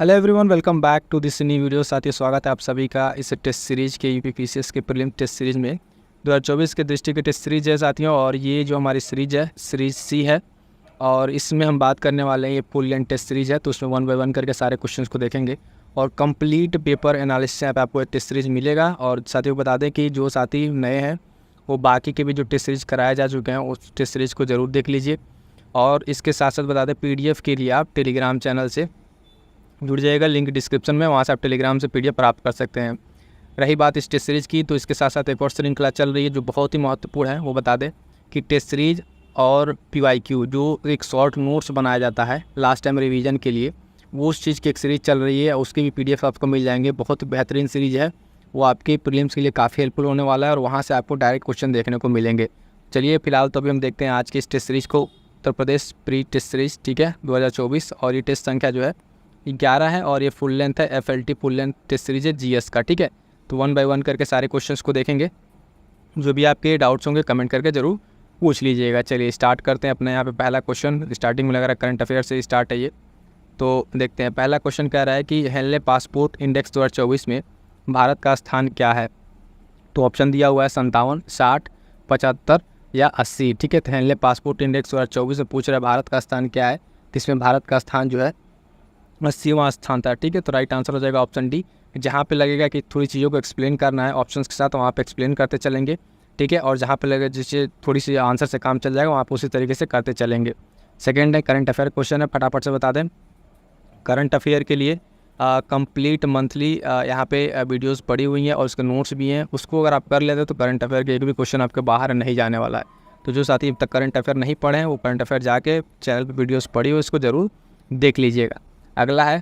Hello everyone, welcome back to this new video. साथियों, स्वागत है आप सभी का इस टेस्ट सीरीज के यूपीपीसीएस के प्रीलिम टेस्ट सीरीज में 2024 के दृष्टि के टेस्ट सीरीज है साथियों। और ये जो हमारी सीरीज है सीरीज सी है और इसमें हम बात करने वाले हैं, ये फुल लेंथ टेस्ट सीरीज है। तो उसमें 1 बाय 1 करके सारे क्वेश्चंस को देखेंगे और कंप्लीट पेपर एनालिसिस यहाँ पे आपको टेस्ट सीरीज मिलेगा। और साथियों बता दें कि जो साथी नए हैं वो बाकी के भी जो टेस्ट सीरीज कराए जा चुके हैं उस टेस्ट सीरीज को ज़रूर देख लीजिए। और इसके साथ साथ बता दें PDF के लिए आप टेलीग्राम चैनल से जुड़ जाएगा, लिंक डिस्क्रिप्शन में, वहाँ से आप टेलीग्राम से PDF प्राप्त कर सकते हैं। रही बात इस टेस्ट सीरीज़ की, तो इसके साथ साथ एक और श्रृंखला चल रही है जो बहुत ही महत्वपूर्ण है। वो बता दें कि टेस्ट सीरीज और PYQ जो एक शॉर्ट नोट्स बनाया जाता है लास्ट टाइम रिवीजन के लिए, वो उस चीज़ की एक सीरीज़ चल रही है। उसकी भी PDF आपको मिल जाएंगे। बहुत बेहतरीन सीरीज़ है, वो आपके प्रीलिम्स के लिए काफ़ी हेल्पफुल होने वाला है और वहाँ से आपको डायरेक्ट क्वेश्चन देखने को मिलेंगे। चलिए फिलहाल तो अभी हम देखते हैं आज की इस टेस्ट सीरीज़ को, Uttar Pradesh pre test series, ठीक है, 2024। और ये टेस्ट संख्या जो है 11 है और ये फुल लेंथ है, FLT full length test series है GS का, ठीक है। तो 1 बाय 1 करके सारे क्वेश्चंस को देखेंगे। जो भी आपके डाउट्स होंगे कमेंट करके ज़रूर पूछ लीजिएगा। चलिए स्टार्ट करते हैं अपने यहाँ पे पहला क्वेश्चन। स्टार्टिंग में लग रहा है करंट अफेयर से स्टार्ट है ये, तो देखते हैं। पहला क्वेश्चन कह रहा है कि हेनले पासपोर्ट इंडेक्स 2024 में भारत का स्थान क्या है। तो ऑप्शन दिया हुआ है 57, 60, 75 या 80, ठीक है। तो हेनले पासपोर्ट इंडेक्स 2024 में पूछ रहा है भारत का स्थान क्या है, तो इसमें भारत का स्थान जो है 80वां स्थान था, ठीक है। तो राइट आंसर हो जाएगा ऑप्शन डी। जहाँ पे लगेगा कि थोड़ी चीज़ों को एक्सप्लेन करना है ऑप्शंस के साथ, वहाँ पे एक्सप्लेन करते चलेंगे, ठीक है। और जहाँ पे लगेगा जिससे थोड़ी सी आंसर से काम चल जाएगा वहाँ पे उसी तरीके से करते चलेंगे। सेकेंड है करंट अफेयर क्वेश्चन है, फटाफट से बता दें। करंट अफेयर के लिए कंप्लीट मंथली यहाँ पे वीडियोस पड़ी हुई हैं और उसके नोट्स भी हैं। उसको अगर आप कर लेते हैं तो करंट अफेयर के एक भी क्वेश्चन आपके बाहर नहीं जाने वाला है। तो जो साथी अब तक करंट अफेयर नहीं पढ़े हैं वो करंट अफेयर जाके चैनल पर वीडियोज़ पढ़ी हुई इसको ज़रूर देख लीजिएगा। अगला है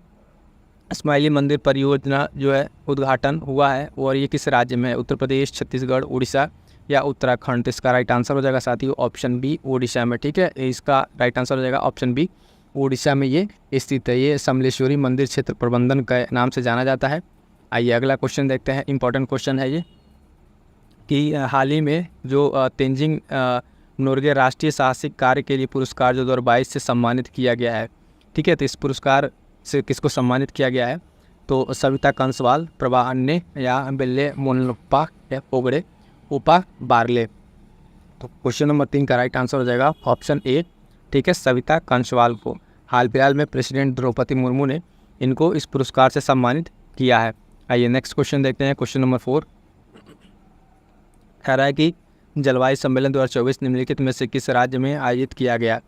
स्माइली मंदिर परियोजना जो है उद्घाटन हुआ है और ये किस राज्य में है। उत्तर प्रदेश, छत्तीसगढ़, उड़ीसा या उत्तराखंड। तो इसका राइट आंसर हो जाएगा साथियों ऑप्शन बी, उड़ीसा में, ठीक है। इसका राइट आंसर हो जाएगा ऑप्शन बी, उड़ीसा में ये स्थित है। ये समलेश्वरी मंदिर क्षेत्र प्रबंधन के नाम से जाना जाता है। आइए अगला क्वेश्चन देखते हैं। इंपॉर्टेंट क्वेश्चन है ये कि हाल ही में जो तेंजिंग नोर्गे राष्ट्रीय साहसिक कार्य के लिए पुरस्कार जो 2022 से सम्मानित किया गया है, ठीक है। तो इस पुरस्कार से किसको सम्मानित किया गया है। तो सविता कंसवाल, प्रभा अन्ने या बेल्ले मोनप्पा या पोगड़े उपा बारले। तो क्वेश्चन नंबर 3 का राइट आंसर हो जाएगा ऑप्शन ए, ठीक है, सविता कंसवाल को हाल फिलहाल में प्रेसिडेंट द्रौपदी मुर्मू ने इनको इस पुरस्कार से सम्मानित किया है। आइए नेक्स्ट क्वेश्चन देखते हैं। क्वेश्चन नंबर 4 कह रहा है कि जलवायु सम्मेलन 2024 निम्नलिखित में से किस राज्य में आयोजित किया गया,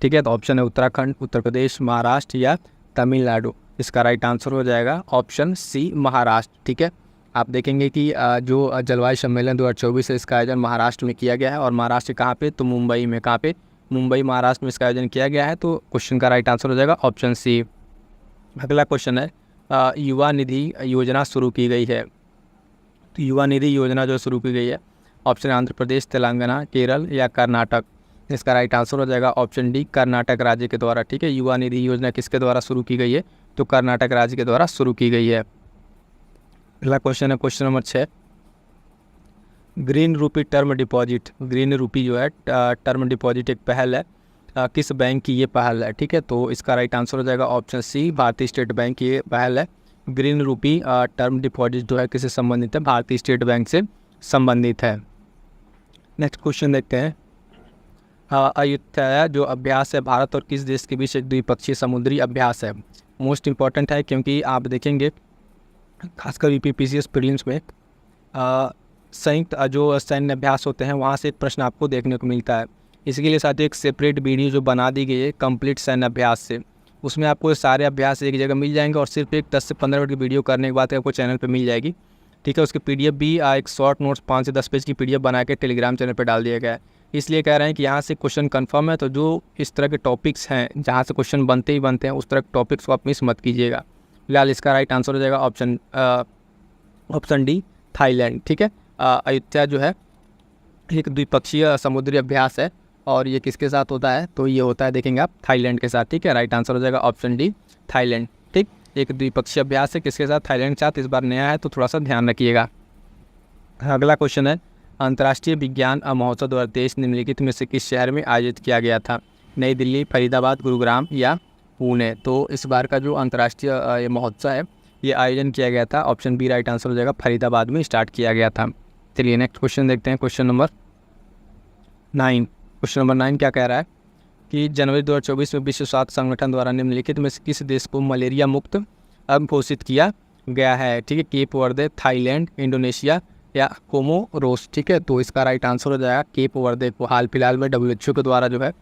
ठीक है। तो ऑप्शन है उत्तराखंड, उत्तर प्रदेश, महाराष्ट्र या तमिलनाडु। इसका राइट आंसर हो जाएगा ऑप्शन सी, महाराष्ट्र, ठीक है। आप देखेंगे कि जो जलवायु सम्मेलन 2024 है इसका आयोजन महाराष्ट्र में किया गया है। और महाराष्ट्र कहाँ पे, तो मुंबई में। कहाँ पे, मुंबई, महाराष्ट्र में इसका आयोजन किया गया है। तो क्वेश्चन का राइट आंसर हो जाएगा ऑप्शन सी। अगला क्वेश्चन है युवा निधि योजना शुरू की गई है। तो युवा निधि योजना जो शुरू की गई है, ऑप्शन आंध्र प्रदेश, तेलंगाना, केरल या कर्नाटक। इसका राइट आंसर हो जाएगा ऑप्शन डी, कर्नाटक राज्य के द्वारा, ठीक है। युवा निधि योजना किसके द्वारा शुरू की गई है, तो कर्नाटक राज्य के द्वारा शुरू की गई है। अगला क्वेश्चन है क्वेश्चन नंबर 6, ग्रीन रूपी टर्म डिपॉजिट। ग्रीन रूपी जो है टर्म डिपॉजिट एक पहल है, किस बैंक की ये पहल है, ठीक है। तो इसका राइट आंसर हो जाएगा ऑप्शन सी, भारतीय स्टेट बैंक की ये पहल है। ग्रीन रूपी टर्म डिपॉजिट जो है किससे संबंधित है, भारतीय स्टेट बैंक से संबंधित है। नेक्स्ट क्वेश्चन देखते हैं। अयुत्या जो अभ्यास है भारत और किस देश के बीच एक द्विपक्षीय समुद्री अभ्यास है। मोस्ट इम्पॉर्टेंट है क्योंकि आप देखेंगे खासकर यूपीपीसीएस प्रीलिम्स में संयुक्त जो सैन्य अभ्यास होते हैं वहाँ से एक प्रश्न आपको देखने को मिलता है। इसके लिए साथ ही एक सेपरेट वीडियो जो बना दी गई है कंप्लीट सैन्य अभ्यास से, उसमें आपको सारे अभ्यास एक जगह मिल जाएंगे और सिर्फ एक 10 से 15 मिनट की वीडियो करने के बाद आपको चैनल पर मिल जाएगी, ठीक है। उसकी PDF भी एक शॉर्ट नोट्स 5 से 10 पेज की PDF बना के टेलीग्राम चैनल पर डाल दिया गया है। इसलिए कह रहे हैं कि यहाँ से क्वेश्चन कंफर्म है। तो जो इस तरह के टॉपिक्स हैं जहाँ से क्वेश्चन बनते ही बनते हैं उस तरह के टॉपिक्स को आप मिस मत कीजिएगा। फिलहाल इसका राइट आंसर हो जाएगा ऑप्शन डी, थाईलैंड, ठीक है। अयुत्या जो है एक द्विपक्षीय समुद्री अभ्यास है और ये किसके साथ होता है, तो ये होता है देखेंगे आप थाईलैंड के साथ, ठीक है। राइट आंसर हो जाएगा ऑप्शन डी, थाईलैंड, ठीक। एक द्विपक्षीय अभ्यास है किसके साथ, थाईलैंड के साथ। इस बार नया है तो थोड़ा सा ध्यान रखिएगा। अगला क्वेश्चन है अंतर्राष्ट्रीय विज्ञान महोत्सव 2023 निम्नलिखित में से किस शहर में आयोजित किया गया था। नई दिल्ली, फरीदाबाद, गुरुग्राम या पुणे। तो इस बार का जो अंतर्राष्ट्रीय ये महोत्सव है ये आयोजन किया गया था, ऑप्शन बी राइट आंसर हो जाएगा, फरीदाबाद में स्टार्ट किया गया था। चलिए नेक्स्ट क्वेश्चन देखते हैं, क्वेश्चन नंबर 9। क्वेश्चन नंबर 9 क्या कह रहा है कि जनवरी 2024 में विश्व स्वास्थ्य संगठन द्वारा निम्नलिखित में से किस देश को मलेरिया मुक्त अब घोषित किया गया है? ठीक है, केप वर्दे, थाईलैंड, इंडोनेशिया या कोमोरोस। ठीक है, तो इसका राइट आंसर हो जाएगा केप वर्दे को हाल फिलहाल में WHO के द्वारा जो है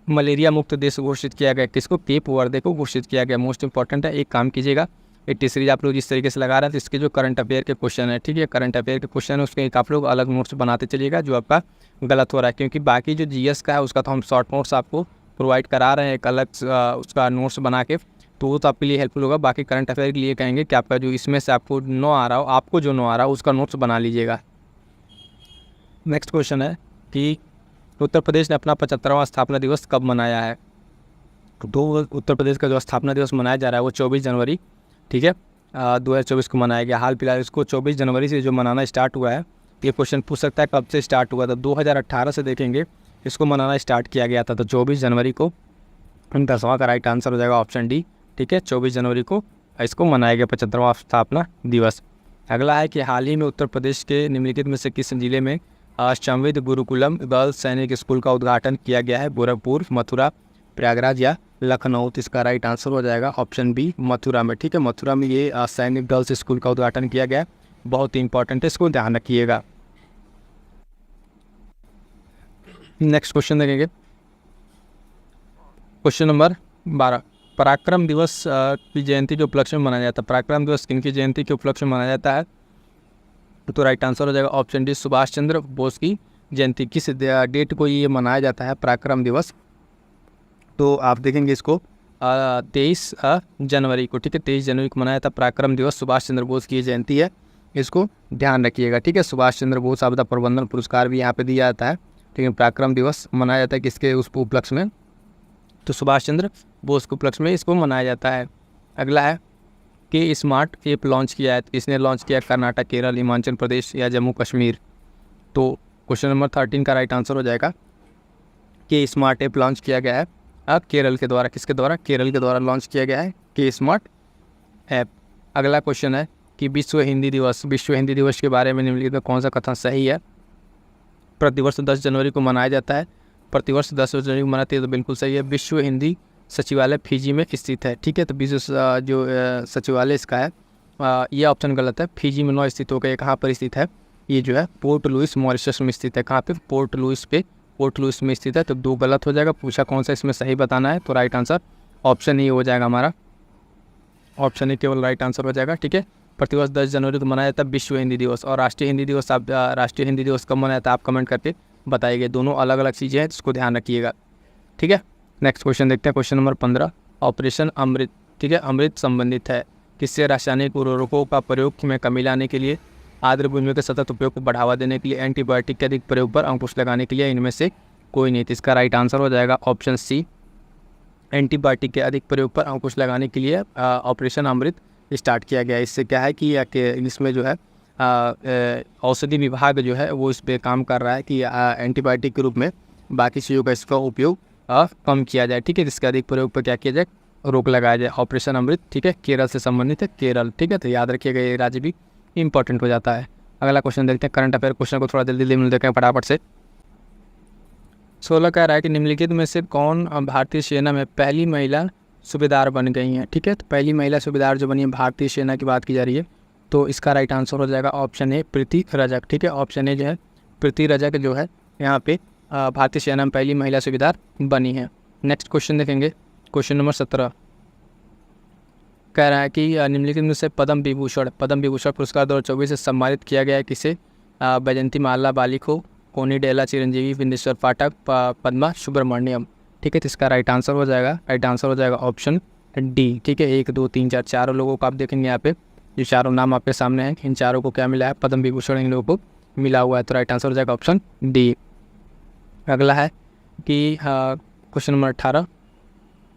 मलेरिया मुक्त देश घोषित किया गया। किसको? केप वर्दे को घोषित किया गया। मोस्ट इंपॉर्टेंट है, एक काम कीजिएगा, ये टेस्ट सीरीज आप लोग जिस तरीके से लगा रहे हैं तो इसके जो करंट अफेयर के क्वेश्चन है, ठीक है, करंट अफेयर के क्वेश्चन है उसके आप लोग अलग नोट्स बनाते चलिएगा जो आपका गलत हो रहा है, क्योंकि बाकी जो GS का है उसका तो हम शॉर्ट नोट्स आपको प्रोवाइड करा रहे हैं एक अलग उसका नोट्स बना के, तो वो तो आपके लिए हेल्पफुल होगा। बाकी करंट अफेयर के लिए कहेंगे कि आपका जो इसमें से आपको नो आ रहा हो, आपको जो नो आ रहा हो उसका नोट्स बना लीजिएगा। नेक्स्ट क्वेश्चन है कि उत्तर प्रदेश ने अपना 75वां स्थापना दिवस कब मनाया है? तो उत्तर प्रदेश का जो स्थापना दिवस मनाया जा रहा है वो 24 जनवरी, ठीक है, 2024 को मनाया गया। हाल फिलहाल इसको 24 जनवरी से जो मनाना स्टार्ट हुआ है, ये क्वेश्चन पूछ सकता है कब से स्टार्ट हुआ था। 2018 से देखेंगे इसको मनाना स्टार्ट किया गया था, तो 24 जनवरी को 10वां का राइट आंसर हो जाएगा ऑप्शन डी। ठीक है, 24 जनवरी को इसको मनाया गया 75वां स्थापना दिवस। अगला है कि हाल ही में उत्तर प्रदेश के निम्नलिखित में से किस जिले में संविद गुरुकुलम गर्ल्स सैनिक स्कूल का उद्घाटन किया गया है? गोरखपुर, मथुरा, प्रयागराज या लखनऊ। तो इसका राइट आंसर हो जाएगा ऑप्शन बी, मथुरा में। ठीक है, मथुरा में ये सैनिक गर्ल्स स्कूल का उद्घाटन किया गया है, बहुत ही इंपॉर्टेंट है, इसको ध्यान रखिएगा। नेक्स्ट क्वेश्चन देखेंगे, क्वेश्चन नंबर 12। पराक्रम दिवस की जयंती के उपलक्ष्य में मनाया जाता है? पराक्रम दिवस किनकी जयंती के उपलक्ष्य में मनाया जाता है? तो राइट आंसर हो जाएगा ऑप्शन डी, सुभाष चंद्र बोस की जयंती। किस डेट को ये मनाया जाता है पराक्रम दिवस? तो आप देखेंगे इसको 23 जनवरी को। ठीक है, 23 जनवरी को मनाया था पराक्रम दिवस, सुभाष चंद्र बोस की जयंती है, इसको ध्यान रखिएगा। ठीक है, सुभाष चंद्र बोस आपदा प्रबंधन पुरस्कार भी यहाँ पे दिया जाता है। ठीक है, पराक्रम दिवस मनाया जाता है किसके उस उपलक्ष्य में? तो सुभाष चंद्र बोस के उपलक्ष्य में इसको मनाया जाता है। अगला है कि स्मार्ट ऐप लॉन्च किया है, इसने लॉन्च किया कर्नाटक, केरल, हिमाचल प्रदेश या जम्मू कश्मीर। तो क्वेश्चन नंबर 13 का राइट आंसर हो जाएगा कि स्मार्ट ऐप लॉन्च किया गया है केरल के द्वारा। किसके द्वारा? केरल के द्वारा लॉन्च किया गया है कि स्मार्ट ऐप। अगला क्वेश्चन है कि विश्व हिंदी दिवस, विश्व हिंदी दिवस के बारे में निम्नलिखित में कौन सा कथन सही है? प्रतिवर्ष 10 जनवरी को मनाया जाता है, प्रतिवर्ष 10 जनवरी को मनाते हैं, तो बिल्कुल सही है। विश्व हिंदी सचिवालय फिजी में स्थित है। ठीक है, तो विश्व जो सचिवालय इसका है ये ऑप्शन गलत है, फिजी में 9 स्थित होकर कहाँ पर स्थित है? ये जो है पोर्ट लुइस मॉरिशस में स्थित है। कहाँ पे? पोर्ट लुइस में स्थित है। तो 2 गलत हो जाएगा, पूछा कौन सा इसमें सही बताना है, तो राइट आंसर ऑप्शन ए हो जाएगा हमारा, ऑप्शन ए केवल राइट आंसर हो जाएगा। ठीक है, प्रतिवर्ष 10 जनवरी को मनाया जाता है विश्व हिंदी दिवस। और राष्ट्रीय हिंदी दिवस आप राष्ट्रीय हिंदी दिवस कब मनाया था आप कमेंट करके बताइए, दोनों अलग अलग चीज़ें हैं, इसको ध्यान रखिएगा। ठीक है, नेक्स्ट क्वेश्चन देखते हैं, क्वेश्चन नंबर 15। ऑपरेशन अमृत, ठीक है, अमृत संबंधित है किससे? रासायनिक उर्वरकों का प्रयोग में कमी लाने के लिए, आर्द्र भूमियों के सतत उपयोग को बढ़ावा देने के लिए, एंटीबायोटिक के अधिक प्रयोग पर अंकुश लगाने के लिए, इनमें से कोई नहीं। तो इसका राइट आंसर हो जाएगा ऑप्शन सी, एंटीबायोटिक के अधिक प्रयोग पर अंकुश लगाने के लिए ऑपरेशन अमृत स्टार्ट किया गया। इससे क्या है कि इसमें जो है औषधि विभाग जो है वो इस पर काम कर रहा है कि एंटीबायोटिक के रूप में बाकी चीज़ों का इसका उपयोग कम किया जाए। ठीक है, इसके अधिक प्रयोग पर क्या किया जाए? रोक लगाया जाए। ऑपरेशन अमृत, ठीक है, केरल से संबंधित है, केरल। ठीक है, तो याद रखिएगा ये राज्य भी इंपॉर्टेंट हो जाता है। अगला क्वेश्चन देखते हैं, करंट अफेयर क्वेश्चन को थोड़ा जल्दी मिल देखें फटाफट से। 16 कह रहा है कि निम्नलिखित में से कौन भारतीय सेना में पहली महिला सूबेदार बन गई हैं? ठीक है, तो पहली महिला सूबेदार जो बनी है भारतीय सेना की बात की जा रही है, तो इसका राइट आंसर हो जाएगा ऑप्शन ए, प्रीति रजक। ठीक है, ऑप्शन ए जो है प्रीति रजक जो है यहाँ पे भारतीय सेना में पहली महिला सूबेदार बनी है। नेक्स्ट क्वेश्चन देखेंगे, क्वेश्चन नंबर 17 कह रहा है कि निम्नलिखित में से पद्म विभूषण पुरस्कार 2024 से सम्मानित किया गया है किसे? बैजंती माला बालिक को, कोनी डेला चिरंजीवी, बिंदेश्वर पाठक, पद्मा सुब्रमण्यम। ठीक है, तो इसका राइट आंसर हो जाएगा ऑप्शन डी। ठीक है, 1 2 3 4 चारों लोगों को आप देखेंगे यहाँ पे, जो चारों नाम आपके सामने हैं, इन चारों को क्या मिला है? पद्म विभूषण इन लोगों को मिला हुआ है, तो राइट आंसर हो जाएगा ऑप्शन डी। अगला है कि क्वेश्चन नंबर 18,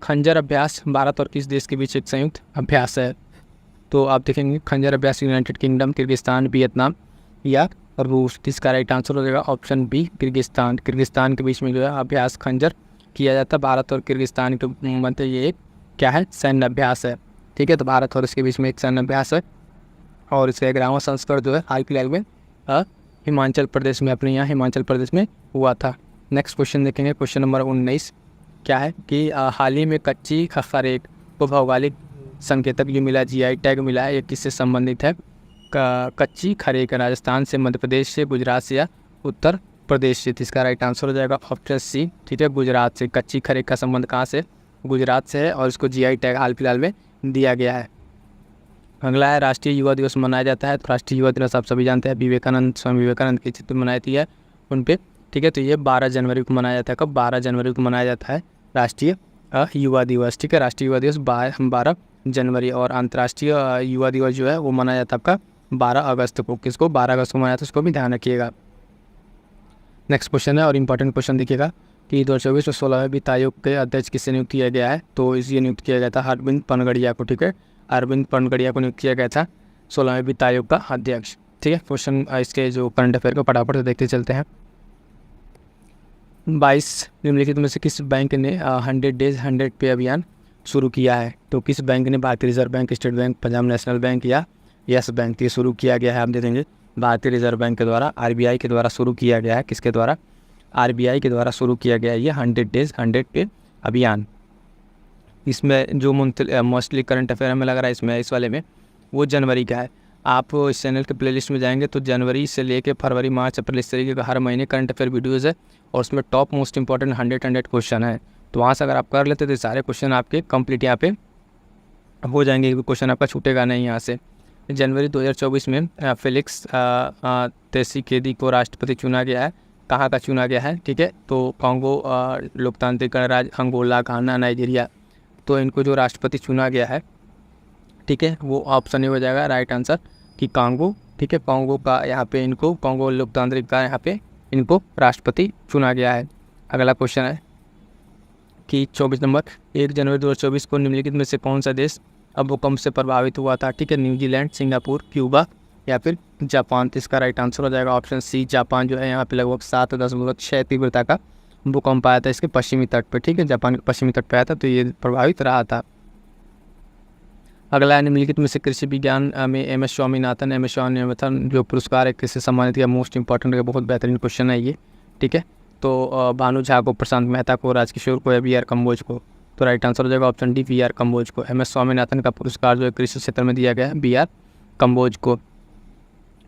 खंजर अभ्यास भारत और किस देश के बीच एक संयुक्त अभ्यास है? तो आप देखेंगे खंजर अभ्यास यूनाइटेड किंगडम, किर्गिस्तान, वियतनाम या रूस। इसका राइट आंसर हो जाएगा ऑप्शन बी, किर्गिस्तान के बीच में जो है अभ्यास खंजर किया जाता है भारत और किर्गिस्तान के मध्य। ये एक क्या है, सैन्य अभ्यास है। ठीक है, तो भारत और इसके बीच में एक सैन्य अभ्यास है और इसका 11वां संस्करण जो है हाल फिलहाल में हिमाचल प्रदेश में, अपने यहाँ हिमाचल प्रदेश में हुआ था। नेक्स्ट क्वेश्चन देखेंगे, क्वेश्चन नंबर 19 क्या है कि हाल ही में कच्ची खरेक को भौगोलिक संकेतक जो मिला, GI टैग मिला है, ये किससे संबंधित है? कच्ची खरेक राजस्थान से, मध्य प्रदेश से, गुजरात से या उत्तर प्रदेश से? इसका राइट आंसर हो जाएगा ऑप्शन सी। ठीक है, गुजरात से। कच्ची खरेक का संबंध कहाँ से? गुजरात से है और इसको GI टैग हाल फिलहाल में दिया गया है। अगला है राष्ट्रीय युवा दिवस मनाया जाता है। तो राष्ट्रीय युवा दिवस आप सभी जानते हैं, विवेकानंद, स्वामी विवेकानंद की चित्र मनाई है उन पर। ठीक है, तो ये 12 जनवरी को मनाया जाता है। कब? 12 जनवरी को मनाया जाता है राष्ट्रीय युवा दिवस। ठीक है, राष्ट्रीय युवा दिवस 12 जनवरी और अंतर्राष्ट्रीय युवा दिवस जो है वो मनाया जाता है आपका 12 अगस्त को। किसको? 12 अगस्त को मनाया था, उसको भी ध्यान रखिएगा। नेक्स्ट क्वेश्चन है और इम्पॉर्टेंट क्वेश्चन देखिएगा कि 2024 में 16वें वित्त आयोग के अध्यक्ष किसे नियुक्त किया गया है? तो इसे नियुक्त किया गया था अरविंद पनगड़िया को। ठीक है, अरविंद पनगड़िया को नियुक्त किया गया था 16वें वित्त आयोग का अध्यक्ष। ठीक है, क्वेश्चन इसके जो करंट अफेयर को फटाफट से देखते चलते हैं। 22 निम्नलिखित में से किस बैंक ने 100 डेज 100 पे अभियान शुरू किया है? तो किस बैंक ने? भारतीय reserve bank, state bank, Punjab national bank या यस बैंक? ये शुरू किया गया है, आप दे देंगे भारतीय रिजर्व बैंक के द्वारा, RBI के द्वारा शुरू किया गया है। किसके द्वारा? RBI के द्वारा शुरू किया गया है ये 100 डेज 100 पे अभियान। इसमें जो मोस्टली करंट अफेयर हमें लग रहा है इसमें, इस वाले में, वो जनवरी का है। आप इस चैनल के प्लेलिस्ट में जाएंगे तो जनवरी से लेके फरवरी, मार्च, अप्रैल, इस तरीके का हर महीने करंट अफेयर वीडियोज़ है और उसमें टॉप मोस्ट इंपॉर्टेंट 100 क्वेश्चन है। तो वहाँ से अगर आप कर लेते तो सारे क्वेश्चन आपके कंप्लीट यहाँ पे हो जाएंगे, क्वेश्चन आपका छूटेगा नहीं यहाँ से। जनवरी 2024 में फेलिक्स त्सिसेकेदी को राष्ट्रपति चुना गया है। कहाँ का चुना गया है? ठीक है, तो कॉन्गो लोकतांत्रिक गणराज्य, अंगोला, घाना, नाइजीरिया, तो इनको जो राष्ट्रपति चुना गया है, ठीक है, वो ऑप्शन हो जाएगा राइट आंसर कि कांगो। ठीक है, कांगो का यहाँ पे इनको, कांगो लोकतांत्रिक का यहाँ पे इनको राष्ट्रपति चुना गया है। अगला क्वेश्चन है कि 24 नंबर, 1 जनवरी 2024 को निम्नलिखित में से कौन सा देश अब भूकंप से प्रभावित हुआ था? ठीक है, न्यूजीलैंड, सिंगापुर, क्यूबा या फिर जापान? तो इसका राइट आंसर हो जाएगा ऑप्शन सी, जापान जो है। यहाँ पे लगभग 7.6 तीव्रता का भूकंप आया था इसके पश्चिमी तट पर। ठीक है, जापान के पश्चिमी तट पर आया था, तो ये प्रभावित रहा था। अगला है निम्नलिखित में से कृषि विज्ञान में एम एस स्वामीनाथन जो पुरस्कार है किससे सम्मानित किया? मोस्ट इंपॉर्टेंट है, बहुत बेहतरीन क्वेश्चन है ये। ठीक है, तो भानु झा को, प्रशांत मेहता को, राजकिशोर को या BR कम्बोज को? तो राइट आंसर हो जाएगा ऑप्शन डी, BR कम्बोज को। एम एस स्वामीनाथन का पुरस्कार जो है कृषि क्षेत्र में दिया गया है BR कम्बोज को।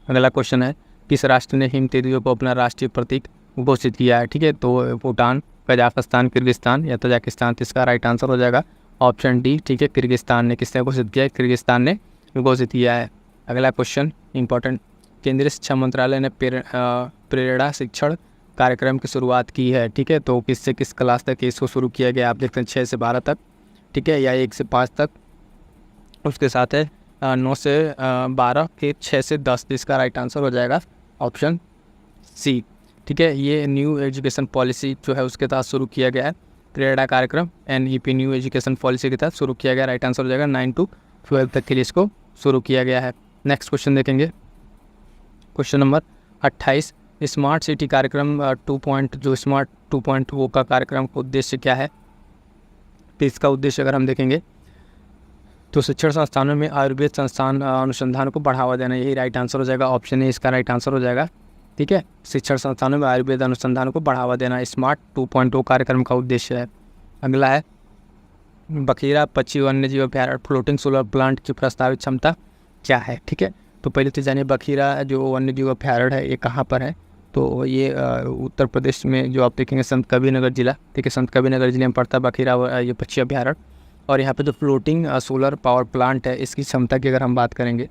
अगला क्वेश्चन है किस राष्ट्र ने हिम तेंदुओं को अपना राष्ट्रीय प्रतीक घोषित किया है? ठीक है, तो भूटान, कजाकिस्तान, किर्गिस्तान या तजाकिस्तान? तो इसका राइट आंसर हो जाएगा ऑप्शन डी। ठीक है, किर्गिस्तान ने। किसने घोषित किया है? किर्गिस्तान ने घोषित किया है। अगला क्वेश्चन इंपॉर्टेंट, केंद्रीय शिक्षा मंत्रालय ने प्रेरणा शिक्षण कार्यक्रम की शुरुआत की है। ठीक है, तो किससे किस क्लास तक इसको शुरू किया गया? आप देखते हैं 6 से 12 तक, ठीक है, या 1 से 5 तक, उसके साथ है 9 से 12, फिर 6 से 10। इसका राइट आंसर हो जाएगा ऑप्शन सी। ठीक है, ये न्यू एजुकेशन पॉलिसी जो है उसके तहत शुरू किया गया है प्रेरणा कार्यक्रम, NEP न्यू एजुकेशन पॉलिसी के तहत शुरू किया गया। राइट आंसर हो जाएगा 9 से 12 तक के लिए इसको शुरू किया गया है। नेक्स्ट क्वेश्चन देखेंगे, क्वेश्चन नंबर 28, स्मार्ट सिटी कार्यक्रम 2 जो स्मार्ट 2.0 का कार्यक्रम का उद्देश्य क्या है? तो इसका उद्देश्य अगर हम देखेंगे तो शिक्षण संस्थानों में आयुर्वेद संस्थान अनुसंधान को बढ़ावा देना, यही राइट आंसर हो जाएगा। ऑप्शन ए इसका राइट आंसर हो जाएगा। ठीक है, शिक्षण संस्थानों में आयुर्वेद अनुसंधान को बढ़ावा देना स्मार्ट 2.0 कार्यक्रम का उद्देश्य है। अगला है बखीरा पक्षी वन्यजीव अभ्यारण्य फ्लोटिंग सोलर प्लांट की प्रस्तावित क्षमता क्या है? ठीक है, तो पहले तो जानिए बखीरा जो वन्यजीव अभ्यारण्य है ये कहाँ पर है? तो ये उत्तर प्रदेश में जो आप देखेंगे संत कबीरनगर जिला, ठीक है, संत कबीरनगर जिले में पड़ता है बखीरा ये पक्षी अभ्यारण्य। और यहाँ पे जो फ्लोटिंग सोलर पावर प्लांट है इसकी क्षमता की अगर हम बात करेंगे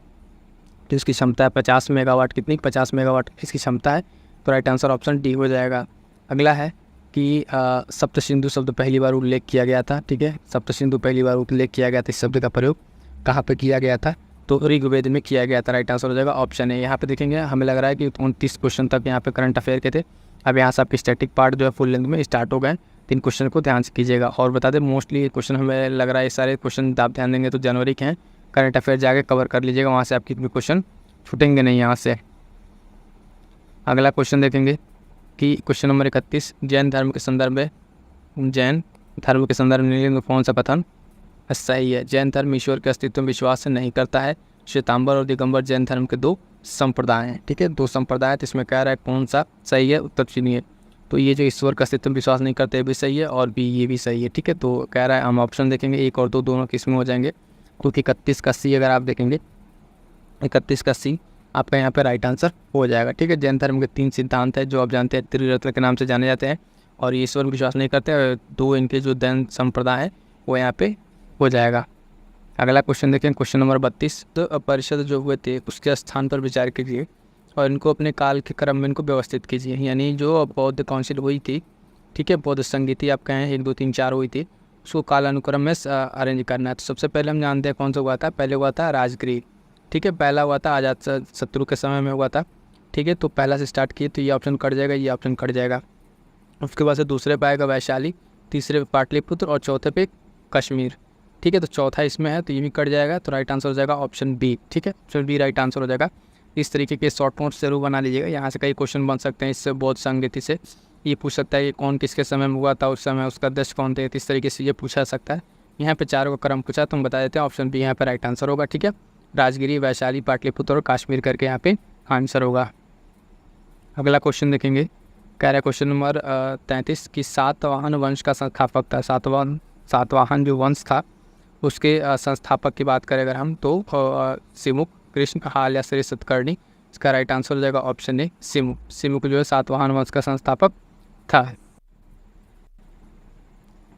तो इसकी क्षमता है 50 मेगावाट। कितनी? 50 मेगावाट इसकी क्षमता है। तो राइट आंसर ऑप्शन डी हो जाएगा। अगला है कि सप्त सिंधु शब्द पहली बार उल्लेख किया गया था। ठीक है, सप्त सिंधु पहली बार उल्लेख किया गया था, इस शब्द का प्रयोग कहाँ पे किया गया था? तो ऋग्वेद में किया गया था। राइट आंसर हो जाएगा ऑप्शन है। यहाँ पे देखेंगे हमें लग रहा है कि 29 क्वेश्चन तक यहाँ पे करंट अफेयर के थे। अब यहाँ से आपके स्टैटिक पार्ट जो है फुल लेंथ में स्टार्ट हो गए। 3 क्वेश्चन को ध्यान से कीजिएगा। और बता दें मोस्टली क्वेश्चन हमें लग रहा है सारे क्वेश्चन आप ध्यान देंगे तो जनवरी के हैं। करंट अफेयर जाके कवर कर लीजिएगा, वहाँ से आपके क्वेश्चन छूटेंगे नहीं यहाँ से। अगला क्वेश्चन देखेंगे कि क्वेश्चन नंबर 31, जैन धर्म के संदर्भ में जैन धर्म के संदर्भ में निम्नलिखित कौन सा कथन सही है? जैन धर्म ईश्वर के अस्तित्व में विश्वास नहीं करता है। श्वेतांबर और दिगंबर जैन धर्म के 2 संप्रदाय हैं, ठीक है, 2 संप्रदाय है। तो इसमें कह रहा है कौन सा सही है, उत्तर चुनिए। तो ये जो ईश्वर का अस्तित्व में विश्वास नहीं करते भी सही है और भी ये भी सही है, ठीक है। तो कह रहा है हम ऑप्शन देखेंगे 1 और 2 दोनों किस में हो जाएंगे, क्योंकि 31 का सी अगर आप देखेंगे 31 का सी आपका यहाँ पे राइट आंसर हो जाएगा, ठीक है। जैन धर्म के 3 सिद्धांत है जो आप जानते हैं त्रिरत्न के नाम से जाने जाते हैं और ये ईश्वर में विश्वास नहीं करते। और 2 इनके जो जैन संप्रदाय है वो यहाँ पे हो जाएगा। अगला क्वेश्चन देखें, क्वेश्चन नंबर 32। तो परिषद जो हुए थे उसके स्थान पर विचार कीजिए और इनको अपने काल के क्रम में इनको व्यवस्थित कीजिए। यानी जो बौद्ध काउंसिल हुई थी, ठीक है, बौद्ध संगीति आप कहें 1 2 3 4 हुई थी, उसको कालानुक्रम में अरेंज करना है। तो सबसे पहले हम जानते हैं कौन सा हुआ था। पहले हुआ था राजगीर, ठीक है, पहला हुआ था अजातशत्रु के समय में हुआ था, ठीक है। तो पहला से स्टार्ट किए तो ये ऑप्शन कट जाएगा, ये ऑप्शन कट जाएगा। उसके बाद से दूसरे पे आएगा वैशाली, तीसरे पे पाटलिपुत्र और चौथे पे कश्मीर, ठीक है। तो चौथा इसमें है तो ये भी कट जाएगा। तो राइट आंसर हो जाएगा ऑप्शन बी, ठीक है, ऑप्शन बी राइट आंसर हो जाएगा। इस तरीके के शॉर्ट नोट्स जरूर बना लीजिएगा, यहाँ से कई क्वेश्चन बन सकते हैं। इससे बौद्ध संगीति से ये पूछ सकता है कि कौन किसके समय में हुआ था, उस समय उसका अध्यक्ष कौन थे, इस तरीके से ये पूछा सकता है। यहाँ पे 4 का क्रम पूछा तो हम बता देते हैं ऑप्शन बी यहाँ पे राइट आंसर होगा, ठीक है। राजगिरी, वैशाली, पाटलिपुत्र और कश्मीर करके यहाँ पे आंसर होगा। अगला क्वेश्चन देखेंगे, कह रहा है क्वेश्चन नंबर 33 कि सातवाहन वंश का संस्थापक था। सातवाहन जो वंश था उसके संस्थापक की बात करें अगर हम तो सिमुक, कृष्ण, हाल या श्री सतकर्णी। इसका राइट आंसर हो जाएगा ऑप्शन ए सिमुक। सिमुक जो है सातवाहन वंश का संस्थापक था,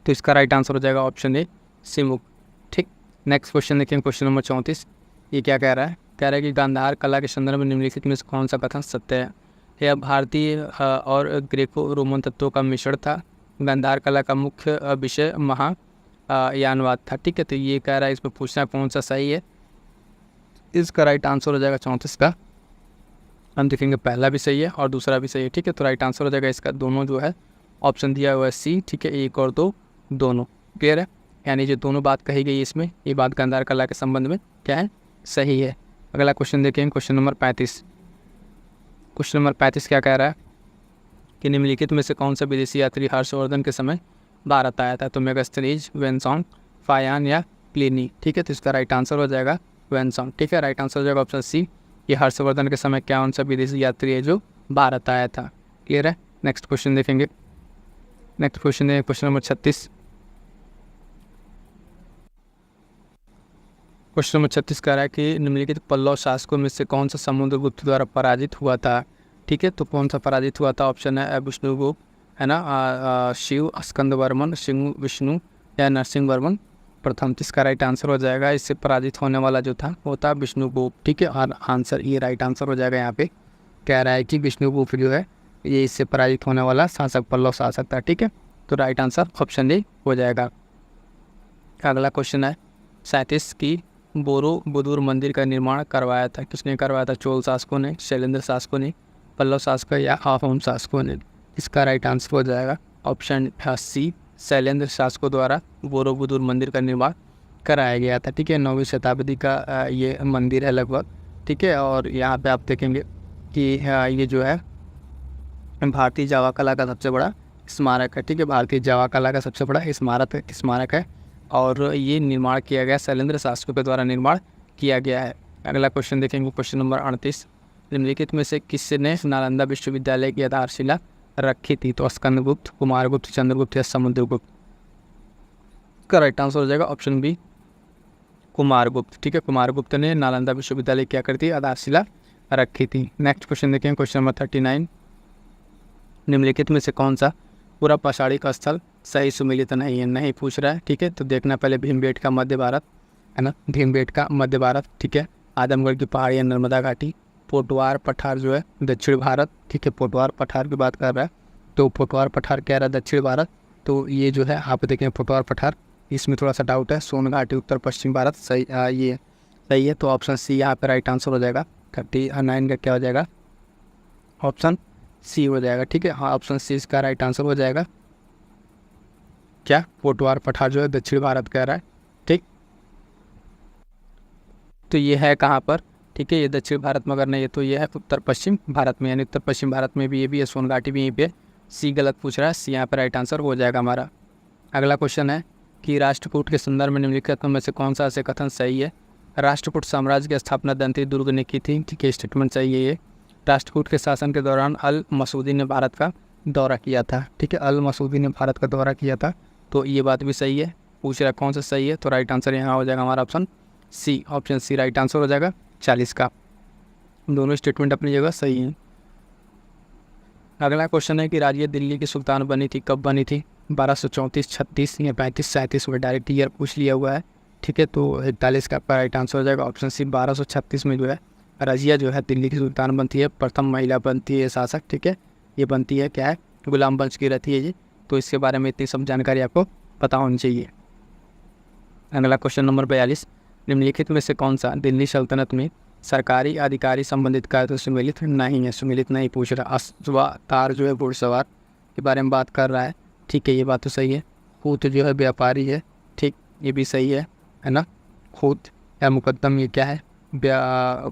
तो इसका राइट आंसर हो जाएगा ऑप्शन ए सिमुक, ठीक। नेक्स्ट क्वेश्चन देखें, क्वेश्चन नंबर 34। ये क्या कह रहा है? कह रहा है कि गांधार कला के संदर्भ में निम्नलिखित में से कौन सा कथन सत्य है? यह भारतीय और ग्रीको रोमन तत्वों का मिश्रण था। गांधार कला का मुख्य विषय महायानवाद था, ठीक है। तो ये कह रहा है इसमें पूछना कौन सा सही है। इसका राइट आंसर हो जाएगा 34 का। हम देखेंगे पहला भी सही है और दूसरा भी सही है, ठीक है। तो राइट आंसर हो जाएगा इसका दोनों जो है ऑप्शन दिया हुआ है सी, ठीक है, 1 और 2 दोनों क्लियर है। यानी जो दोनों बात कही गई इसमें, ये बात गांधार कला के संबंध में क्या है, सही है। अगला क्वेश्चन देखें, क्वेश्चन नंबर 35। क्वेश्चन नंबर 35 क्या कह रहा है कि निम्नलिखित में से कौन सा विदेशी यात्री हर्षवर्धन के समय भारत आया था? तो मेगास्थनीज, वेनसॉन्ग, फायान या प्लिनी, ठीक है। तो इसका राइट आंसर हो जाएगा वेनसॉन्ग, ठीक है। राइट आंसर हो जाएगा ऑप्शन सी। ये हर्षवर्धन के समय क्या कौन सा विदेशी यात्री है जो भारत आया था, क्लियर है। नेक्स्ट क्वेश्चन देखेंगे, नेक्स्ट क्वेश्चन है क्वेश्चन नंबर 36। क्वेश्चन नंबर 36 कह रहा है कि निम्नलिखित पल्लव शासकों में से कौन सा समुद्रगुप्त द्वारा पराजित हुआ था, ठीक है। तो कौन सा पराजित हुआ था? ऑप्शन है विष्णुगुप्त, है ना, शिव, स्कंदवर्मन, सिंह, विष्णु या नरसिंहवर्मन प्रथम। तो इसका राइट आंसर हो जाएगा, इससे पराजित होने वाला जो था वो था विष्णुगुप्त, ठीक है। और आंसर ये राइट आंसर हो जाएगा। यहाँ पे कह रहा है कि विष्णुगुप्त जो है ये इससे पराजित होने वाला शासक, पल्लव शासक था, ठीक है। तो राइट आंसर ऑप्शन ए हो जाएगा। अगला क्वेश्चन है 37 की बोरोबुदुर मंदिर का निर्माण करवाया था, किसने करवाया था? चोल शासकों ने, शैलेंद्र शासकों ने, पल्लव शासकों या अहोम शासकों ने। इसका राइट आंसर हो जाएगा ऑप्शन सी, शैलेंद्र शासकों द्वारा बोरोबुदुर मंदिर का निर्माण कराया गया था, ठीक है। 9वीं शताब्दी का ये मंदिर है लगभग, ठीक है। और यहाँ पे आप देखेंगे कि ये जो है भारतीय जावा कला का सबसे बड़ा स्मारक है, ठीक है। भारतीय जावा कला का सबसे बड़ा स्मारक है और ये निर्माण किया गया शैलेंद्र शासकों के द्वारा निर्माण किया गया है। अगला क्वेश्चन देखेंगे, क्वेश्चन नंबर 38। निम्नलिखित में से किसने नालंदा विश्वविद्यालय की आधारशिला रखी थी? तो स्कंदगुप्त, कुमारगुप्त, चंद्रगुप्त या समुद्रगुप्त। इसका राइट आंसर हो जाएगा ऑप्शन बी कुमारगुप्त, ठीक है। कुमारगुप्त ने नालंदा विश्वविद्यालय क्या करती थी? आधारशिला रखी थी। नेक्स्ट क्वेश्चन देखें, क्वेश्चन नंबर 39। निम्नलिखित में से कौन सा पूरा पौराणिक स्थल सही सुमेलित नहीं है? नहीं पूछ रहा है, ठीक है। तो देखना पहले भीमबेटका मध्य भारत, है ना, भीमबेटका मध्य भारत, ठीक है। आदमगढ़ की पहाड़ियाँ, नर्मदा घाटी, पोटवार पठार जो है दक्षिण भारत, ठीक है। पोटवार पठार की बात कर रहा है तो पोटवार पठार कह रहा है दक्षिण भारत, तो ये जो है आप देखें पोटवार पठार, इसमें थोड़ा सा डाउट है। सोन घाटी उत्तर पश्चिम भारत, सही ये सही है। तो ऑप्शन सी यहाँ पे राइट आंसर हो जाएगा। 39 का क्या हो जाएगा? ऑप्शन सी हो जाएगा, ठीक है। हाँ, ऑप्शन सी इसका राइट आंसर हो जाएगा। क्या? पोटवार पठार जो है दक्षिण भारत कह रहा है, ठीक। तो ये है कहाँ पर? ठीक है, ये दक्षिण भारत में, अगर नहीं है तो ये है उत्तर पश्चिम भारत में, यानी उत्तर पश्चिम भारत में भी ये भी है, सोन घाटी भी यहीं पे। सी गलत पूछ रहा है, सी यहाँ पर राइट आंसर हो जाएगा हमारा। अगला क्वेश्चन है कि राष्ट्रकूट के संदर्भ में निम्नलिखित में से कौन सा ऐसे कथन सही है। राष्ट्रकूट साम्राज्य की स्थापना दंती दुर्ग ने की थी, ठीक है, स्टेटमेंट सही है ये। राष्ट्रकूट के शासन के दौरान अल मसूदी ने भारत का दौरा किया था, ठीक है, अल मसूदी ने भारत का दौरा किया था, तो ये बात भी सही है। पूछ रहा कौन सा सही है, तो राइट आंसर यहाँ हो जाएगा हमारा option C, option C right answer हो जाएगा 40 का। दोनों स्टेटमेंट अपनी जगह सही हैं। अगला क्वेश्चन है कि राजिया दिल्ली की सुल्तान बनी थी, कब बनी थी, 1234, 36 या 35, 37 में डायरेक्ट ईयर पूछ लिया हुआ है, ठीक है, तो 41 का आपका राइट आंसर हो जाएगा ऑप्शन सी। 1236 में जो है रजिया जो है दिल्ली की सुल्तान बनती है, प्रथम महिला बनती है शासक, ठीक है, ये बनती है क्या है, गुलाम वंश की रहती है ये, तो इसके बारे में इतनी सब जानकारी आपको पता होनी चाहिए। अगला क्वेश्चन नंबर 42, निम्नलिखित में से कौन सा दिल्ली सल्तनत में सरकारी अधिकारी संबंधित कार्य तो सुमेलित नहीं है। सुमेलित नहीं पूछ रहा, अस्वातार जो है घुड़सवार के बारे में बात कर रहा है, ठीक है, ये बात तो सही है। खूत जो है व्यापारी है, ठीक, ये भी सही है ना। खूत या मुकद्दम ये क्या है,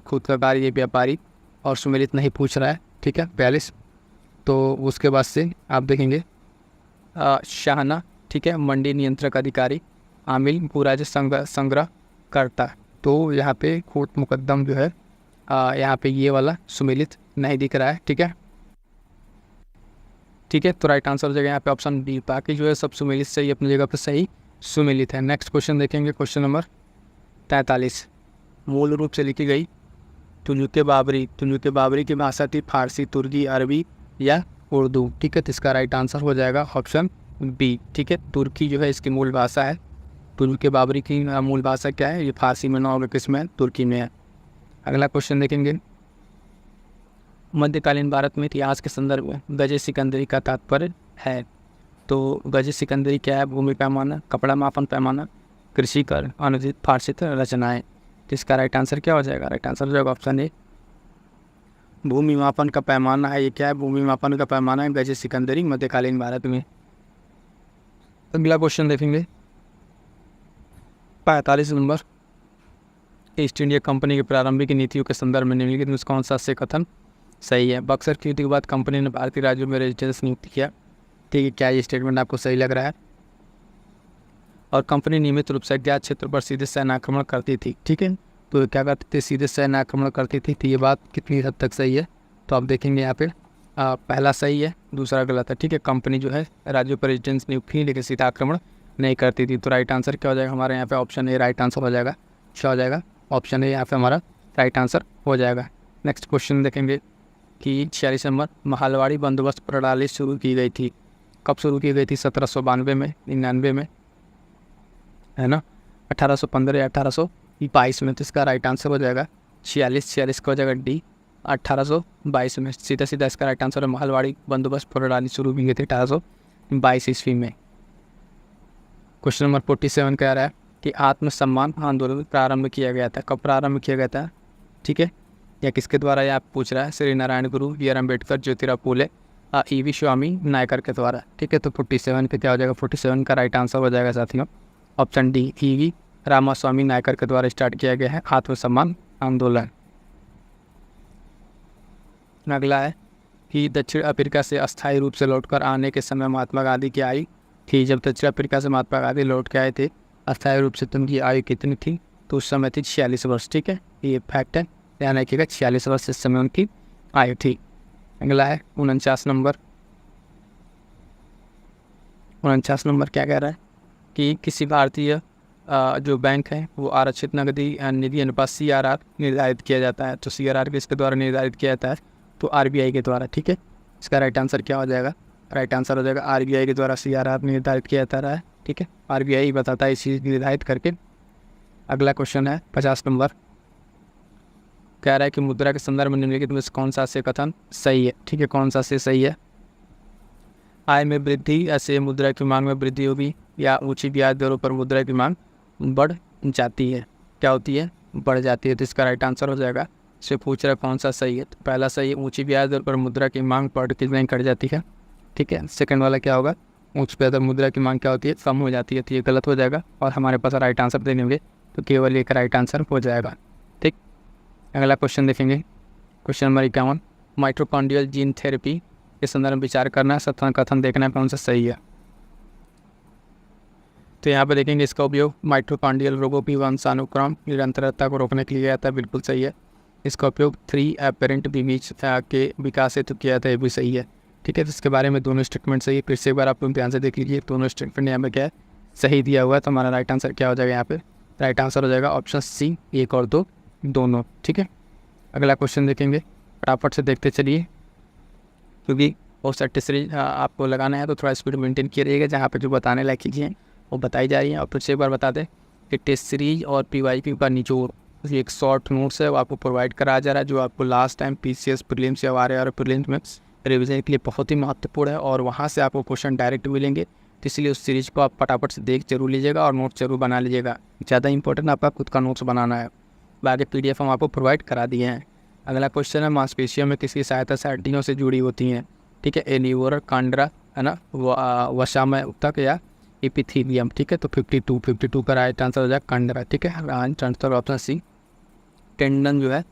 खूत का कार्य ये व्यापारी, और सुमेलित नहीं पूछ रहा है, ठीक है 42। तो उसके बाद से आप देखेंगे शाहना, ठीक है, मंडी नियंत्रक अधिकारी, आमिल भूराज संग्रह करता, तो यहाँ पे खूत मुकद्दम जो है यहाँ पे ये वाला सुमेलित नहीं दिख रहा है, ठीक है, ठीक है, तो राइट आंसर हो जाएगा यहाँ पे ऑप्शन बी। बाकी जो है सब सुमेलित सही अपनी जगह पे सही सुमेलित है। नेक्स्ट क्वेश्चन देखेंगे, क्वेश्चन नंबर 43, मूल रूप से लिखी गई तुजुक बाबरी की भाषा थी फारसी, तुर्की, अरबी या उर्दू, ठीक है, तो इसका राइट आंसर हो जाएगा ऑप्शन बी, ठीक है, तुर्की जो है इसकी मूल भाषा है। तुजुक बाबरी की मूल भाषा क्या है, ये फारसी में ना होगा, किस में है, तुर्की में है। अगला क्वेश्चन देखेंगे, मध्यकालीन भारत में इतिहास के संदर्भ में गजे सिकंदरी का तात्पर्य है, तो गजे सिकंदरी क्या है, भूमि पैमाना, कपड़ा मापन पैमाना, कृषि कर, अनुदित फारसी रचनाएं, तो इसका राइट आंसर क्या हो जाएगा, राइट आंसर हो जाएगा ऑप्शन ए, भूमि मापन का पैमाना है, ये क्या है, भूमि मापन का पैमाना है गजे सिकंदरी मध्यकालीन भारत में। अगला क्वेश्चन देखेंगे 45 नंबर, ईस्ट इंडिया कंपनी की प्रारंभिक नीतियों के संदर्भ में निम्नलिखित में कौन सा से कथन सही है। बक्सर की युद्ध के बाद कंपनी ने भारतीय राज्यों में रेजिडेंस नियुक्त किया, ठीक है, क्या ये स्टेटमेंट आपको सही लग रहा है। और कंपनी नियमित रूप से अज्ञात क्षेत्र पर सीधे सैन्य आक्रमण करती थी, ठीक है, तो क्या करती थी, सीधे सैन्य आक्रमण करती थी, तो ये बात कितनी हद तक सही है, तो आप देखेंगे यहाँ पे पहला सही है, दूसरा गलत है, ठीक है, कंपनी जो है राज्यों पर रेजिडेंस नियुक्त की लेकिन सीधा आक्रमण नहीं करती थी, तो राइट आंसर क्या हो जाएगा हमारे यहाँ पे ऑप्शन ए राइट आंसर हो जाएगा, क्या हो जाएगा ऑप्शन ए यहाँ पे हमारा राइट आंसर हो जाएगा। नेक्स्ट क्वेश्चन देखेंगे कि 46 नंबर, महालवाड़ी बंदोबस्त प्रणाली शुरू की गई थी, कब शुरू की गई थी, 1792 में, 99 में, है ना, 1815 या 1822 में, तो इसका राइट आंसर हो जाएगा 46 का हो जाएगा डी, 1822 में, सीधा सीधा इसका राइट आंसर है। महालवाड़ी बंदोबस्त प्रणाली शुरू की गई थी 1822 ईस्वी में। क्वेश्चन नंबर 47 कह रहा है कि आत्मसम्मान आंदोलन प्रारंभ किया गया था, कब प्रारंभ किया गया था, ठीक है, या किसके द्वारा ये आप पूछ रहा है, श्री नारायण गुरु, B are Ambedkar, Jyotirao Phule, EV. स्वामी नायकर के द्वारा, ठीक है, तो 47 पे क्या हो जाएगा, 47 का राइट आंसर हो जाएगा साथियों option D, EV. Ramaswamy Naikar के द्वारा स्टार्ट किया गया है आत्मसम्मान आंदोलन। अगला है कि दक्षिण अफ्रीका से अस्थायी रूप से लौटकर आने के समय महात्मा गांधी की आयु थी, जब दक्षिण अफ्रीका से महात्मा गांधी लौट के आए थे अस्थायी रूप से, तो उनकी आयु कितनी थी, तो उस समय थी 46 वर्ष, ठीक है, ये फैक्ट है, ध्यान रखिएगा 46 वर्ष इस समय उनकी आयु थी। अगला है 49 नंबर, 49 नंबर क्या कह रहा है कि किसी भारतीय जो बैंक है वो आरक्षित नकदी निधि अनुपात CRR निर्धारित किया जाता है, तो CRR किसके द्वारा निर्धारित किया जाता है, तो RBI के द्वारा, ठीक है, इसका राइट आंसर क्या हो जाएगा, राइट आंसर हो जाएगा RBI के द्वारा CRR निर्धारित किया जाता है, ठीक है, RBI बताता है इस चीज़ निर्धारित करके। अगला क्वेश्चन है 50 नंबर, कह रहा है कि मुद्रा के संदर्भ में निम्नलिखित में कौन सा से कथन सही है, ठीक है, कौन सा से सही है। आय में वृद्धि ऐसे मुद्रा की मांग में वृद्धि होगी, या ऊंची ब्याज दरों पर मुद्रा की मांग बढ़ जाती है, क्या होती है, बढ़ जाती है, तो इसका राइट आंसर हो जाएगा। इससे पूछ रहा है कौन सा सही है, तो पहला सही है, ऊंची ब्याज दर पर मुद्रा की मांग बढ़ के नहीं घट जाती है, ठीक है, सेकंड वाला क्या होगा, उच्च ब्याज दर मुद्रा की मांग क्या होती है, कम हो जाती है, तो ये गलत हो जाएगा, और हमारे पास राइट आंसर देने होंगे तो केवल एक राइट आंसर हो जाएगा, ठीक। अगला क्वेश्चन देखेंगे, question number 51, mitochondrial gene therapy के संदर्भ में विचार करना है, सत्य कथन देखना है कौन सा सही है। तो यहाँ पे देखेंगे इसका उपयोग माइटोकॉन्ड्रियल रोगों की वंशानुक्रम निरंतरता को रोकने के लिए किया जाता है, बिल्कुल सही है। इसका उपयोग 3 एपेरेंट बीज के विकास हेतु किया जाता है, ये भी सही है। ठीक है, तो इसके बारे में दोनों स्टेटमेंट सही है। फिर से एक बार आप लोग ध्यान से देख लीजिए, दोनों स्टेटमेंट यहाँ पे क्या है, सही दिया हुआ है। तो हमारा राइट आंसर क्या हो जाएगा, यहाँ पे राइट आंसर हो जाएगा ऑप्शन सी, 1 और 2 दोनों। ठीक है, अगला क्वेश्चन देखेंगे, फटाफट से देखते चलिए, क्योंकि बहुत सारे टेस्ट सीरीज आपको लगाना है तो थोड़ा स्पीड मेंटेन किया रहेगा। जहाँ पे जो बताने लायक चीज़ें हैं वो बताई जा रही हैं। और फिर से एक बार बता दें कि टेस्ट सीरीज और PYQ का निचोड़ एक शॉर्ट नोट्स है, वो आपको प्रोवाइड कराया जा रहा है, जो आपको लास्ट टाइम PCS प्रीलिम्स या RAR प्रीलिम्स में रिवीजन के लिए बहुत ही महत्वपूर्ण है, और वहाँ से आपको क्वेश्चन डायरेक्ट मिलेंगे। तो इसलिए उस सीरीज को आप फटाफट से देख जरूर लीजिएगा और नोट्स जरूर बना लीजिएगा। ज़्यादा इंपॉर्टेंट आपका खुद का नोट्स बनाना है, बाकी PDF हम आपको प्रोवाइड करा दिए हैं। अगला क्वेश्चन है, मांसपेशियों में किसकी सहायता से हड्डियों से जुड़ी होती हैं। ठीक है, एलिवर, कांड्रा, है ना, वसामय उत्तक या एपिथीलियम। ठीक है, तो 52 का राइट आंसर हो जाएगा कांड्रा। ठीक है, right answer option C. Tendon जो है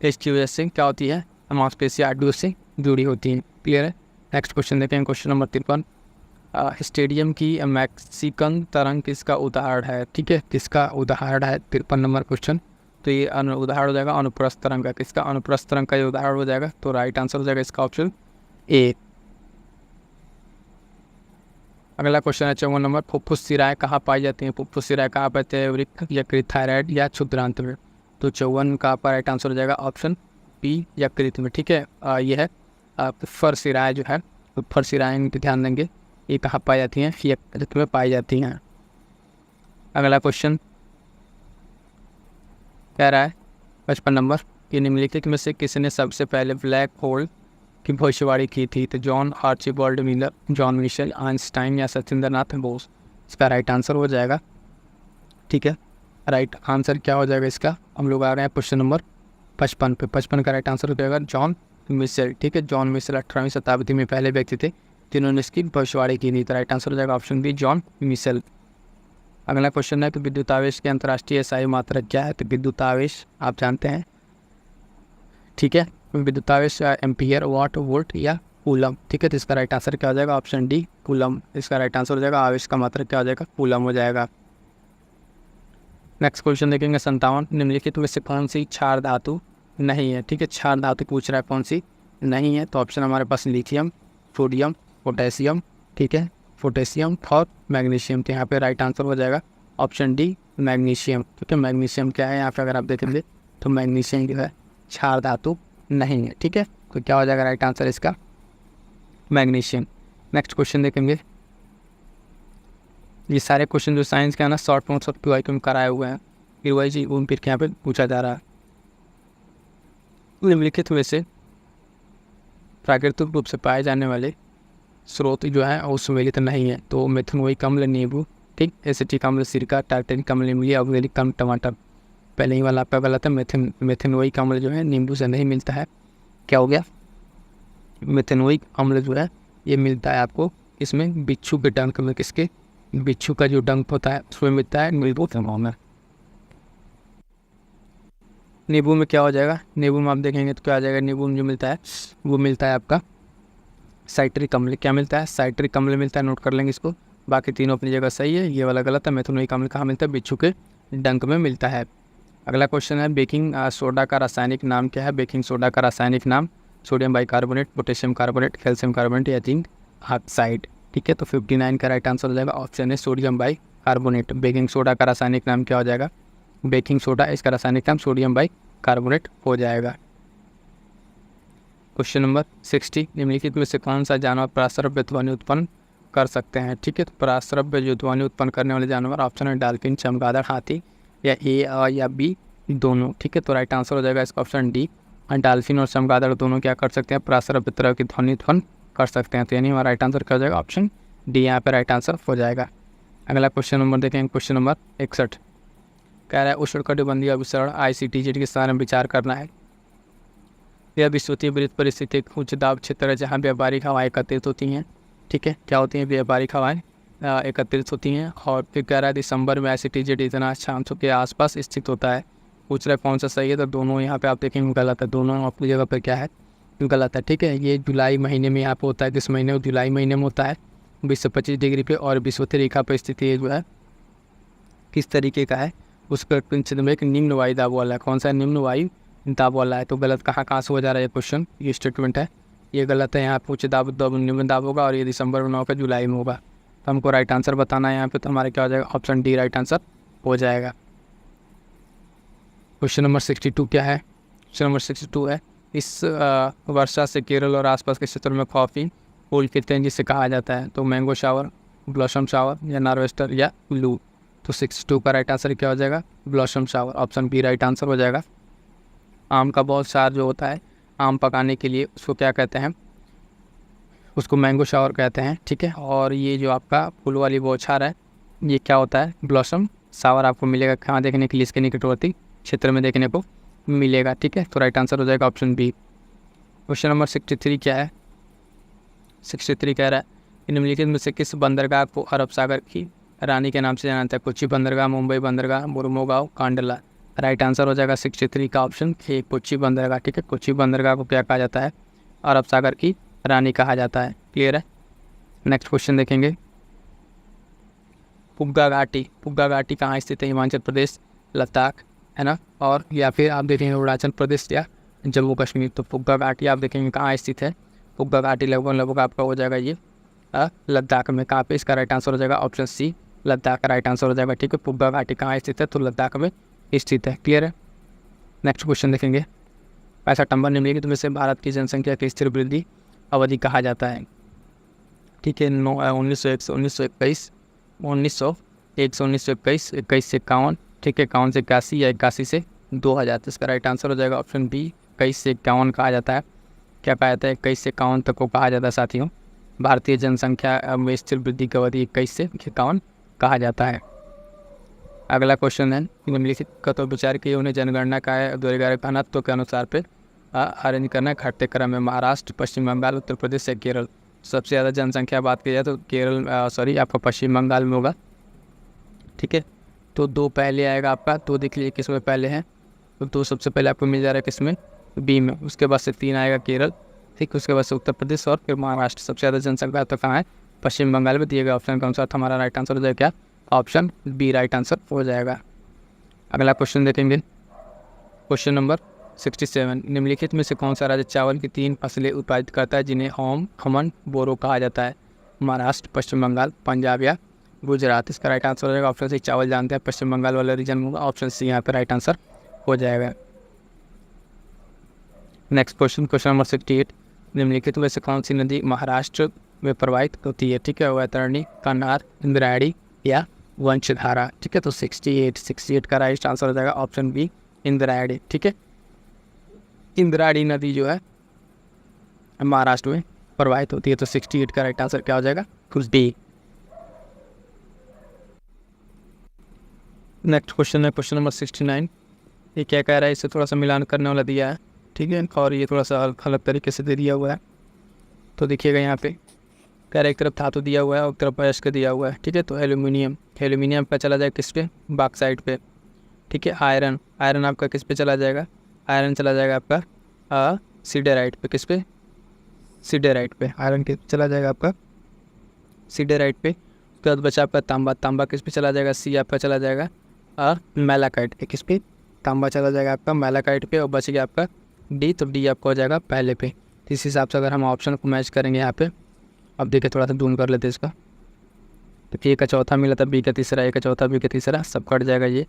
इसकी वजह से क्या होती है, मांसपेशियां हड्डियों से जुड़ी होती हैं। क्लियर है। नेक्स्ट क्वेश्चन देखें, क्वेश्चन नंबर 53, स्टेडियम की मैक्सिकन तरंग किसका उदाहरण है। ठीक है, किसका उदाहरण है, 53 नंबर क्वेश्चन। तो ये उदाहरण हो जाएगा अनुप्रस्थ तरंग का। किसका, अनुप्रस्थ तरंग का ये उदाहरण हो जाएगा। तो राइट आंसर हो जाएगा इसका ऑप्शन ए। अगला क्वेश्चन है 54 नंबर, फुफ्फुस सिराएं कहाँ पाई जाती हैं। फुफ्फुस सिराएं कहाँ पाते हैं, वृक्क, यकृत, थायराइड या क्षुद्रांत में। तो 54 का आपका राइट आंसर हो जाएगा ऑप्शन बी, यकृत में। ठीक है, ये है फर सिराएं जो है, फर सिराएं पे ध्यान देंगे, ये कहाँ पाई जाती हैं, यकृत में पाई जाती हैं। अगला क्वेश्चन कह रहा है 55 नंबर, कि निम्नलिखित में से किसने सबसे पहले ब्लैक होल की भविष्यवाणी की थी। तो John Archibald Miller, John Mitchell, Einstein या सत्येंद्रनाथ बोस। इसका राइट आंसर हो जाएगा। ठीक है, राइट आंसर क्या हो जाएगा इसका, हम लोग आ रहे हैं क्वेश्चन नंबर 55 पे। 55 का राइट आंसर हो जाएगा जॉन मिशेल। ठीक है, जॉन मिशेल 18वीं शताब्दी में पहले व्यक्ति थे जिन्होंने इसकी भविष्यवाणी की थी। तो राइट आंसर हो जाएगा ऑप्शन बी, जॉन मिशेल। अगला क्वेश्चन है कि विद्युत आवेश की अंतर्राष्ट्रीय SI मात्रक क्या है। तो विद्युत आवेश आप जानते हैं, ठीक है, विद्युत आवेश एम्पियर, वाट, वोल्ट या कूलम। ठीक है, तो इसका राइट आंसर क्या हो जाएगा, ऑप्शन डी, कूलम। इसका राइट आंसर हो जाएगा, आवेश का मात्रक क्या हो जाएगा, कूलम हो जाएगा। नेक्स्ट क्वेश्चन देखेंगे 57, निम्नलिखित में से कौन सी क्षार धातु नहीं है। ठीक है, क्षार धातु पूछ रहा है कौन सी नहीं है। तो ऑप्शन हमारे पास लिथियम, सोडियम, पोटेशियम। ठीक है, पोटेशियम और मैग्नीशियम। तो यहाँ पे राइट आंसर हो जाएगा ऑप्शन डी, मैग्नीशियम। ठीक है, मैग्नीशियम क्या है, यहाँ पे अगर आप देखेंगे तो मैग्नीशियम जो है क्षार धातु नहीं है। ठीक है, तो क्या हो जाएगा राइट आंसर इसका, मैग्नीशियम। नेक्स्ट क्वेश्चन देखेंगे, ये सारे क्वेश्चन जो साइंस के है ना, शॉर्ट नोट्स और PYQ में कराए हुए हैं, फिर वही चीज फिर यहाँ पे पूछा जा रहा है। निम्नलिखित में से प्राकृतिक रूप से पाए जाने वाले स्रोत जो है वो सुमेलित नहीं है। तो मेथनोइक अम्ल नींबू, ठीक, एसिटिक अम्ल सिरका, टार्टेरिक अम्ल इमली, ऑक्जेलिक अम्ल टमाटर। पहले ही वाला आपका गलत है, मेथनोइक अम्ल जो है नींबू से नहीं मिलता है। क्या हो गया, मेथनोइक अम्ल जो है ये मिलता है आपको इसमें बिच्छू के डंक में। किसके, बिच्छू का जो डंक होता है उसमें मिलता है नींबू में। नींबू में क्या हो जाएगा, नींबू में आप देखेंगे तो क्या आ जाएगा, नींबू में जो मिलता है वो मिलता है आपका साइट्रिक अम्ल। क्या मिलता है, साइट्रिक अम्ल मिलता है, नोट कर लेंगे इसको। बाकी तीनों अपनी जगह सही है, ये वाला गलत है। मेथनोइक अम्ल कहाँ मिलता है, बिच्छू के डंक में मिलता है। अगला क्वेश्चन है, बेकिंग सोडा का रासायनिक नाम क्या है। बेकिंग सोडा का रासायनिक नाम sodium bicarbonate, potassium carbonate, calcium carbonate या जिंक ऑक्साइड। ठीक है, तो 59 का राइट आंसर हो जाएगा ऑप्शन है सोडियम बाइकार्बोनेट। बेकिंग सोडा का रासायनिक नाम क्या हो जाएगा, बेकिंग सोडा, इसका रासायनिक नाम सोडियम बाइकार्बोनेट हो जाएगा। क्वेश्चन नंबर 60, निम्नलिखित में से कौन सा जानवर पराश्रव्य ध्वनि उत्पन्न कर सकते हैं। ठीक है, तो पराश्रव्य जो ध्वनि उत्पन्न करने वाले जानवर ऑप्शन है डॉल्फिन, चमगादड़, हाथी या ए या बी दोनों। ठीक है, तो राइट आंसर हो जाएगा इसका ऑप्शन डी, डॉल्फिन और चमगादड़ दोनों क्या कर सकते हैं, पराश्रव्य तरह की ध्वनि उत्पन्न कर सकते हैं। तो यानी हमारा राइट आंसर क्या हो जाएगा, ऑप्शन डी यहाँ पे राइट आंसर हो जाएगा। अगला क्वेश्चन नंबर देखेंगे, क्वेश्चन नंबर 61 कह रहा है उष्णकटिबंधीय अभिसरण ICTZ के बारे में विचार करना है। यह विश्वतीय विपरीत परिस्थिति एक उच्च दाब क्षेत्र है जहाँ व्यापारिक हवाएं एकत्रित होती हैं। ठीक है, क्या होती हैं, व्यापारिक हवाएं एकत्रित होती हैं। और फिर कह रहा है दिसंबर में ICTZ इतना अक्षांशों के आसपास स्थित होता है। पूछ रहा है कौन सा सही है, तो दोनों यहाँ पे आप देखेंगे गलत है, दोनों अपनी जगह पर क्या है, गलत है। ठीक है, ये जुलाई महीने में यहाँ पे होता है, किस महीने में, जुलाई महीने में होता है 20 से 25 डिग्री पे, और विषुवतीय रेखा पर स्थिति जो है किस तरीके का है, उसका चिन्ह में एक निम्न वायु दाब वाला है। कौन सा निम्न वायु दाब वाला है? तो गलत कहाँ से हो जा रहा है ये क्वेश्चन, ये स्टेटमेंट है, ये गलत है। यहाँ पे उच्च दाब निम्न दाब होगा और ये दिसंबर में ना होगा, जुलाई में होगा। तो हमको राइट आंसर बताना है यहाँ पे, तो हमारा क्या हो जाएगा, ऑप्शन डी राइट आंसर हो जाएगा। क्वेश्चन नंबर 62 क्या है? क्वेश्चन नंबर 62 है, इस वर्षा से केरल और आसपास के क्षेत्रों में कॉफ़ी फूल खिलते हैं जिसे कहा जाता है। तो मैंगो शावर, ब्लॉसम शावर या नार्वेस्टर या लू। तो 62 का राइट आंसर क्या हो जाएगा, blossom shower, option B right answer हो जाएगा। आम का बहुत सार जो होता है आम पकाने के लिए, उसको क्या कहते हैं, उसको मैंगो शावर कहते हैं, ठीक है। और ये जो आपका फूल वाली बौछार है, ये क्या होता है, ब्लॉसम शावर आपको मिलेगा कहाँ देखने के लिए, इसके निकटवर्ती क्षेत्र में देखने को मिलेगा, ठीक है। तो राइट आंसर हो जाएगा ऑप्शन बी। क्वेश्चन नंबर 63 क्या है? 63 कह रहा है, निम्नलिखित में से किस बंदरगाह को अरब सागर की रानी के नाम से जाना जाता है? कोच्चि बंदरगाह, मुंबई बंदरगाह, मुर्मुगांव, कांडला। राइट आंसर हो जाएगा 63 का ऑप्शन ए, कोच्चि बंदरगाह, ठीक है। कोच्चि बंदरगाह को क्या कहा जाता है, अरब सागर की रानी कहा जाता है। क्लियर है। नेक्स्ट क्वेश्चन देखेंगे, पुग्गा घाटी। पुग्गा घाटी कहाँ स्थित है? हिमाचल प्रदेश, लद्दाख, है ना, और या फिर आप देखेंगे अरुणाचल प्रदेश या जम्मू कश्मीर। तो पुग्गा घाटी आप देखेंगे कहाँ स्थित है, पुग्गा घाटी लगभग आपका हो जाएगा ये लद्दाख में। कहाँ पे? इसका राइट आंसर हो जाएगा ऑप्शन सी, लद्दाख का राइट आंसर हो जाएगा, ठीक है। पुग्गा घाटी कहाँ स्थित है? तो लद्दाख में स्थित है। क्लियर है। नेक्स्ट क्वेश्चन देखेंगे, 65 नंबर, निम्नलिखित में से भारत की जनसंख्या की स्थिर वृद्धि अवधि कहा जाता है, ठीक है। 1901 से 1921, 1901 से 1921, 21 से 51, ठीक है, 51 से 81 या 81 से 2000। तो इसका राइट आंसर हो जाएगा ऑप्शन बी, 21 से 51 कहा जाता है। क्या कहा जाता है? 21 से 51 तक को कहा जाता है साथियों। भारतीय जनसंख्या में स्थिर वृद्धि की अवधि 21 से 51 कहा जाता है। अगला क्वेश्चन है, निम्नलिखित का तो विचार किए उन्हें जनगणना का द्वारा घनत्व के अनुसार पे अरेंज करना घटते क्रम में, महाराष्ट्र, पश्चिम बंगाल, उत्तर प्रदेश या केरल। सबसे ज़्यादा जनसंख्या बात की जाए तो केरल आपका पश्चिम बंगाल में होगा, ठीक है। तो 2 पहले आएगा आपका, तो देख लीजिए किस में पहले है, तो 2 सबसे पहले आपको मिल जा रहा है किस में, बी में। उसके बाद से 3 आएगा केरल, ठीक, उसके बाद से उत्तर प्रदेश और फिर महाराष्ट्र। सबसे ज़्यादा जनसंख्या तो कहाँ है? पश्चिम बंगाल में। दिए गए ऑप्शन के अनुसार हमारा राइट आंसर हो जाएगा क्या, ऑप्शन बी राइट आंसर हो जाएगा। अगला क्वेश्चन देखेंगे, क्वेश्चन नंबर 67, निम्नलिखित में से कौन सा राज्य चावल की 3 फसलें उत्पादित करता है जिन्हें होम, खमन, बोरो कहा जाता है? महाराष्ट्र, पश्चिम बंगाल, पंजाब या गुजरात। इसका राइट आंसर हो जाएगा ऑप्शन सी, चावल जानते हैं, पश्चिम बंगाल वाला रीजन में होगा, ऑप्शन सी यहाँ पर राइट आंसर हो जाएगा। नेक्स्ट क्वेश्चन, क्वेश्चन नंबर 68, निम्नलिखित में से कौन सी नदी महाराष्ट्र में प्रवाहित होती है? ठीक है, वैतरणी, कन्हार, इंद्रायणी या वंशधारा। ठीक है, तो 68 का राइट आंसर हो जाएगा ऑप्शन बी, इंद्रायणी। ठीक है, इंद्रायणी नदी जो है महाराष्ट्र में प्रवाहित होती है, तो 68 का राइट आंसर क्या हो जाएगा, बी। नेक्स्ट क्वेश्चन है क्वेश्चन नंबर 69। ये क्या कह रहा है, इसे थोड़ा सा मिलान करने वाला दिया है, ठीक है, और ये थोड़ा सा अलग तरीके से दे दिया हुआ है। तो देखिएगा यहाँ पे कह रहा है एक तरफ धातु दिया हुआ है और एक तरफ अयस्क दिया हुआ है। ठीक है, तो एल्यूमिनियम पे चला जाएगा किस पे, बॉक्साइट पे। ठीक है, आयरन आपका किस पे चला जाएगा, आयरन चला जाएगा आपका सिडेराइट पे। किस पे, सिडेराइट पे आयरन के चला जाएगा आपका सिडेराइट पे। उसके बाद बचा आपका तांबा किस पे चला जाएगा, सी आपका चला जाएगा मैलाकाइट पे। किस पे, तांबा चला जाएगा आपका मैलाकाइट पे, और बच गया आपका डी, तो डी आपका हो जाएगा पहले पे। तो इस हिसाब से अगर हम ऑप्शन को मैच करेंगे यहाँ पे, अब देखिए थोड़ा सा ढूंढ कर लेते हैं इसका, तो ए का चौथा मिला था, बी का तीसरा, ए का चौथा, बी का तीसरा, सब कट जाएगा। ये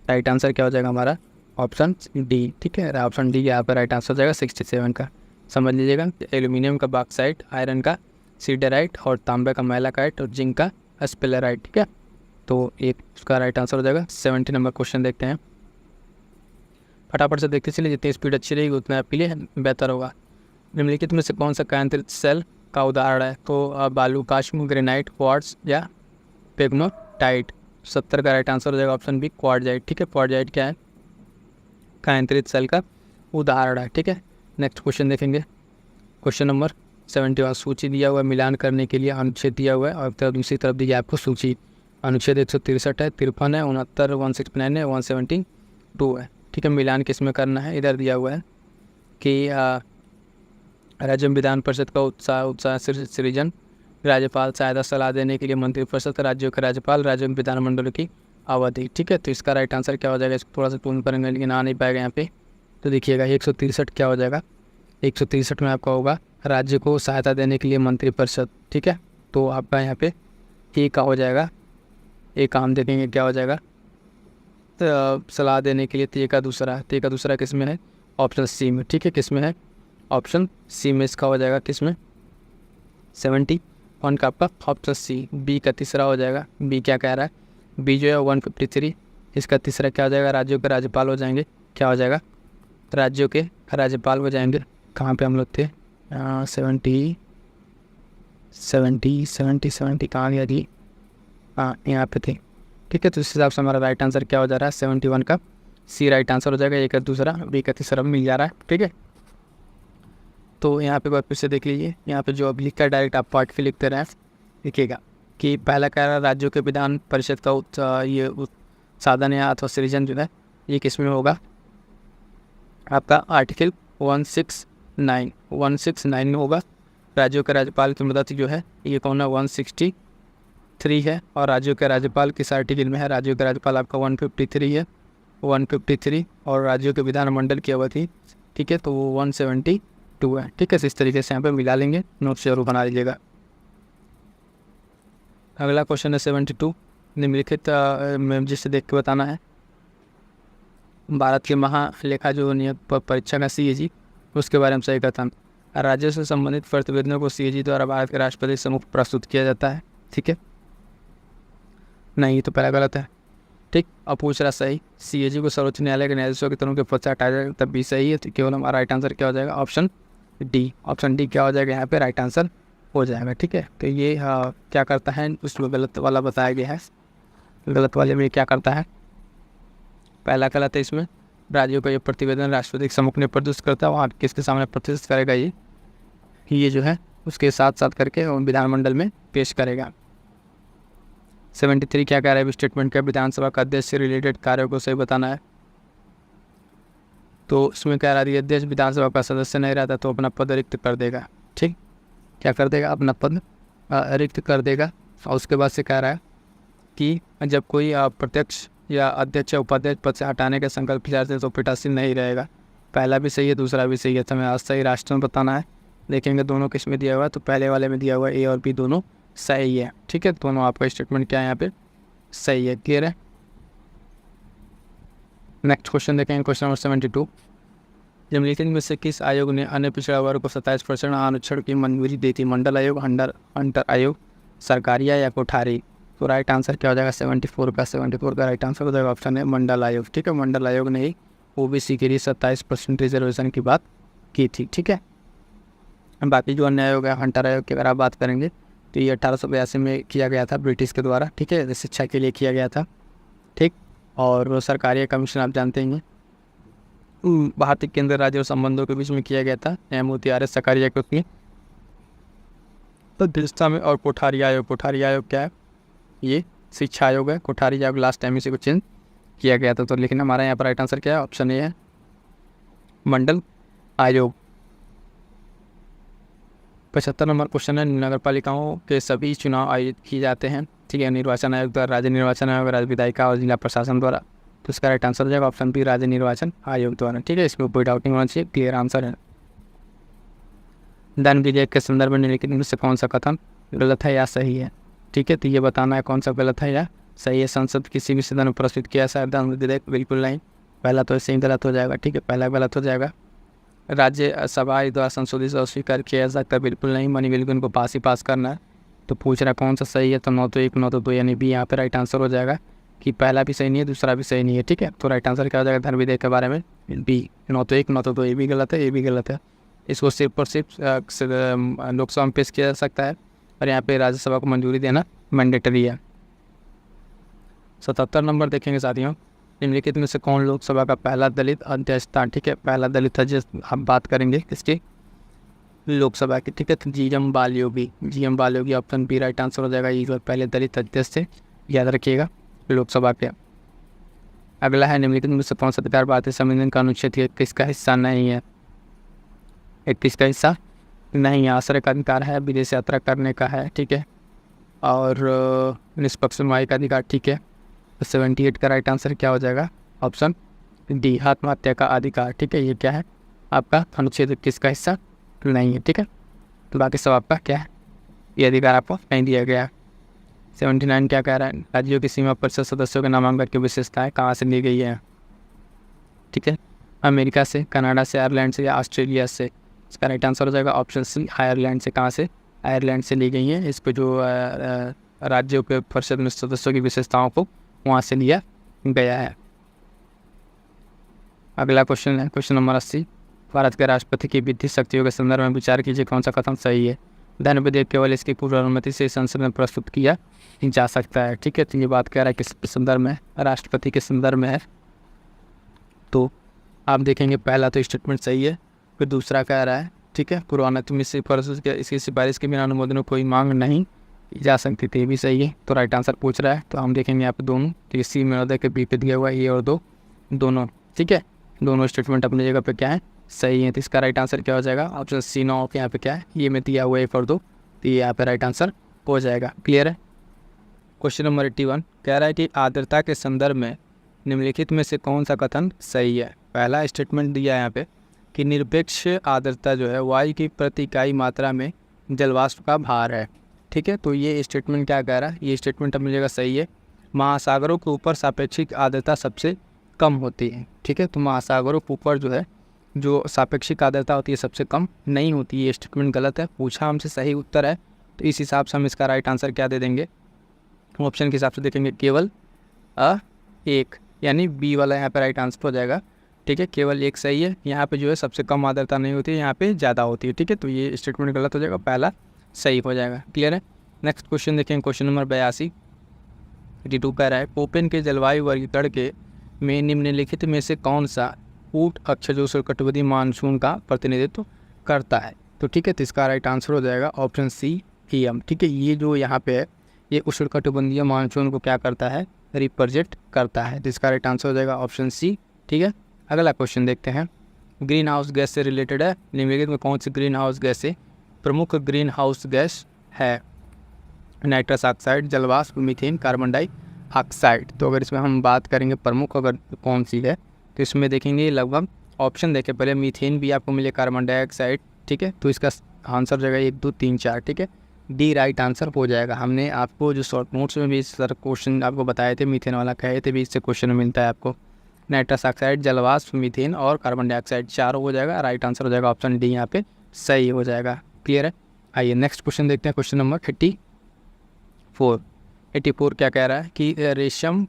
राइट आंसर क्या हो जाएगा हमारा, ऑप्शन डी। ठीक है, ऑप्शन डी यहाँ पर राइट आंसर हो जाएगा 67 का। समझ लीजिएगा, एल्यूमिनियम का बॉक्साइट, आयरन का सिडेराइट, और तांबे का मैलाकाइट, और जिंक का स्पेलेराइट। ठीक है, तो एक उसका राइट आंसर हो जाएगा। 70 नंबर क्वेश्चन देखते हैं, फटाफट से देखते चलिए, जितनी स्पीड अच्छी रहेगी उतना आपके लिए बेहतर होगा। निम्नलिखित में से कौन सा कायांतरित सेल का उदाहरण है, तो बालू, काश्म, ग्रेनाइट, क्वार्ट्ज या पेग्माटाइट। 70 का राइट आंसर हो जाएगा ऑप्शन बी, क्वार्ट्जाइट। ठीक है, क्वार्ट्जाइट क्या है, कायांतरित सेल का उदाहरण है। ठीक है, नेक्स्ट क्वेश्चन देखेंगे, क्वेश्चन नंबर 71। सूची दिया हुआ है, मिलान करने के लिए अनुच्छेद दिया हुआ है, और तरफ दूसरी तरफ दी है आपको सूची। अनुच्छेद 163 है, 53 है, 69, 169 है, 172 है। ठीक है, मिलान किस में करना है, इधर दिया हुआ है कि राज्य विधान परिषद का उत्साह सृजन, राज्यपाल सहायता सलाह देने के लिए मंत्रिपरिषद, राज्यों के राज्यपाल, राज्य विधानमंडल की अवधि। ठीक है, तो इसका राइट आंसर क्या हो जाएगा, इसको थोड़ा सा टून करेंगे लेकिन आ नहीं पाएगा यहाँ पे। तो देखिएगा 163 क्या हो जाएगा, 163 में आपका होगा राज्य को सहायता देने के लिए मंत्रिपरिषद। ठीक है, तो आपका यहाँ पे ए का हो जाएगा, ए का हम देखेंगे क्या हो जाएगा, तो सलाह देने के लिए। ते का दूसरा किस में है, ऑप्शन सी में। ठीक है, किस में है, ऑप्शन सी में इसका हो जाएगा, किस में, 71 का आपका ऑप्शन सी। बी का तीसरा हो जाएगा, बी क्या कह रहा है, बी जो है 153, इसका तीसरा क्या हो जाएगा, राज्यों के राज्यपाल हो जाएंगे, क्या हो जाएगा, राज्यों के राज्यपाल हो जाएंगे। कहाँ पे हम लोग थे, 70 कहाँ गया जी, हाँ यहाँ पे थे। ठीक है, तो इस हिसाब से हमारा राइट आंसर क्या हो जा रहा है, 71 का सी राइट आंसर हो जाएगा। ए का दूसरा, बी का तीसरा मिल जा रहा है। ठीक है, तो यहाँ पे बात फिर से देख लीजिए, यहाँ पे जो अब लिखा है डायरेक्ट आप पार्ट के लिखते रहें, लिखिएगा कि पहला कह रहा है राज्यों के विधान परिषद का ये साधन या अथवा सृजन जो है ये किस में होगा, आपका आर्टिकल 169 में होगा। राज्यों के राज्यपाल की मदद जो है ये कौन है, 163 है, और राज्यों के राज्यपाल किस आर्टिकल में है, राज्यों के राज्यपाल आपका 153 है, 153, और राज्यों के विधानमंडल की अवधि, ठीक है, तो वो 172 है। ठीक है, इस तरीके से यहाँ पे मिला लेंगे, नोट जरूर बना लीजिएगा। अगला क्वेश्चन है 72, निम्नलिखित में जिससे देख के बताना है, भारत के महालेखा जो नियत परीक्षा का CAG उसके बारे में सही कथन, राज्यों से संबंधित प्रतिवेदनों को CAG द्वारा भारत के राष्ट्रपति सम्मुख प्रस्तुत किया जाता है। ठीक है, नहीं ये तो पहला गलत है। ठीक, अब पूछ रहा सही, CAG को सर्वोच्च न्यायालय के न्यायाधीशों के तरफ के पद से हटाया जाएगा, तब भी सही है। तो केवल हमारा राइट आंसर क्या हो जाएगा, ऑप्शन डी क्या हो जाएगा, यहाँ पे राइट आंसर हो जाएगा। ठीक है, तो ये क्या करता है, उसमें गलत वाला बताया गया है, गलत वाले में क्या करता है, पहला गलत है इसमें, राज्यों का ये प्रतिवेदन राष्ट्रपति के सम्मुख में प्रस्तुत करता है, वहाँ किसके सामने प्रस्तुत करेगा, ये जो है उसके साथ साथ करके विधानमंडल में पेश करेगा। 73 क्या कह रहा है, स्टेटमेंट का विधानसभा का अध्यक्ष से रिलेटेड कार्यों को सही बताना है। तो उसमें कह रहा है अध्यक्ष विधानसभा का सदस्य नहीं रहता तो अपना पद रिक्त कर देगा। ठीक, क्या कर देगा, अपना पद रिक्त कर देगा। और उसके बाद से कह रहा है कि जब कोई प्रत्यक्ष या अध्यक्ष या उपाध्यक्ष पद से हटाने का संकल्प विचारते तो पीठासीन नहीं रहेगा। पहला भी सही है, दूसरा भी सही है, तो हमें आज सही राष्ट्र में बताना है। देखेंगे दोनों किस में दिया हुआ है, तो पहले वाले में दिया हुआ है ए और बी दोनों सही है। ठीक है, दोनों आपका स्टेटमेंट क्या है यहाँ पे सही है, क्लियर है। नेक्स्ट क्वेश्चन देखेंगे, क्वेश्चन नंबर 72, निम्नलिखित में से किस आयोग ने अन्य पिछड़ा वर्ग को 27% आरक्षण की मंजूरी दी थी, मंडल आयोग, हंटर आयोग, सरकारिया या कोठारी। तो राइट आंसर क्या हो जाएगा, 74 का राइट आंसर हो जाएगा ऑप्शन है मंडल आयोग। ठीक है, मंडल आयोग ने ही OBC के लिए 27% रिजर्वेशन की बात की थी। ठीक है, बाकी जो अन्य आयोग है, हंटर आयोग की अगर आप बात करेंगे तो ये 1882 में किया गया था ब्रिटिश के द्वारा। ठीक है, शिक्षा के लिए किया गया था। ठीक, और सरकारी कमीशन आप जानते हैं भारतीय केंद्र राज्य और संबंधों के बीच में किया गया था, MOTRS सरकारी आयोग में तो दिशा में। और कोठारी आयोग क्या है, ये शिक्षा आयोग है। कोठारी आयोग लास्ट टाइम इसी को चेंज किया गया था। तो लेकिन हमारा यहाँ पर राइट आंसर क्या है, ऑप्शन ए है मंडल आयोग। 75 नंबर क्वेश्चन है, नगर पालिकाओं के सभी चुनाव आयोजित किए जाते हैं। ठीक है, निर्वाचन आयोग द्वारा, राज्य निर्वाचन आयोग, राज्य विधायिका और जिला प्रशासन द्वारा। तो इसका राइट आंसर हो जाएगा ऑप्शन बी, राज्य निर्वाचन आयोग द्वारा। ठीक है, इसमें कोई डाउट नहीं होना चाहिए, क्लियर आंसर है। धन विधेयक के संदर्भ में निम्नलिखित में से कौन सा कथन गलत है या सही है। ठीक है, तो ये बताना है कौन सा गलत है या सही है। संसद किसी भी सदन में प्रस्तुत किया ऐसा धन विधेयक बिल्कुल नहीं, पहला तो ऐसे ही गलत हो जाएगा। ठीक है, पहला गलत हो जाएगा। राज्य सभा द्वारा संशोधित और स्वीकार किया जा सकता है, बिल्कुल नहीं, मनी बिल्कुल उनको पास ही पास करना है। तो पूछ रहा कौन सा सही है, तो 9 तो 1 9 तो 2 यानी बी यहाँ पे राइट आंसर हो जाएगा कि पहला भी सही नहीं है, दूसरा भी सही नहीं है। ठीक है, तो राइट आंसर क्या हो जाएगा धन विधेयक के बारे में, बी 9 तो 1 9 तो 2, ये भी गलत है, ये भी गलत है। इसको सिर्फ और सिर्फ लोकसभा में पेश किया जा सकता है और यहाँ पे राज्यसभा को मंजूरी देना मैंडेटरी है। 77 नंबर देखेंगे साथियों, निम्नलिखित में से कौन लोकसभा का पहला दलित अध्यक्ष था। ठीक है, पहला दलित अध्यक्ष हम बात करेंगे किसकी, लोकसभा की। ठीक है, तो GM Balayogi option B right answer हो जाएगा। ये पहले दलित अध्यक्ष थे, याद रखिएगा लोकसभा के। अगला है, निम्नलिखित में से कौन सा अधिकार भारतीय संविधान का अनुच्छेद 21 का हिस्सा नहीं है। 21 का हिस्सा नहीं है। आश्रय का अधिकार है, विदेश यात्रा करने का है। ठीक है, और निष्पक्ष सुनवाई का अधिकार। ठीक है, तो 78 का राइट आंसर क्या हो जाएगा? ऑप्शन डी, आत्महत्या का अधिकार। ठीक है, ये क्या है आपका अनुच्छेद 21 का हिस्सा नहीं है। ठीक है, तो बाकी सब आपका क्या है, ये अधिकार आपको नहीं दिया गया है। 79 क्या कह रहा है? राज्यों की सीमा परिषद सदस्यों के नामांकन की विशेषताएं कहाँ से ली गई है? ठीक है, अमेरिका से, कनाडा से, आयरलैंड से या ऑस्ट्रेलिया से? इसका राइट आंसर हो जाएगा ऑप्शन सी, आयरलैंड से। कहाँ से? आयरलैंड से ली गई है। इस पर जो राज्यों के परिषद में सदस्यों की विशेषताओं को वहाँ से लिया गया है। अगला क्वेश्चन है क्वेश्चन नंबर 80। भारत के राष्ट्रपति की वित्तीय शक्तियों के संदर्भ में विचार कीजिए कौन सा कथन सही है? धन विधेयक केवल इसकी पूर्व अनुमति से संसद में प्रस्तुत किया जा सकता है। ठीक है, तो ये बात कह रहा है किस संदर्भ में? राष्ट्रपति के संदर्भ में है। तो आप देखेंगे पहला तो स्टेटमेंट सही है, फिर दूसरा कह रहा है ठीक है, पूर्व अनुमति से इसकी सिफारिश के बिना अनुमोदन कोई मांग नहीं की जा सकती थी, ये भी सही है। तो राइट आंसर पूछ रहा है, तो हम देखेंगे यहाँ पे दोनों, तो सी महोदय के बी पे दिया हुआ है ए और दो, दोनों। ठीक है, दोनों स्टेटमेंट अपनी जगह पे क्या है, सही है। तो इसका राइट आंसर क्या हो जाएगा? ऑप्शन सी, नो ऑफ यहाँ पे क्या है, ये में दिया हुआ 1 और 2, तो ये यहाँ पे राइट आंसर हो जाएगा। क्लियर है? क्वेश्चन नंबर 81 कह रहा है कि आर्द्रता के संदर्भ में निम्नलिखित में से कौन सा कथन सही है? पहला स्टेटमेंट दिया है यहाँ पे कि निरपेक्ष आर्द्रता जो है वायु की प्रति इकाई मात्रा में जलवाष्प का भार है। ठीक है, तो ये स्टेटमेंट क्या कह रहा है? ये स्टेटमेंट अपनी जगह सही है। महासागरों के ऊपर सापेक्षिक आर्द्रता सबसे कम होती है। ठीक है, तो महासागरों के ऊपर जो है जो सापेक्षिक आर्द्रता होती है सबसे कम नहीं होती है। ये स्टेटमेंट गलत है, पूछा हमसे सही उत्तर है, तो इस हिसाब से हम इसका राइट आंसर क्या दे देंगे? ऑप्शन के हिसाब से देखेंगे केवल एक, यानी बी वाला यहाँ पे राइट आंसर हो जाएगा। ठीक है, केवल एक सही है। यहाँ पे जो है सबसे कम आर्द्रता नहीं होती है, यहाँ पे ज़्यादा होती है। ठीक है, तो ये स्टेटमेंट गलत हो जाएगा, पहला सही हो जाएगा। क्लियर है? नेक्स्ट क्वेश्चन देखेंगे क्वेश्चन नंबर 82। 82 कह रहा है कोपेन के जलवायु वर्गीकरण के में निम्नलिखित में से कौन सा ऊट अक्षर जो उष्णकटिबंधीय मानसून का प्रतिनिधित्व करता है? तो ठीक है, तो इसका राइट आंसर हो जाएगा ऑप्शन सी, एम। ठीक है, ये जो यहाँ पे है ये उष्णकटिबंधीय मानसून को क्या करता है? रिप्रेजेंट करता है। तो इसका राइट आंसर हो जाएगा ऑप्शन सी। ठीक है, अगला क्वेश्चन देखते हैं, ग्रीन हाउस गैस से रिलेटेड है। निम्नलिखित में कौन सी ग्रीन हाउस गैस से प्रमुख ग्रीन हाउस गैस है? नाइट्रस ऑक्साइड, जलवाष्प, मीथेन, कार्बन डाइऑक्साइड। तो अगर इसमें हम बात करेंगे प्रमुख अगर कौन सी है, तो इसमें देखेंगे लगभग ऑप्शन देखें पहले, मीथेन भी आपको मिले, कार्बन डाइऑक्साइड। ठीक है, तो इसका आंसर हो जाएगा 1, 2, 3, 4। ठीक है, डी राइट आंसर हो जाएगा। हमने आपको जो शॉर्ट नोट्स में भी सर क्वेश्चन आपको बताए थे, मीथेन वाला कहे थे भी, इससे क्वेश्चन मिलता है आपको। नाइट्रस ऑक्साइड, जलवाष्प, मीथेन और कार्बन डाइऑक्साइड, चारों हो जाएगा। राइट आंसर हो जाएगा ऑप्शन डी, यहाँ पे सही हो जाएगा। क्लियर है? आइए नेक्स्ट क्वेश्चन देखते हैं, क्वेश्चन नंबर 84 क्या कह रहा है कि रेशम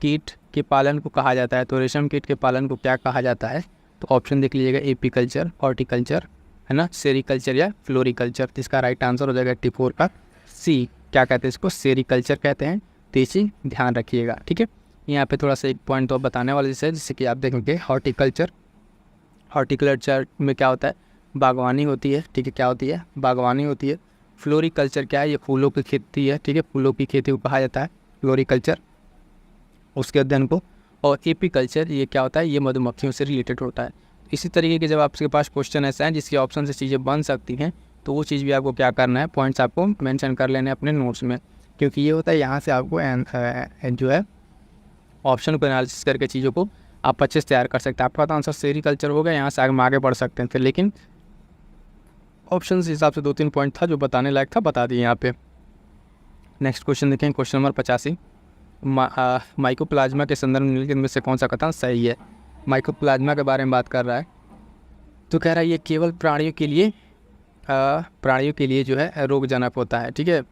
कीट के पालन को कहा जाता है? तो रेशम कीट के पालन को क्या कहा जाता है? तो ऑप्शन देख लीजिएगा, एपीकल्चर, हॉर्टिकल्चर, है ना, सेरिकल्चर या फ्लोरिकल्चर। तो इसका राइट आंसर हो जाएगा 84 का सी। क्या कहते हैं इसको? सेरिकल्चर कहते हैं। तो इसी ध्यान रखिएगा। ठीक है, यहाँ पे थोड़ा सा एक पॉइंट तो बताने वाला जैसे जिससे कि आप देखेंगे हॉर्टिकल्चर में क्या होता है? बागवानी होती है। ठीक है, क्या होती है? बागवानी होती है। फ्लोरिकल्चर क्या है? ये फूलों की खेती है। ठीक है, फूलों की खेती को कहा जाता है फ्लोरिकल्चर, उसके अध्ययन को। और एपीकल्चर ये क्या होता है? ये मधुमक्खियों से रिलेटेड होता है। इसी तरीके के जब आपके पास क्वेश्चन ऐसा है जिसके ऑप्शन से चीज़ें बन सकती हैं, तो वो चीज़ भी आपको क्या करना है, पॉइंट्स आपको मेंशन कर लेने अपने नोट्स में, क्योंकि ये होता है यहाँ से आपको जो है ऑप्शन को एनालिसिस करके चीज़ों को आप अच्छे से तैयार कर सकते हैं। आपका तो आंसर सेरिकल्चर हो गया, यहाँ से आगे बढ़ सकते हैं फिर, लेकिन ऑप्शन के हिसाब से 2-3 पॉइंट था जो बताने लायक था, बता दिए यहाँ पे। नेक्स्ट क्वेश्चन देखें, क्वेश्चन नंबर 85। माइकोप्लाज्मा के संदर्भ में निम्नलिखित में से कौन सा कथन सही है? माइकोप्लाज्मा के बारे में बात कर रहा है, तो कह रहा है ये केवल प्राणियों के लिए जो है रोगजनक होता है। ठीक है,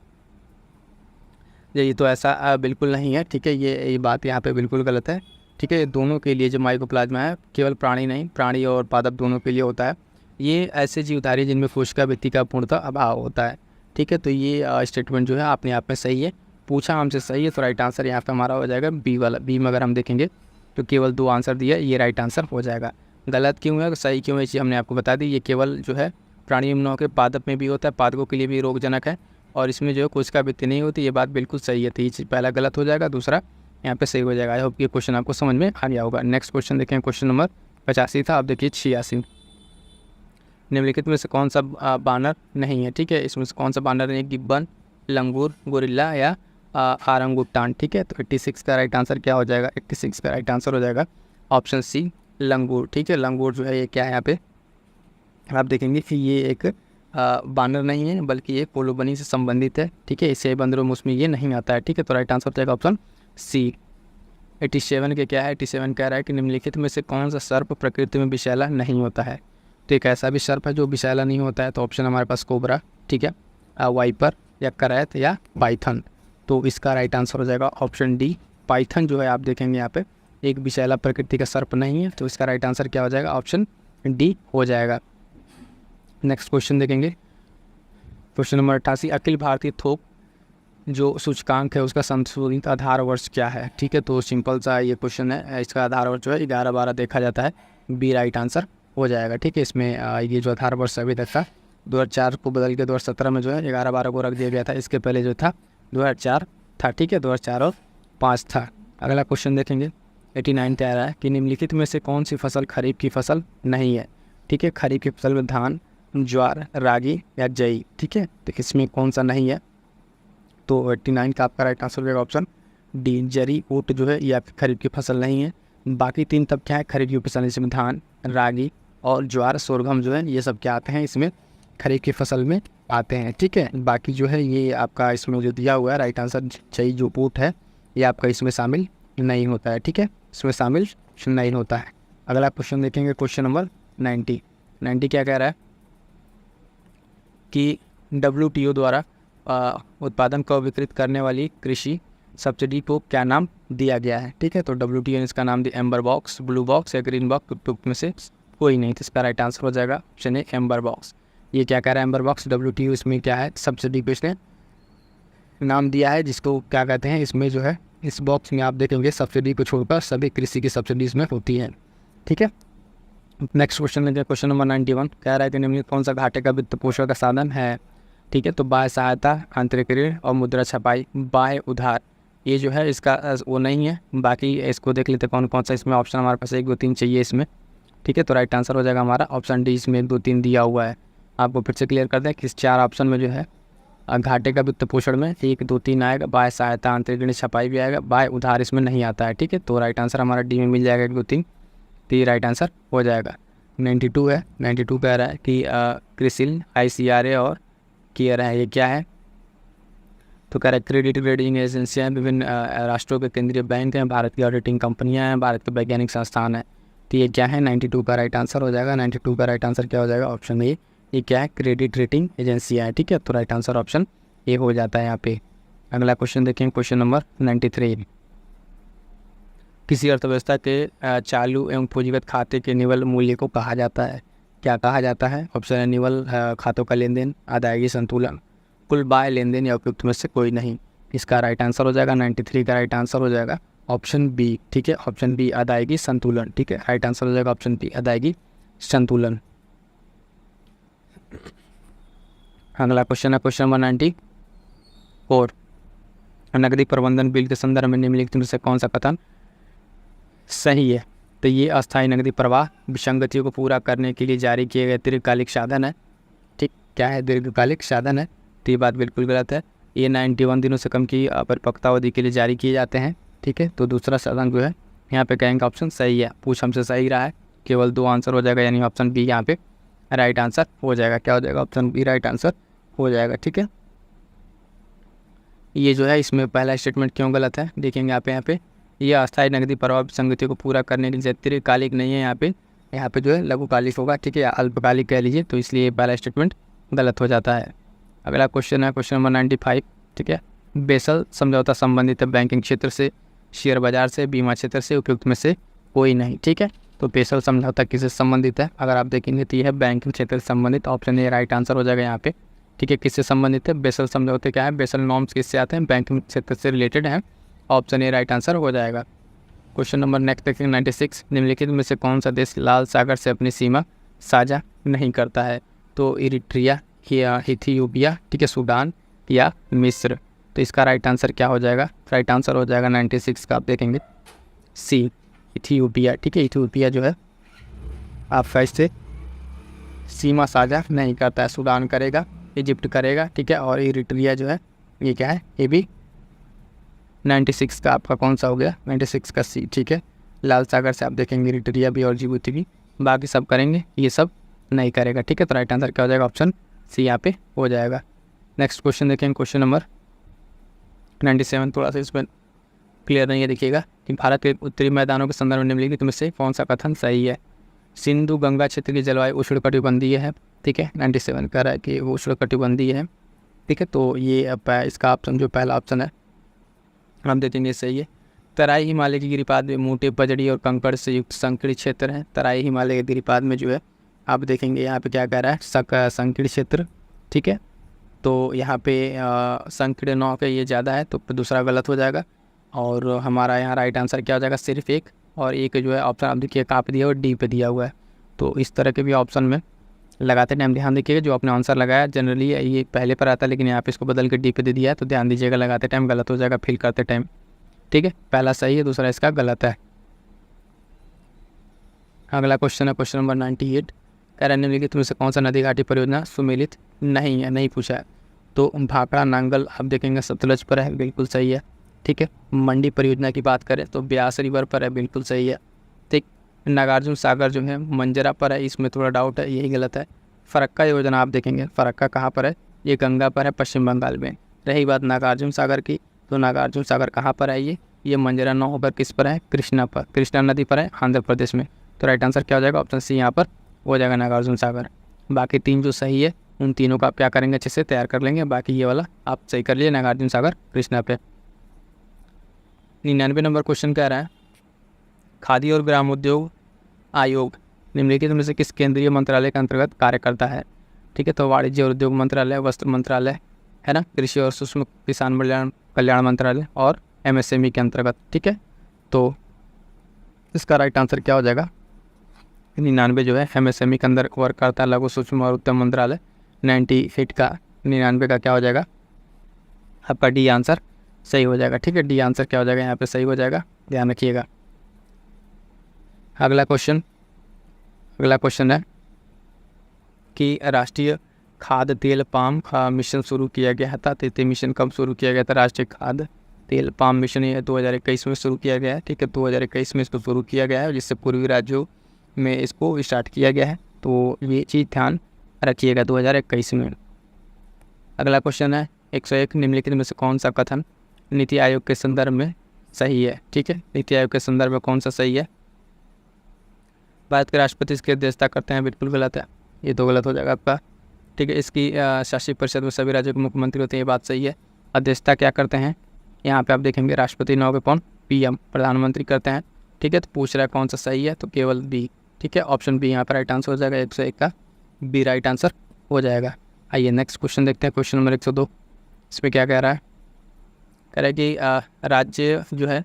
ये तो ऐसा बिल्कुल नहीं है। ठीक है, ये बात यहाँ पे बिल्कुल गलत है। ठीक है, दोनों के लिए जो माइकोप्लाज्मा है, केवल प्राणी नहीं, प्राणी और पादप दोनों के लिए होता है। ये ऐसे जीवधारी जिनमें कोशिका भित्ति का पूर्णतः अभाव होता है। ठीक है, तो ये स्टेटमेंट जो है अपने आप में सही है, पूछा हमसे सही है, तो राइट आंसर यहाँ पे हमारा हो जाएगा बी वाला। बी में अगर हम देखेंगे तो केवल 2 आंसर दिया, ये राइट आंसर हो जाएगा। गलत क्यों है, सही क्यों है, ये हमने आपको बता दी। ये केवल जो है प्राणियों में न होकर पादप में भी होता है, पादपों के लिए भी रोगजनक है, और इसमें जो है कोशिका भित्ति नहीं होती, ये बात बिल्कुल सही है। तो ये चीज़ पहला गलत हो जाएगा, दूसरा यहाँ पे सही हो जाएगा। आई होप ये क्वेश्चन आपको समझ में आ गया होगा। नेक्स्ट क्वेश्चन देखें, क्वेश्चन नंबर 85 था, आप देखिए 86। निम्नलिखित में से कौन सा बानर नहीं है? ठीक है, इसमें से कौन सा बानर नहीं? गिब्बन, लंगूर, गोरिल्ला या आरंगुटान, ठीक है। तो 86 का राइट आंसर क्या हो जाएगा, 86 का राइट आंसर हो जाएगा ऑप्शन सी लंगूर, ठीक है। लंगूर जो है ये क्या है, यहाँ पे आप देखेंगे कि ये एक बानर नहीं है बल्कि ये कोलोबनी से संबंधित है, ठीक है। इसे बंदरों में उसमें ये नहीं आता है, ठीक है। तो राइट आंसर हो जाएगा ऑप्शन सी। 87 के क्या है, 87 कह रहा है कि निम्नलिखित में से कौन सा सर्प प्रकृति में विषैला नहीं होता है। तो एक ऐसा भी सर्प है जो विषैला नहीं होता है, तो ऑप्शन हमारे पास कोबरा, ठीक है, वाइपर या करैत या पाइथन। तो इसका राइट आंसर हो जाएगा ऑप्शन डी पाइथन जो है, आप देखेंगे यहाँ पे एक विषैला प्रकृति का सर्प नहीं है, तो इसका राइट आंसर क्या हो जाएगा, ऑप्शन डी हो जाएगा। नेक्स्ट क्वेश्चन देखेंगे, क्वेश्चन नंबर 88, अखिल भारतीय थोक जो सूचकांक है उसका संशोधित आधार वर्ष क्या है, ठीक है। तो सिंपल सा ये क्वेश्चन है, इसका आधार वर्ष जो है 11-12 देखा जाता है, बी राइट आंसर हो जाएगा, ठीक है। इसमें ये जो आधार वर्ष अभी तक था 2004 को बदल के 2017 में जो है 11-12 को रख दिया गया था, इसके पहले जो था 2004 था, ठीक है, 2004 और 5 था। अगला क्वेश्चन देखेंगे 89 कह रहा है कि निम्नलिखित में से कौन सी फसल खरीफ की फसल नहीं है, ठीक है। खरीफ की फसल में धान, ज्वार, रागी या जई, ठीक है। तो इसमें कौन सा नहीं है, तो 89 का आपका राइट आंसर होगा ऑप्शन डी जरी, ऊँट जो है ये आपकी खरीफ की फसल नहीं है। बाकी 3 तब क्या है खरीफ की फसल, इसमें धान, रागी और ज्वार, सोरगम जो है ये सब क्या आते हैं, इसमें खरीफ की फसल में आते हैं, ठीक है। बाकी जो है ये आपका इसमें जो दिया हुआ है राइट आंसर जई जो ऊँट है ये आपका इसमें शामिल नहीं होता है, ठीक है, इसमें शामिल नहीं होता है। अगला क्वेश्चन देखेंगे, क्वेश्चन नंबर 90 क्या कह रहा है कि WTO द्वारा उत्पादन को विकृत करने वाली कृषि सब्सिडी को क्या नाम दिया गया है, ठीक है। तो WTO ने इसका नाम दिया एम्बर बॉक्स, ब्लू बॉक्स या ग्रीन बॉक्स, उपयुक्त में से कोई नहीं, तो इसका राइट आंसर हो जाएगा ऑप्शन ए एम्बर बॉक्स। ये क्या कह रहा है एम्बर बॉक्स, WTO इसमें क्या है सब्सिडी को इसने नाम दिया है, जिसको क्या कहते हैं, इसमें जो है इस बॉक्स में आप देखेंगे सब्सिडी को छोड़कर सभी कृषि की सब्सिडी इसमें होती है, ठीक है। नेक्स्ट क्वेश्चन लेंगे, क्वेश्चन नंबर 91 कह रहा है कि निम्नलिखित कौन सा घाटे का वित्त पोषण का साधन है, ठीक है। तो बाह्य सहायता, आंतरिक ऋण और मुद्रा छपाई, बाह्य उधार ये जो है इसका वो नहीं है। बाकी इसको देख लेते कौन कौन सा इसमें ऑप्शन हमारे पास 1 2 3 चाहिए इसमें, ठीक है। तो राइट आंसर हो जाएगा हमारा ऑप्शन डी, इसमें 1 2 3 दिया हुआ है। आपको फिर से क्लियर कर दें कि इस 4 ऑप्शन में जो है घाटे का वित्त पोषण में 1 2 3 आएगा, बाह्य सहायता, आंतरिक ऋण, छपाई भी आएगा, बाह्य उधार इसमें नहीं आता है, ठीक है। तो राइट आंसर हमारा डी में मिल जाएगा 1 2 3, तो ये राइट आंसर हो जाएगा। 92 है, 92 कह रहा है कि क्रिसिल, ICRA और केयर है, ये क्या है, तो कह रहा है क्रेडिट रेटिंग एजेंसियाँ हैं, विभिन्न राष्ट्रों के केंद्रीय बैंक हैं, भारत की ऑडिटिंग कंपनियां हैं, भारत के वैज्ञानिक संस्थान है। तो ये क्या है 92 का राइट आंसर हो जाएगा। 92 का राइट आंसर क्या हो जाएगा ऑप्शन ए, ये क्या है क्रेडिट रेटिंग एजेंसियाँ हैं, ठीक है। तो राइट आंसर ऑप्शन ए हो जाता है यहाँ पे। अगला क्वेश्चन देखेंगे, क्वेश्चन नंबर 93, किसी अर्थव्यवस्था के चालू एवं पूंजीगत खाते के निवल मूल्य को कहा जाता है, क्या कहा जाता है, ऑप्शन है निवल खातों का लेन देन, अदायगी संतुलन, कुल बाय लेन देन या उपयुक्त में से कोई नहीं। इसका राइट आंसर हो जाएगा 93 का राइट आंसर हो जाएगा ऑप्शन बी, ठीक है, ऑप्शन बी अदायगी संतुलन, ठीक है। राइट आंसर हो जाएगा ऑप्शन बी अदायगी संतुलन। अगला क्वेश्चन है क्वेश्चन नंबर 94, नकदी प्रबंधन बिल के संदर्भ में निम्नलिखित में से कौन सा कथन सही है। तो ये अस्थायी नकदी प्रवाह विसंगतियों को पूरा करने के लिए जारी किए गए दीर्घकालिक साधन है, ठीक, क्या है दीर्घकालिक साधन है, तो ये बात बिल्कुल गलत है। ये 91 दिनों से कम की परिपक्वता अवधि के लिए जारी किए जाते हैं, ठीक है। तो दूसरा साधन जो है यहाँ पे कहेंगे ऑप्शन सही है, पूछ हमसे सही रहा है, केवल 2 आंसर हो जाएगा, यानी ऑप्शन बी यहाँ पे राइट आंसर हो जाएगा। क्या हो जाएगा ऑप्शन बी राइट आंसर हो जाएगा, ठीक है। ये जो है इसमें पहला स्टेटमेंट क्यों गलत है देखेंगे यहाँ पे ये अस्थायी नकदी प्रवाह विसंगतियों को पूरा करने के लिए दीर्घकालिक नहीं है, यहाँ पे जो है लघुकालिक होगा, ठीक है, या अल्पकालिक कह लीजिए, तो इसलिए पहला स्टेटमेंट गलत हो जाता है। अगला क्वेश्चन है क्वेश्चन नंबर 95, ठीक है, बेसल समझौता संबंधित है बैंकिंग क्षेत्र से, शेयर बाजार से, बीमा क्षेत्र से, उपयुक्त में से कोई नहीं, ठीक है। तो बेसल समझौता किससे संबंधित है, अगर आप देखेंगे तो ये है बैंकिंग क्षेत्र से संबंधित, ऑप्शन ए राइट आंसर हो जाएगा यहाँ पे, ठीक है। किससे संबंधित है बेसल समझौते, क्या है बेसल नॉर्म्स किससे आते हैं, बैंकिंग क्षेत्र से रिलेटेड हैं, ऑप्शन ए राइट आंसर हो जाएगा। क्वेश्चन नंबर नेक्स्ट देखेंगे 96, निम्नलिखित में से कौन सा देश लाल सागर से अपनी सीमा साझा नहीं करता है, तो इरिट्रिया या इथियोपिया, ठीक है, सूडान या मिस्र। तो इसका राइट आंसर क्या हो जाएगा, राइट आंसर हो जाएगा 96 का आप देखेंगे सी इथियोपिया, ठीक है। इथियोपिया जो है आपका इससे सीमा साझा नहीं करता है, सूडान करेगा, इजिप्ट करेगा, ठीक है, और इरिट्रिया जो है ये क्या है ये भी 96 का आपका कौन सा हो गया, 96 का सी। ठीक है, लाल सागर से आप देखेंगे इरिट्रिया भी और जिबूती भी, बाकी सब करेंगे, ये सब नहीं करेगा। ठीक है, तो राइट आंसर क्या हो जाएगा, ऑप्शन सी यहाँ पे हो जाएगा। नेक्स्ट क्वेश्चन देखेंगे, क्वेश्चन नंबर 97, थोड़ा सा इसमें क्लियर नहीं है, देखिएगा कि भारत के उत्तरी मैदानों के संदर्भ में निम्नलिखित में से कौन सा कथन सही है। सिंधु गंगा क्षेत्र की जलवायु उष्णकटिबंधीय है। ठीक है, 97 कह रहा है कि वो उष्णकटिबंधीय है। ठीक है, तो ये इसका ऑप्शन जो पहला ऑप्शन है हम दे देंगे सही है। तराई हिमालय के गिरिपाद में मोटे पजड़ी और कंकड़ से युक्त संकीर्ण क्षेत्र है। तराई हिमालय के गिरिपाद में जो है आप देखेंगे यहाँ पे क्या कह रहा है, संकीर्ण क्षेत्र। ठीक है, तो यहाँ पे संकीर्ण 9 का ये ज़्यादा है, तो दूसरा गलत हो जाएगा। और हमारा यहाँ राइट आंसर क्या हो जाएगा, सिर्फ एक, और एक जो है ऑप्शन आप देखिए कहाँ पे दिया हुआ है, डी पे दिया हुआ है। तो इस तरह के भी ऑप्शन में लगाते टाइम ध्यान देखिएगा, जो आपने आंसर लगाया जनरली ये पहले पर आता है, लेकिन यहाँ पे इसको बदल के डी पे दे दिया है, तो ध्यान दीजिएगा लगाते टाइम गलत हो जाएगा फिल करते टाइम। ठीक है, पहला सही है, दूसरा इसका गलत है। अगला क्वेश्चन है क्वेश्चन नंबर 98, कह रहे निम्नलिखित में से कौन सा नदी घाटी परियोजना सुमेलित नहीं है, नहीं पूछा है। तो भाखड़ा नांगल आप देखेंगे सतलज पर है, बिल्कुल सही है। ठीक है, मंडी परियोजना की बात करें तो ब्यास रिवर पर है, बिल्कुल सही है। ठीक, नागार्जुन सागर जो है मंजरा पर है, इसमें थोड़ा डाउट है, यही गलत है। फरक्का योजना आप देखेंगे, फरक्का कहाँ पर है, ये गंगा पर है, पश्चिम बंगाल में। रही बात नागार्जुन सागर की, तो नागार्जुन सागर कहाँ पर है, ये मंजरा 9 पर किस पर है, कृष्णा पर, कृष्णा नदी पर है, आंध्र प्रदेश में। तो राइट आंसर क्या हो जाएगा, ऑप्शन सी यहाँ पर हो जाएगा, नागार्जुन सागर। बाकी 3 जो सही है उन तीनों का आप क्या करेंगे, अच्छे से तैयार कर लेंगे। बाकी ये वाला आप सही कर लिए, नागार्जुन सागर कृष्णा पे। 99 नंबर क्वेश्चन कह रहा है, खादी और ग्रामोद्योग आयोग निम्नलिखित में से किस केंद्रीय मंत्रालय के अंतर्गत कार्य करता है। ठीक है, तो वाणिज्य और उद्योग मंत्रालय, वस्त्र मंत्रालय है ना, कृषि और सूक्ष्म किसान कल्याण मंत्रालय और MSME के अंतर्गत। ठीक है, तो इसका राइट आंसर क्या हो जाएगा, 99 जो है MSME के अंदर वर्क करता है, लघु सूक्ष्म और उद्यम मंत्रालय। 98 का 99 का क्या हो जाएगा, आपका डी आंसर सही हो जाएगा। ठीक है, डी आंसर क्या हो जाएगा यहाँ पे सही हो जाएगा, ध्यान रखिएगा। अगला क्वेश्चन है कि राष्ट्रीय खाद्य तेल पाम मिशन शुरू किया गया था। तो मिशन कब शुरू किया गया था, राष्ट्रीय खाद्य तेल पाम मिशन ये 2021 में शुरू किया गया है। ठीक है, 2021 में इसको शुरू किया गया है, जिससे पूर्वी राज्यों में इसको स्टार्ट किया गया है, तो ये चीज़ ध्यान रखिएगा 2021 में। अगला क्वेश्चन है 101, निम्नलिखित में से कौन सा कथन नीति आयोग के संदर्भ में सही है। ठीक है, नीति आयोग के संदर्भ में कौन सा सही है, भारत के राष्ट्रपति इसकी अध्यक्षता करते हैं, बिल्कुल गलत है, ये तो गलत हो जाएगा आपका। ठीक है, इसकी शासी परिषद में सभी राज्यों के मुख्यमंत्री होते हैं, ये बात सही है। अध्यक्षता क्या करते हैं, यहाँ पे आप देखेंगे राष्ट्रपति न होकर कौन, PM प्रधानमंत्री करते हैं। ठीक है, तो पूछ रहा है कौन सा सही है, तो केवल बी। ठीक है, ऑप्शन बी यहाँ पर राइट आंसर हो जाएगा, 101 का बी राइट आंसर हो जाएगा। आइए नेक्स्ट क्वेश्चन देखते हैं, क्वेश्चन नंबर 102। इसमें क्या कह रहा है, कह रहा है कि राज्य जो है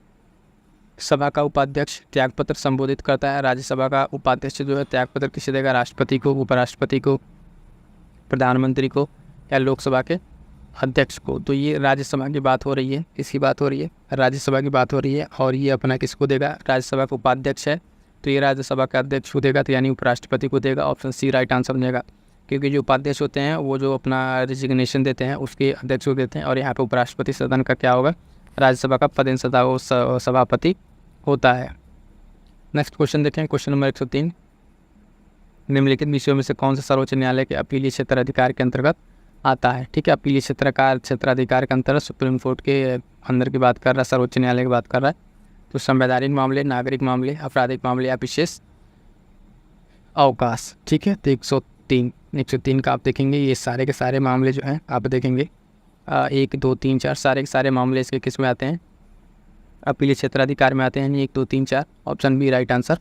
सभा का उपाध्यक्ष त्यागपत्र संबोधित करता है। राज्यसभा का उपाध्यक्ष जो है त्यागपत्र किसे देगा, राष्ट्रपति को, उपराष्ट्रपति को, प्रधानमंत्री को या लोकसभा के अध्यक्ष को। तो ये राज्यसभा की बात हो रही है, किसकी बात हो रही है, राज्यसभा की बात हो रही है। और ये अपना किसको देगा, राज्यसभा का उपाध्यक्ष है, तो ये राज्यसभा का अध्यक्ष को देगा, तो यानी उपराष्ट्रपति को देगा। ऑप्शन सी राइट आंसर बनेगा, क्योंकि जो उपाध्यक्ष होते हैं वो जो अपना रिजिग्नेशन देते हैं उसके अध्यक्ष को देते हैं, और यहाँ पे उपराष्ट्रपति सदन का क्या होगा, राज्यसभा का पदेन सभापति होता है। नेक्स्ट क्वेश्चन देखें, क्वेश्चन नंबर 103, निम्नलिखित विषयों में से कौन सा सर्वोच्च न्यायालय के अपीलीय क्षेत्र अधिकार के अंतर्गत आता है। ठीक है, अपीलीय क्षेत्राधिकार के अंतर्गत सुप्रीम कोर्ट के अंदर की बात कर रहा है, सर्वोच्च न्यायालय की बात कर रहा है। तो संवैधानिक मामले, नागरिक मामले, आपराधिक मामले या विशेष अवकाश। ठीक है, तो 103 का आप देखेंगे, ये सारे के सारे मामले जो हैं आप देखेंगे 1 2 3 4 सारे के सारे मामले इसके किस में आते हैं, अपीलीय क्षेत्राधिकार में आते हैं। 1 2 3 4 ऑप्शन बी राइट आंसर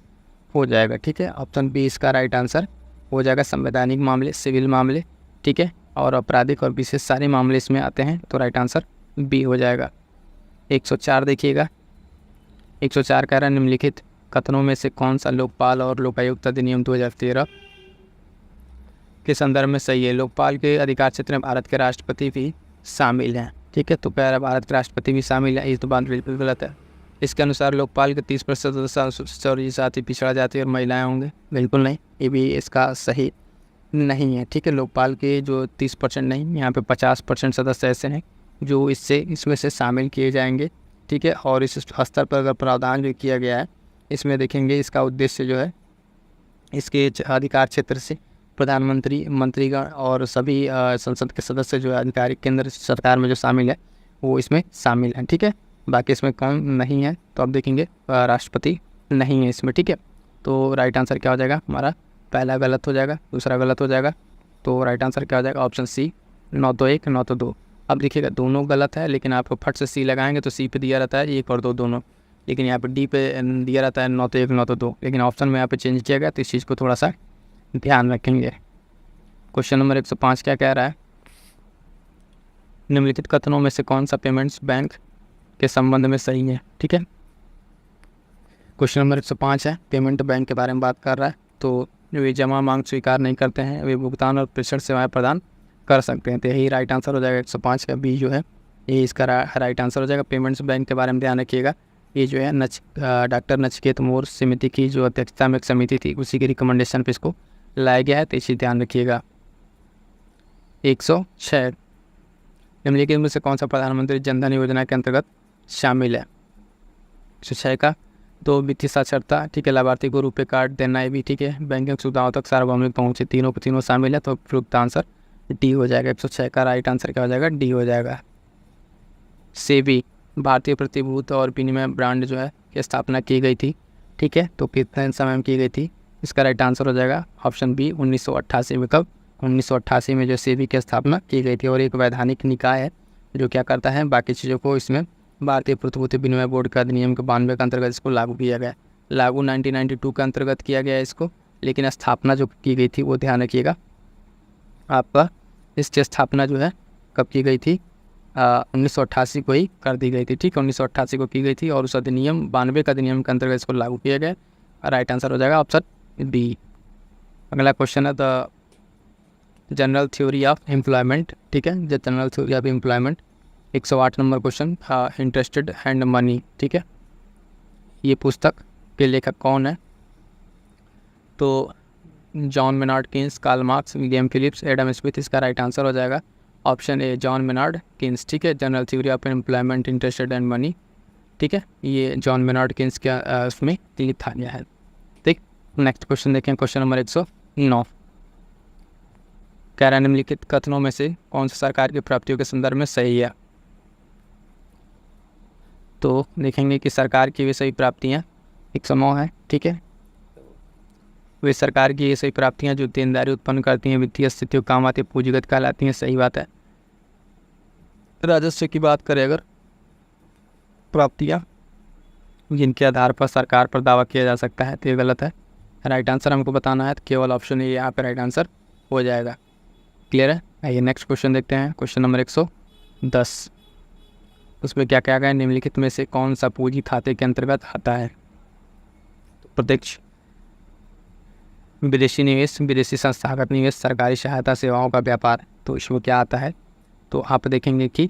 हो जाएगा। ठीक है, ऑप्शन बी इसका राइट आंसर हो जाएगा। संवैधानिक मामले, सिविल मामले, ठीक है, और आपराधिक और विशेष सारे मामले इसमें आते हैं, तो राइट आंसर बी हो जाएगा। 104 देखिएगा, 104 कह रहा है निम्नलिखित कथनों में से कौन सा लोकपाल और लोकायुक्त अधिनियम 2013 के संदर्भ में सही है। लोकपाल के अधिकार क्षेत्र में भारत के राष्ट्रपति भी शामिल हैं। ठीक है, तो कह रहा है भारत के राष्ट्रपति भी शामिल है, ये तो बात बिल्कुल गलत है। इसके अनुसार लोकपाल के 30% सदस्य साथ ही पिछड़ा जाति और महिलाएं होंगे, बिल्कुल नहीं, ये भी इसका सही नहीं है। ठीक है, लोकपाल के जो 30% नहीं, यहाँ पे 50% सदस्य ऐसे हैं जो इसमें से शामिल किए जाएंगे। ठीक है। और इस स्तर पर अगर प्रावधान जो किया गया है इसमें देखेंगे इसका उद्देश्य जो है इसके अधिकार क्षेत्र से प्रधानमंत्री, मंत्रीगण और सभी संसद के सदस्य जो है अधिकारी केंद्र सरकार में जो शामिल है वो इसमें शामिल हैं, ठीक है। बाकी इसमें कौन नहीं है तो अब देखेंगे राष्ट्रपति नहीं है इसमें, ठीक है। तो राइट आंसर क्या हो जाएगा हमारा, पहला गलत हो जाएगा, दूसरा गलत हो जाएगा। तो राइट आंसर क्या हो जाएगा, ऑप्शन सी, न तो 1 न तो 2। अब देखिएगा दोनों गलत है, लेकिन आपको फट से सी लगाएंगे तो सी पे दिया रहता है 1 और 2 दोनों, लेकिन यहाँ पे डी पे दिया रहता है न तो 1 न तो 2, लेकिन ऑप्शन में यहाँ पे चेंज किया गया, तो इस चीज़ को थोड़ा सा ध्यान रखेंगे। क्वेश्चन नंबर 105 क्या कह रहा है, निम्नलिखित कथनों में से कौन सा पेमेंट्स बैंक के संबंध में सही है, ठीक है। क्वेश्चन नंबर 105 है, पेमेंट बैंक के बारे में बात कर रहा है। तो वे जमा मांग स्वीकार नहीं करते हैं, वे भुगतान और प्रेषण सेवाएं प्रदान कर सकते हैं। तो यही राइट आंसर हो जाएगा 105 का, बी जो है ये इसका राइट आंसर हो जाएगा। पेमेंट्स बैंक के बारे में ध्यान रखिएगा, ये जो है डॉक्टर नचिकेत मोर समिति की जो अध्यक्षता में एक समिति थी उसी के रिकमेंडेशन पे इसको लाया गया है, तो इसे ध्यान रखिएगा। 106, निम्नलिखित में से कौन सा प्रधानमंत्री जनधन योजना के अंतर्गत शामिल है। 106 का, तो वित्तीय साक्षरता, ठीक है, लाभार्थी को रुपए कार्ड देना है भी, ठीक है, बैंकिंग सुविधाओं तक सार्वभौमिक पहुँच, तीनों शामिल है, तो उपयुक्त आंसर डी हो जाएगा। 106 का राइट आंसर क्या हो जाएगा, डी हो जाएगा। सेबी, भारतीय प्रतिभूत और विनिमय ब्रांड जो है की स्थापना की गई थी, ठीक है, तो कितने समय में की गई थी, इसका राइट आंसर हो जाएगा ऑप्शन बी 1988 में। कब, 1988 में जो सेबी की स्थापना की गई थी। और एक वैधानिक निकाय है जो क्या करता है बाकी चीज़ों को, इसमें भारतीय प्रतिभूति विनिमय बोर्ड का अधिनियम के 92 के अंतर्गत इसको लागू किया गया, लागू 1992 के अंतर्गत किया गया इसको, लेकिन स्थापना जो की गई थी वो ध्यान रखिएगा आपका, इसकी स्थापना जो है कब की गई थी, 1988 को ही कर दी गई थी, ठीक है, 1988 को की गई थी। और उस अधिनियम 92 का अधिनियम के अंतर्गत इसको लागू किया गया। राइट आंसर हो जाएगा ऑप्शन बी। अगला क्वेश्चन है the general theory of employment, ठीक है, the general theory of employment, 108 number question, interested and money, ठीक है। ये पुस्तक के लेखक कौन है, तो John Maynard Keynes, Karl Marx, William Phillips, Adam Smith, इसका राइट आंसर हो जाएगा option A John Maynard Keynes, ठीक है। General theory of employment, interested and money, ठीक है, ये जॉन मेनार्ड किन्स का उसमें लिखा गया है, ठीक। नेक्स्ट क्वेश्चन देखें, क्वेश्चन नंबर 109, कह रहा है निम्नलिखित कथनों में से कौन सा सरकार की प्राप्तियों के संदर्भ में सही है। तो देखेंगे कि सरकार की वे सही प्राप्तियाँ 109 है, ठीक है, वे सरकार की ये सही प्राप्तियाँ जो देनदारी उत्पन्न करती हैं, वित्तीय स्थितियों काम आती है, पूंजीगत कहलाती हैं, सही बात है। राजस्व की बात करें अगर, प्राप्तियाँ जिनके आधार पर सरकार पर दावा किया जा सकता है, तो ये गलत है। राइट आंसर हमको बताना है, तो केवल ऑप्शन ए यहाँ पे राइट आंसर हो जाएगा। क्लियर है। आइए नेक्स्ट क्वेश्चन देखते हैं, क्वेश्चन नंबर 110, उसमें क्या क्या गया, निम्नलिखित में से कौन सा पूंजी खाते के अंतर्गत आता है। तो प्रत्यक्ष विदेशी निवेश, विदेशी संस्थागत निवेश, सरकारी सहायता, सेवाओं का व्यापार, तो इसमें क्या आता है, तो आप देखेंगे कि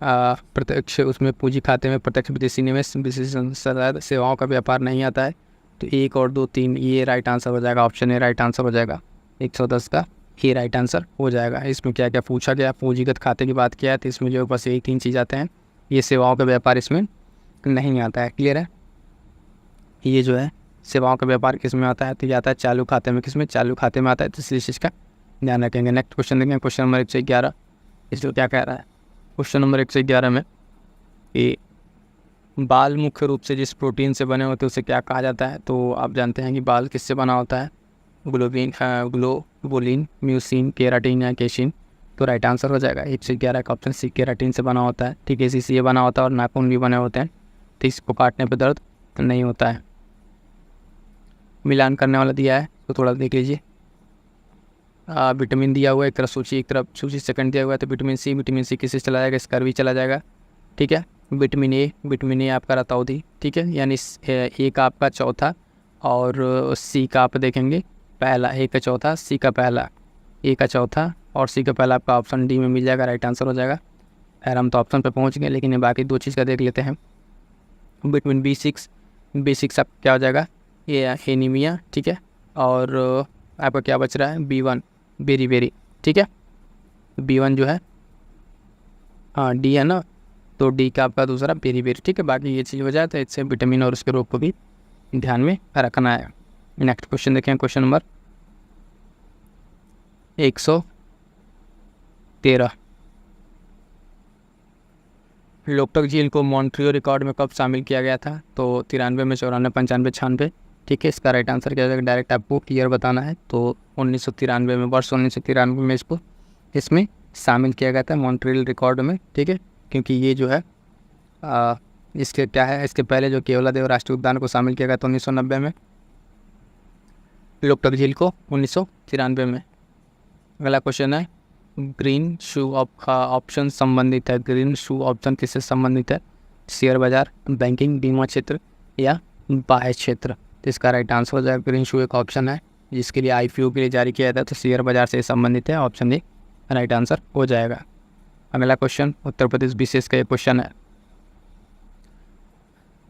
प्रत्यक्ष उसमें पूंजी खाते में प्रत्यक्ष विदेशी निवेश, विदेशी संस्थागत सेवाओं का व्यापार नहीं आता है। तो 1 और 2 3 ये राइट आंसर हो जाएगा, ऑप्शन ए राइट आंसर हो जाएगा। 110 का ये राइट आंसर हो जाएगा। इसमें क्या क्या पूछा गया, पूंजीगत खाते की बात किया है, तो इसमें जो बस यही 3 चीज़ आते हैं, ये सेवाओं का व्यापार इसमें नहीं आता है। क्लियर है। ये जो है सेवाओं का व्यापार किस में आता है, तो ये आता है चालू खाते में, किस में, चालू खाते में आता है, तो इसलिए चीज़ का ध्यान रखेंगे। नेक्स्ट क्वेश्चन देखेंगे, क्वेश्चन नंबर 111, इसलिए क्या कह रहा है, क्वेश्चन नंबर 111 में कि बाल मुख्य रूप से जिस प्रोटीन से बने होते हैं उसे क्या कहा जाता है। तो आप जानते हैं कि बाल किससे बना होता है, ग्लोबुलिन, म्यूसिन, केराटिन या केशिन, तो राइट आंसर हो जाएगा 111 का ऑप्शन सी, केराटिन से बना होता है, ठीक है, इसी से ये बना होता है, और नाखून भी बने होते हैं, तो इसको काटने पर दर्द नहीं होता है। मिलान करने वाला दिया है तो थोड़ा देख लीजिए, विटामिन दिया हुआ है, एक तरफ सूची सेकंड दिया हुआ है, तो विटामिन सी किससे चला जाएगा, स्कर्वी चला जाएगा, ठीक है। विटामिन ए आपका रतौधी, ठीक है, यानी ए का आपका चौथा और सी का आप देखेंगे पहला, ए का चौथा, सी का पहला, ए का चौथा और सी का पहला, आपका ऑप्शन डी में मिल जाएगा, राइट आंसर हो जाएगा। खैर हम तो ऑप्शन पे पहुंच गए, लेकिन ये बाकी 2 चीज़ का देख लेते हैं। विटामिन B6 आप क्या हो जाएगा, ये एनीमिया, ठीक है, और आपका क्या बच रहा है, B1 बेरी, ठीक है, B1 जो है डी है ना, तो डी का आपका दूसरा बेरी बेरी, ठीक है। बाकी ये चीज़ हो जाए तो इससे विटामिन और उसके रोग को भी ध्यान में रखना है। नेक्स्ट क्वेश्चन देखें, क्वेश्चन नंबर 113। लोकटक झील को मॉन्ट्रियो रिकॉर्ड में कब शामिल किया गया था? तो 93 में, 94, 95, 96, ठीक है। इसका राइट आंसर क्या हो जाएगा? डायरेक्ट आपको ईयर बताना है। तो 1993 में, वर्ष 1993 में इसमें शामिल किया गया था मॉन्ट्रियल रिकॉर्ड में, ठीक है। क्योंकि ये जो है इसके क्या है, इसके पहले जो केवलादेव राष्ट्रीय उद्यान को शामिल किया गया था 1990 में, लोकटक झील को 1993 में। अगला क्वेश्चन है, ग्रीन शू ऑप्शन संबंधित है। ग्रीन शू ऑप्शन किससे संबंधित है? शेयर बाजार, बैंकिंग, बीमा क्षेत्र या बाह्य क्षेत्र। तो इसका राइट आंसर हो जाएगा ग्रीन शू एक ऑप्शन है जिसके लिए IPO के लिए जारी किया था, तो शेयर बाजार से संबंधित है। ऑप्शन ए राइट आंसर हो जाएगा। अगला क्वेश्चन उत्तर प्रदेश विशेष का ये क्वेश्चन है।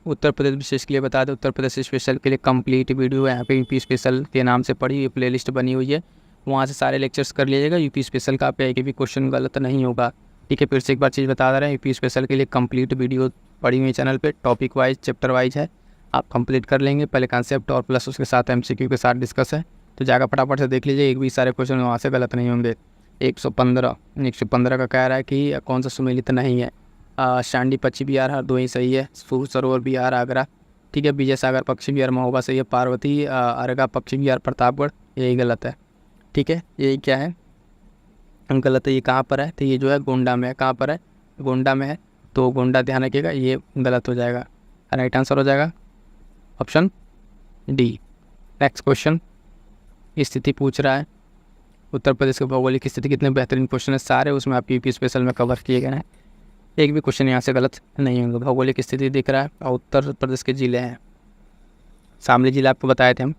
उत्तर प्रदेश विशेष के लिए बता दें, उत्तर प्रदेश स्पेशल के लिए कंप्लीट वीडियो यहाँ पे यूपी स्पेशल के नाम से पढ़ी, ये प्लेलिस्ट बनी हुई है, वहाँ से सारे लेक्चर्स कर लीजिएगा। यूपी स्पेशल का आपका एक भी क्वेश्चन गलत नहीं होगा, ठीक है। फिर से एक बार चीज़ बता रहे हैं, यूपी स्पेशल के लिए कंप्लीट वीडियो पड़ी हुई चैनल पे, टॉपिक वाइज, चैप्टर वाइज है, आप कंप्लीट कर लेंगे। पहले कॉन्सेप्ट और प्लस उसके साथ MCQ के साथ डिस्कस है, तो जाकर फटाफट से देख लीजिए, एक भी सारे क्वेश्चन वहाँ से गलत नहीं होंगे। 115 का कह रहा है कि कौन सा सुमेलित नहीं है? शांडी पक्षी बिहार हरदोई सही है, सूर सरोवर बिहार आगरा, ठीक है। विजय सागर पक्षी बिहार महोबा सही है, पार्वती अरगा पक्षी बिहार प्रतापगढ़ यही गलत है, ठीक है। यही क्या है? गलत है। ये कहाँ पर है? तो ये जो है गोंडा में है। कहाँ पर है? गोंडा में है, तो गोंडा ध्यान रखिएगा, ये गलत हो जाएगा। राइट आंसर हो जाएगा ऑप्शन डी। नेक्स्ट क्वेश्चन, स्थिति पूछ रहा है उत्तर प्रदेश की भौगोलिक स्थिति। कितने बेहतरीन क्वेश्चन है सारे, उसमें आपकी यूपी स्पेशल में कवर किए गए हैं, एक भी क्वेश्चन यहाँ से गलत नहीं होंगे। भौगोलिक स्थिति दिख रहा है और उत्तर प्रदेश के ज़िले हैं। शामली जिला आपको बताए थे हम।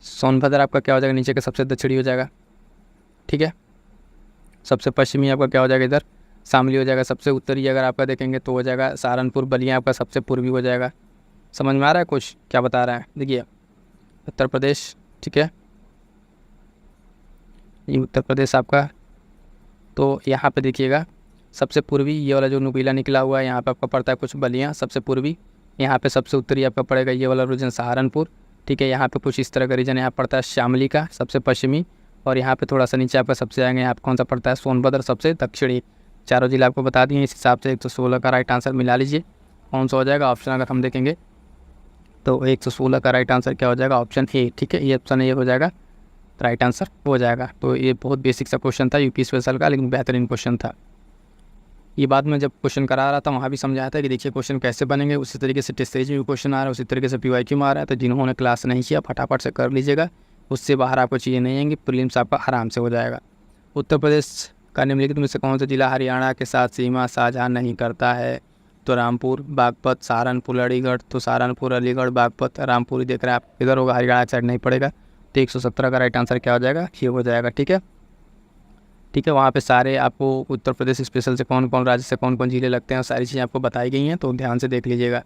सोनभद्र आपका क्या हो जाएगा? नीचे का सबसे दक्षिणी हो जाएगा, ठीक है। सबसे पश्चिमी आपका क्या हो जाएगा? इधर शामली हो जाएगा। सबसे उत्तरी अगर आपका देखेंगे तो हो जाएगा सहारनपुर। बलिया आपका सबसे पूर्वी हो जाएगा। समझ में आ रहा है कुछ क्या बता रहा है? देखिए उत्तर प्रदेश, ठीक है, ये उत्तर प्रदेश आपका, तो यहाँ पे देखिएगा सबसे पूर्वी ये वाला जो नुकीला निकला हुआ है यहाँ पे आपका पड़ता है कुछ बलिया सबसे पूर्वी। यहाँ पे सबसे उत्तरी आपका पड़ेगा ये वाला रीजन सहारनपुर, ठीक है। यहाँ पे कुछ इस तरह का रीजन यहाँ पड़ता है शामली का सबसे पश्चिमी, और यहाँ पे थोड़ा सा नीचे आपका सबसे आएंगे, यहाँ पे कौन सा पड़ता है? सोनभद्र सबसे दक्षिणी। चारों जिला आपको बता दिए। इस हिसाब से 116 का राइट आंसर मिला लीजिए। कौन सा हो जाएगा ऑप्शन अगर हम देखेंगे तो 116 का राइट आंसर क्या हो जाएगा? ऑप्शन ए, ठीक है। ये ऑप्शन ए हो जाएगा, राइट आंसर हो जाएगा। तो ये बहुत बेसिक सा क्वेश्चन था यूपी स्पेशल का, लेकिन बेहतरीन क्वेश्चन था। ये बात मैं जब क्वेश्चन करा रहा था वहाँ भी समझाया था कि देखिए क्वेश्चन कैसे बनेंगे, उसी तरीके से टेस्ट सीरीज में क्वेश्चन आ रहा है, उसी तरीके से PYQ में आ रहा है। तो जिन्होंने क्लास नहीं किया फटाफट से कर लीजिएगा, उससे बाहर आपको चीज़ें नहीं आएंगी, प्रीलिम्स आपका आराम से हो जाएगा। उत्तर प्रदेश का निम्नलिखित में से कौन सा जिला हरियाणा के साथ सीमा साझा नहीं करता है? तो रामपुर, बागपत, सहारनपुर, अलीगढ़। तो सहारनपुर, अलीगढ़, बागपत, रामपुर ही देख रहे हैं आप, इधर होगा, हरियाणा साइड नहीं पड़ेगा। तो 117 का राइट आंसर क्या हो जाएगा? ये हो जाएगा, ठीक है। ठीक है, वहाँ पे सारे आपको उत्तर प्रदेश स्पेशल से कौन कौन राज्य से कौन कौन जिले लगते हैं सारी चीज़ें आपको बताई गई हैं, तो ध्यान से देख लीजिएगा।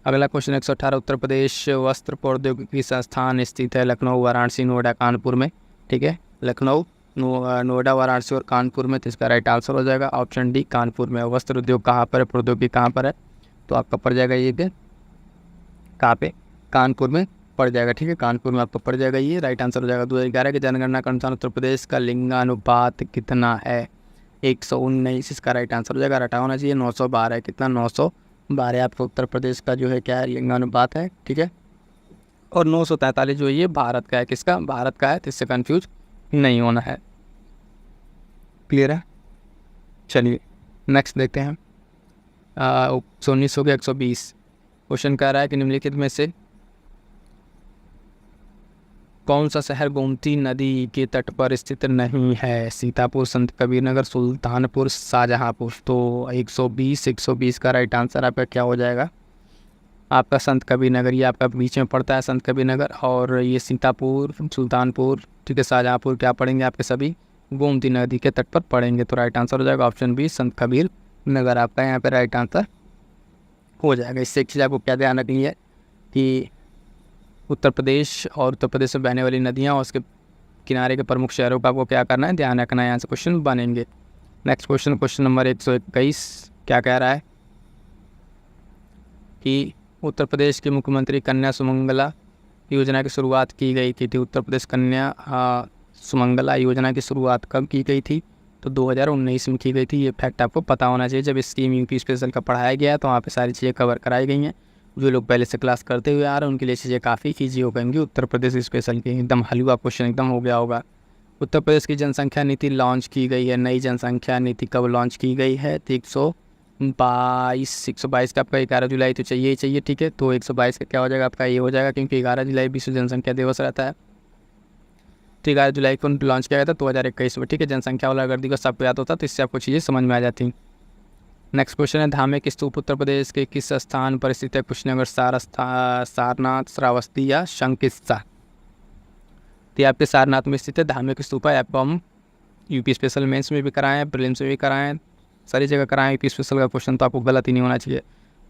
अगला क्वेश्चन 118, उत्तर प्रदेश वस्त्र प्रौद्योगिकी संस्थान स्थित है लखनऊ, वाराणसी, नोएडा, कानपुर में, ठीक है। लखनऊ, नोएडा, वाराणसी और कानपुर में। तो इसका राइट आंसर हो जाएगा ऑप्शन डी, कानपुर में। वस्त्र उद्योग कहाँ पर है, प्रौद्योगिकी कहाँ पर है? तो आपका पड़ जाएगा ये कहाँ पे? कानपुर में पड़ जाएगा, ठीक है। कानपुर में आपको पड़ जाएगा, ये राइट आंसर हो जाएगा। 2011 की जनगणना के अनुसार उत्तर प्रदेश का लिंगानुपात कितना है? 119 इसका राइट आंसर हो जाएगा। रटा होना चाहिए 912, कितना? 912 आपको उत्तर प्रदेश का जो है क्या है, लिंगानुपात है, ठीक है। और 943 जो है ये भारत का है। किसका? भारत का है, तो इससे कन्फ्यूज नहीं होना है। क्लियर है? चलिए नेक्स्ट देखते हैं। 19 हो गया, 120 क्वेश्चन कह रहा है कि निम्नलिखित में से कौन सा शहर गोमती नदी के तट पर स्थित नहीं है? सीतापुर, संत कबीर नगर, सुल्तानपुर, शाहजहांपुर। तो 120 का राइट आंसर आपका क्या हो जाएगा? आपका संत कबीर नगर, ये आपका बीच में पड़ता है संत कबीर नगर, और ये सीतापुर, सुल्तानपुर, ठीक है, शाहजहांपुर क्या पड़ेंगे आपके सभी गोमती नदी के तट पर पड़ेंगे। तो राइट आंसर हो जाएगा ऑप्शन बी, संत कबीर नगर आपका यहाँ पे राइट आंसर हो जाएगा। इससे एक चीज़ आपको क्या ध्यान रखनी है कि उत्तर प्रदेश और उत्तर प्रदेश में बहने वाली नदियाँ और उसके किनारे के प्रमुख शहरों का आपको क्या करना है, ध्यान रखना है, यहाँ से क्वेश्चन बनेंगे। नेक्स्ट क्वेश्चन नंबर 121 क्या कह रहा है कि उत्तर प्रदेश के मुख्यमंत्री कन्या सुमंगला योजना की शुरुआत की गई थी। उत्तर प्रदेश कन्या सुमंगला योजना की शुरुआत कब की गई थी? तो 2019 में की गई थी। ये फैक्ट आपको पता होना चाहिए। जब स्कीम यूपी स्पेशल का पढ़ाया गया है तो वहाँ पे सारी चीज़ें कवर कराई गई हैं। जो लोग पहले से क्लास करते हुए आ रहे हैं उनके लिए चीज़ें काफ़ी ईजी हो गएंगी। उत्तर प्रदेश स्पेशल की एकदम हलवा क्वेश्चन एकदम हो गया होगा। उत्तर प्रदेश की जनसंख्या नीति लॉन्च की गई है। नई जनसंख्या नीति कब लॉन्च की गई है? तो 122 का आपका 11 जुलाई तो चाहिए ही चाहिए, ठीक है। तो 122 का क्या हो जाएगा आपका? ये हो जाएगा, क्योंकि 11 जुलाई विश्व जनसंख्या दिवस रहता है। तो 11 जुलाई को लॉन्च किया गया था 2021 में, ठीक है। जनसंख्या वाला अगर दिवस आपको याद होता तो इससे आपको चीज़ें समझ में आ जाती। नेक्स्ट क्वेश्चन है, धार्मिक स्तूप उत्तर प्रदेश के किस स्थान पर स्थित है? कुछ नहीं, अगर सारनाथ, श्रावस्ती या शंकिस्सा। तो ये आपके सारनाथ में स्थित है धार्मिक स्तूप है। आपको हम यूपी स्पेशल मेंस में भी कराएं, प्रीलिम्स में भी कराएं, सारी जगह कराएं। यूपी स्पेशल का क्वेश्चन तो आपको गलत ही नहीं होना चाहिए।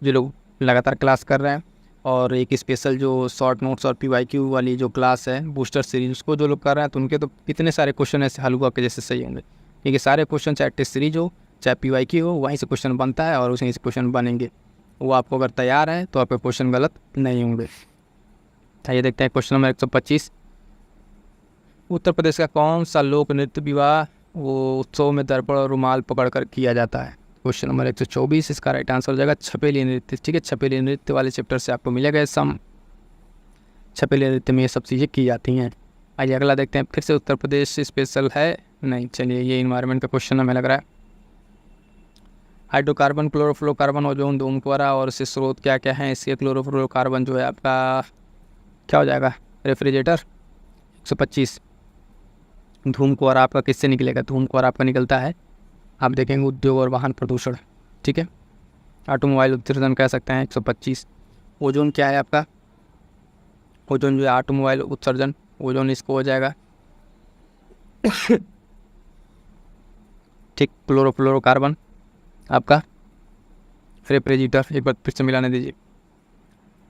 जो लोग लगातार क्लास कर रहे हैं और एक स्पेशल जो शॉर्ट नोट्स और PYQ वाली जो क्लास है बूस्टर सीरीज, उसको जो लोग कर रहे हैं तो उनके तो कितने सारे क्वेश्चन ऐसे हलवा के जैसे सही होंगे, क्योंकि सारे क्वेश्चन चाहे टेस्ट सीरीज हो चाहे PYQ हो वहीं से क्वेश्चन बनता है और उसी से क्वेश्चन बनेंगे। वो आपको अगर तैयार है तो आपके क्वेश्चन गलत नहीं होंगे। आइए देखते हैं क्वेश्चन नंबर 125। उत्तर प्रदेश का कौन सा लोक नृत्य विवाह वो उत्सव में दर्पण और रुमाल पकड़कर किया जाता है? क्वेश्चन नंबर 124, इसका राइट आंसर हो जाएगा छपेली नृत्य, ठीक है। छपेली नृत्य वाले चैप्टर से आपको मिलेगा सम। छपेली नृत्य में ये सब चीज़ें की जाती हैं। आइए अगला देखते हैं। फिर से उत्तर प्रदेश स्पेशल है नहीं, चलिए ये इन्वायरमेंट का क्वेश्चन हमें लग रहा है। हाइड्रोकार्बन, क्लोरोफ्लोरोकार्बन, ओजोन, धूमकेतु और इससे स्रोत क्या क्या है? इसके क्लोरोफ्लोरोकार्बन जो है आपका क्या हो जाएगा? रेफ्रिजरेटर। 125, धूमकेतु आपका किससे निकलेगा? धूमकेतु आपका निकलता है, आप देखेंगे, उद्योग और वाहन प्रदूषण, ठीक है। ऑटोमोबाइल उत्सर्जन कह सकते हैं। 125, ओजोन क्या है आपका? ओजोन जो है ऑटोमोबाइल उत्सर्जन, ओजोन इसको हो जाएगा ठीक। क्लोरोफ्लोरोकार्बन आपका रेफ्रिजरेटर, एक बार फिर से मिलाने दीजिए।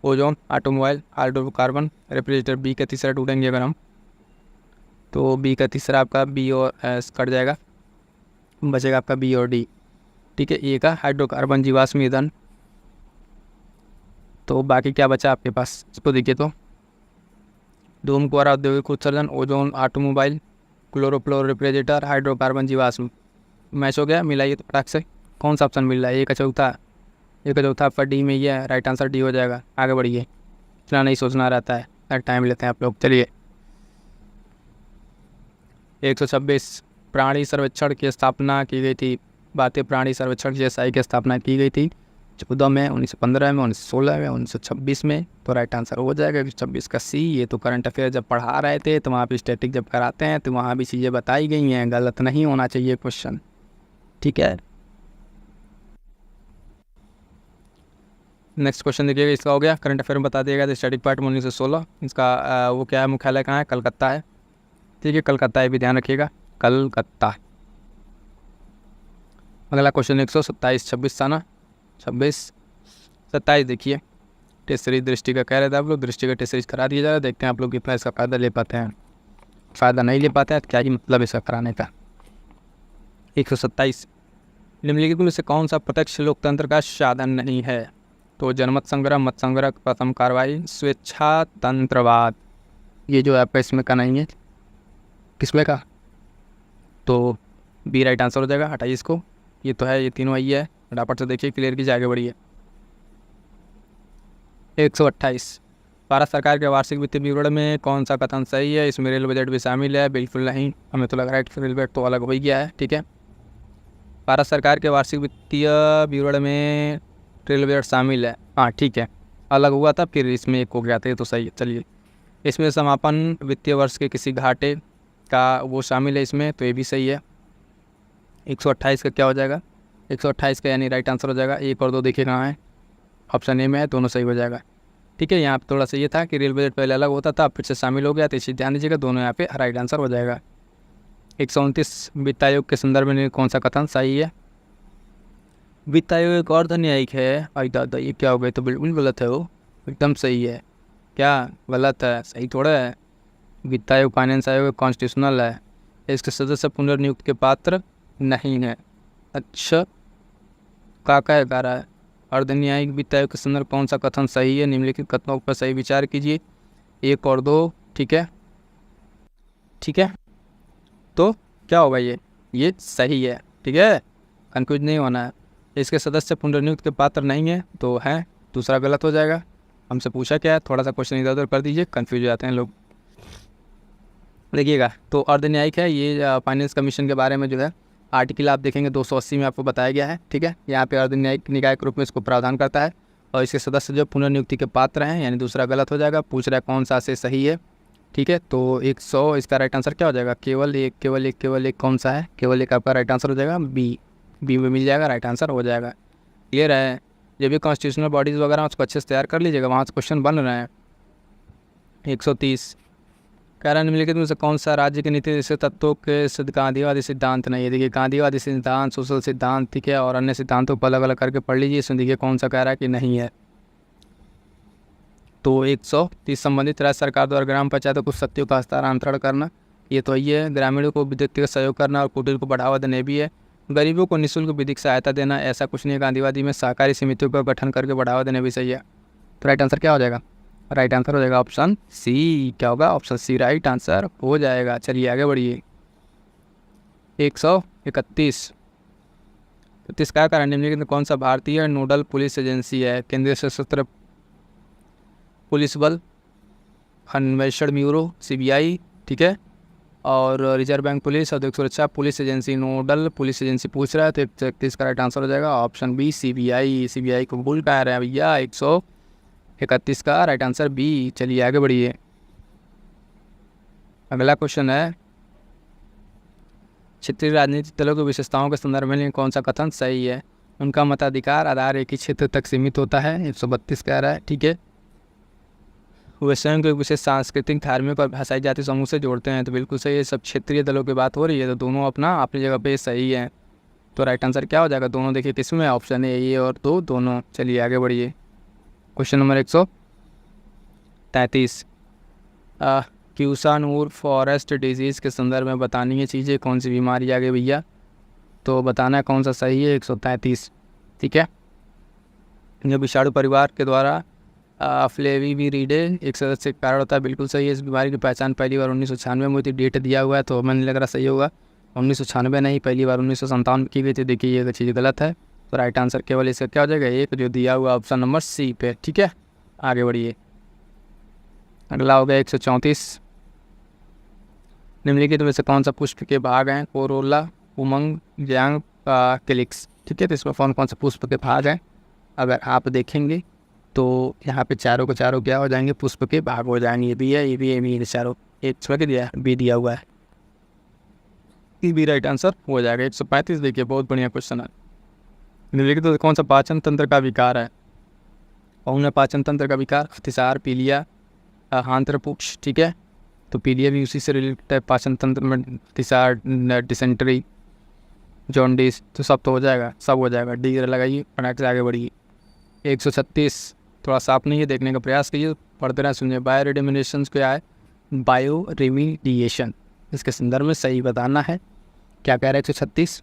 Ozone, automobile, hydrocarbon, refrigerator. B का तीसरा ढूंढेंगे अगर हम तो बी का तीसरा आपका बी और एस कट जाएगा, बचेगा आपका बी और डी, ठीक है। ए का हाइड्रोकार्बन जीवाश्म ईंधन। तो बाकी क्या बचा आपके पास इसको देखिए तो धूमकेतु औद्योगिक उत्सर्जन, ozone, automobile, chlorofluoro refrigerator, hydrocarbon जीवाश्म। मैच हो गया, मिलाइए तो फटाक से। कौन सा ऑप्शन मिल रहा है? ए का चौथा आपका डी में ही है, राइट आंसर डी हो जाएगा। आगे बढ़िए, इतना नहीं सोचना रहता है, टाइम लेते हैं आप लोग। चलिए 126, प्राणी सर्वेक्षण की स्थापना की गई थी। भारतीय प्राणी सर्वेक्षण GSI की स्थापना की गई थी 14 में, 1915 में, 1916 में, 1926 में। तो राइट आंसर हो जाएगा 26 का सी। ये तो करंट अफेयर जब पढ़ा रहे थे तो वहाँ पे स्टैटिक जब कराते हैं तो वहाँ भी चीज़ें बताई गई हैं, गलत नहीं होना चाहिए क्वेश्चन, ठीक है। नेक्स्ट क्वेश्चन देखिएगा, इसका हो गया करंट अफेयर में बता दिएगा। स्टैटिक पार्ट में 1916, इसका वो क्या है, मुख्यालय कहाँ है? कलकत्ता है, ठीक है। कलकत्ता, ये भी ध्यान रखिएगा, कलकत्ता। अगला क्वेश्चन 127, 26 था ना, 26, 27 देखिए। टेस्ट सीरीज दृष्टि का कह रहे थे आप लोग, दृष्टि का टेस्ट सीरीज करा दिया जाए। देखते हैं आप लोग कितना इसका फ़ायदा ले पाते हैं। फ़ायदा नहीं ले पाते हैं तो क्या ही मतलब इसका कराने का। 127, निम्नलिखित में से कौन सा प्रत्यक्ष लोकतंत्र का साधन नहीं है? तो जनमत संग्रह, मत संग्रह, प्रथम कार्रवाई, स्वेच्छातंत्रवाद। ये जो है आपका इसमें का नहीं है, किसमें का? तो बी राइट आंसर हो जाएगा। हटाइए इसको, ये तो है, ये तीनों ही है। फटाफट से देखिए, क्लियर कीजिए, आगे बढ़िए। 128, भारत सरकार के वार्षिक वित्तीय विवरण में कौन सा कथन सही है? इसमें रेल बजट भी शामिल है? बिल्कुल नहीं, हमें तो लग रहा है कि रेल बजट तो अलग हो ही गया है, ठीक है। भारत सरकार के वार्षिक वित्तीय विवरण में रेल बजट शामिल है, हाँ ठीक है, अलग हुआ था फिर इसमें एक हो गया था, ये तो सही है। चलिए, इसमें समापन वित्तीय वर्ष के किसी घाटे का वो शामिल है इसमें, तो ये भी सही है। 128 का क्या हो जाएगा? 128 का यानी राइट आंसर हो जाएगा। 1 और 2 देखिए कहाँ है, ऑप्शन ए में है, दोनों सही हो जाएगा, ठीक है। यहाँ पे थोड़ा सा ये था कि रेल बजट पहले अलग होता था, फिर से शामिल हो गया, तो इसे ध्यान दीजिएगा, दोनों यहाँ पे राइट आंसर हो जाएगा। 129, वित्त आयोग के संदर्भ में कौन सा कथन सही है? वित्त आयोग एक और धन न्यायिक है। आई दादा, ये क्या हो गया? तो बिल्कुल गलत है, वो एकदम सही है। क्या गलत है? सही थोड़ा है। वित्त आयोग फाइनेंस आयोग कॉन्स्टिट्यूशनल है, इसके सदस्य पुनर्नियुक्ति के पात्र नहीं है। अच्छा का कह रहा है। अर्धन्यायिक वित्तायोग के संदर्भ कौन सा कथन सही है? निम्नलिखित कथनों पर सही विचार कीजिए, 1 और 2। ठीक है, ठीक है, तो क्या होगा? ये सही है। ठीक है, कन्फ्यूज नहीं होना है। इसके सदस्य पुनर्नियुक्त के पात्र नहीं है तो है, दूसरा गलत हो जाएगा। हमसे पूछा क्या है, थोड़ा सा क्वेश्चन इधर उधर कर दीजिए, कन्फ्यूज हो जाते हैं लोग। देखिएगा, तो अर्धन्यायिक है ये फाइनेंस कमीशन के बारे में जो है आर्टिकल आप देखेंगे 280 में आपको बताया गया है। ठीक है, यहाँ पे अर्धन्यायिक निकाय के रूप में इसको प्रावधान करता है और इसके सदस्य जो पुनर्नियुक्ति के पात्र हैं, यानी दूसरा गलत हो जाएगा। पूछ रहा है कौन सा से सही है। ठीक है, तो 100 इसका राइट आंसर क्या हो जाएगा? केवल एक कौन सा है? केवल एक आपका राइट आंसर हो जाएगा बी में मिल जाएगा, राइट आंसर हो जाएगा। क्लियर है? जब भी कॉन्स्टिट्यूशनल बॉडीज़ वगैरह उसको अच्छे से तैयार कर लीजिएगा, वहाँ से क्वेश्चन बन रहे हैं। 130 कह रहा है निम्नलिखित में से कौन सा राज्य के नीति जैसे तत्वों के सिद्ध गांधीवादी सिद्धांत नहीं है? देखिए, गांधीवादी सिद्धांत, सोशल सिद्धांत, ठीक है, और अन्य सिद्धांतों को अलग अलग करके पढ़ लीजिए। इसमें देखिए कौन सा कह रहा है कि नहीं है। तो 130 संबंधित राज्य सरकार द्वारा ग्राम पंचायतों को शक्तियों का हस्तांतरण करना, ये तो ये है। ग्रामीणों को व्यक्तिगत सहयोग करना और कुटीर को बढ़ावा देने भी है। गरीबों को निःशुल्क विधिक सहायता देना, ऐसा कुछ नहीं है गांधीवादी में। सहकारी समितियों का गठन करके बढ़ावा देने भी सही है। तो राइट आंसर क्या हो जाएगा? राइट आंसर हो जाएगा ऑप्शन सी। क्या होगा? ऑप्शन सी राइट आंसर हो जाएगा। चलिए आगे बढ़िए। 131 क्या कारण निम्नलिखित में कौन सा भारतीय नोडल पुलिस एजेंसी है? केंद्रीय सशस्त्र पुलिस बल, अन्वेषण ब्यूरो सीबीआई, ठीक है, और रिजर्व बैंक पुलिस, औद्योगिक सुरक्षा police agency. Nodal police agency पूछ रहा है तो 131 का राइट आंसर हो जाएगा ऑप्शन बी सीबीआई। सीबीआई को भूल कह रहे हैं भैया। 131 का राइट आंसर बी। चलिए आगे बढ़िए। अगला क्वेश्चन है क्षेत्रीय राजनीतिक दलों की विशेषताओं के संदर्भ में कौन सा कथन सही है? उनका मताधिकार आधार एक ही क्षेत्र तक सीमित होता है, 132 कह रहा है। ठीक है, वे स्वयं को एक विशेष सांस्कृतिक, धार्मिक और भाषाई जाति समूह से जोड़ते हैं, तो बिल्कुल सही है। सब क्षेत्रीय दलों की बात हो रही है तो दोनों अपनी जगह पे सही है। तो राइट आंसर क्या हो जाएगा? दोनों देखिए किस में, ऑप्शन है ये और 2 दोनों। चलिए आगे बढ़िए। क्वेश्चन नंबर 133 क्यूसानूर फॉरेस्ट डिजीज़ के संदर्भ में बतानी है चीज़ें, कौन सी बीमारी आ गई भैया, तो बताना है कौन सा सही है। 133 ठीक है। जो विषाणु परिवार के द्वारा फ्लेविविरिडे एक सदस्य के कारण होता है, बिल्कुल सही है। इस बीमारी की पहचान पहली बार 1996 में हुई थी। डेट दिया हुआ है तो हमें नहीं लग रहा सही होगा। 1996 नहीं, पहली बार 1957 में की गई थी। देखिए ये चीज़ गलत है, तो राइट आंसर केवल इसका क्या हो जाएगा? एक जो दिया हुआ ऑप्शन नंबर सी पे। ठीक है, आगे बढ़िए। अगला हो गया 134 निम्नलिखित में से कौन सा पुष्प के भाग हैं? कोरोला, उमंग, जैंग, क्लिक्स। ठीक है, तो इसमें कौन सा पुष्प के भाग हैं? अगर आप देखेंगे तो यहाँ पे चारों के चारों क्या हो जाएंगे? पुष्प के भाग हो जाएंगे। ये भी है, ये भी है, ये चारों। एक छोड़ के दिया है, बी दिया हुआ है, ये भी राइट आंसर हो जाएगा। 135 देखिए, बहुत बढ़िया क्वेश्चन है। निम्नलिखित तो कौन सा पाचन तंत्र का विकार है? कौन है पाचन तंत्र का विकार? अतिसार, पीलिया, आंत्रपुक्ष। ठीक है, तो पीलिया भी उसी से रिलेटेड है। पाचन तंत्र में अतिसार, डिसेंट्री, जॉन्डिस, तो सब तो हो जाएगा, सब हो जाएगा। डी लगाइए, फटाक से आगे बढ़िए। 136 थोड़ा साफ नहीं है, देखने का प्रयास कीजिए, पढ़ते रहे, सुनिए। बायो रेडिमिनेशन क्या है? बायो रेमिडिएशन, इसके संदर्भ में सही बताना है। क्या कह रहे हैं? 136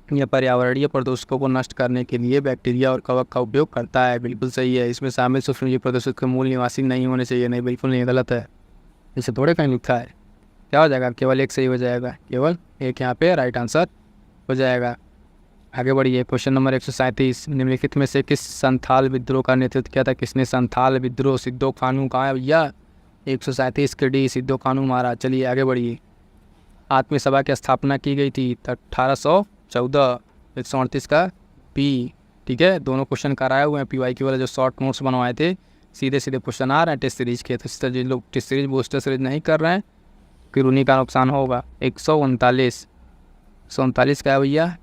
यह पर्यावरणीय प्रदूषकों को नष्ट करने के लिए बैक्टीरिया और कवक का उपयोग करता है, बिल्कुल सही है। इसमें शामिल सूक्ष्मजीव प्रदूषक के मूल निवासी नहीं होने चाहिए, नहीं, बिल्कुल नहीं, गलत है। इसे थोड़े कहीं लिखा है। क्या हो जाएगा? केवल एक सही हो जाएगा, केवल एक यहाँ पे राइट आंसर हो जाएगा। आगे बढ़िए। क्वेश्चन नंबर 137 निम्नलिखित में से किस संथाल विद्रोह का नेतृत्व किया था? किसने संथाल विद्रोह? सिद्धो कानू कहाँ है भैया? 137 के डी, सिद्धो कानू मारा। चलिए आगे बढ़िए। आत्मीय सभा की स्थापना की गई थी 1814। 138 का पी। ठीक है, दोनों क्वेश्चन कराए हुए हैं PYQ वाले, जो शॉर्ट नोट्स बनवाए थे, सीधे सीधे क्वेश्चन आ रहे हैं टेस्ट सीरीज के। तो इस तरह जो लोग टेस्ट सीरीज बूस्टर सीरीज नहीं कर रहे हैं फिर उन्हीं का नुकसान होगा। 139 का है भैया?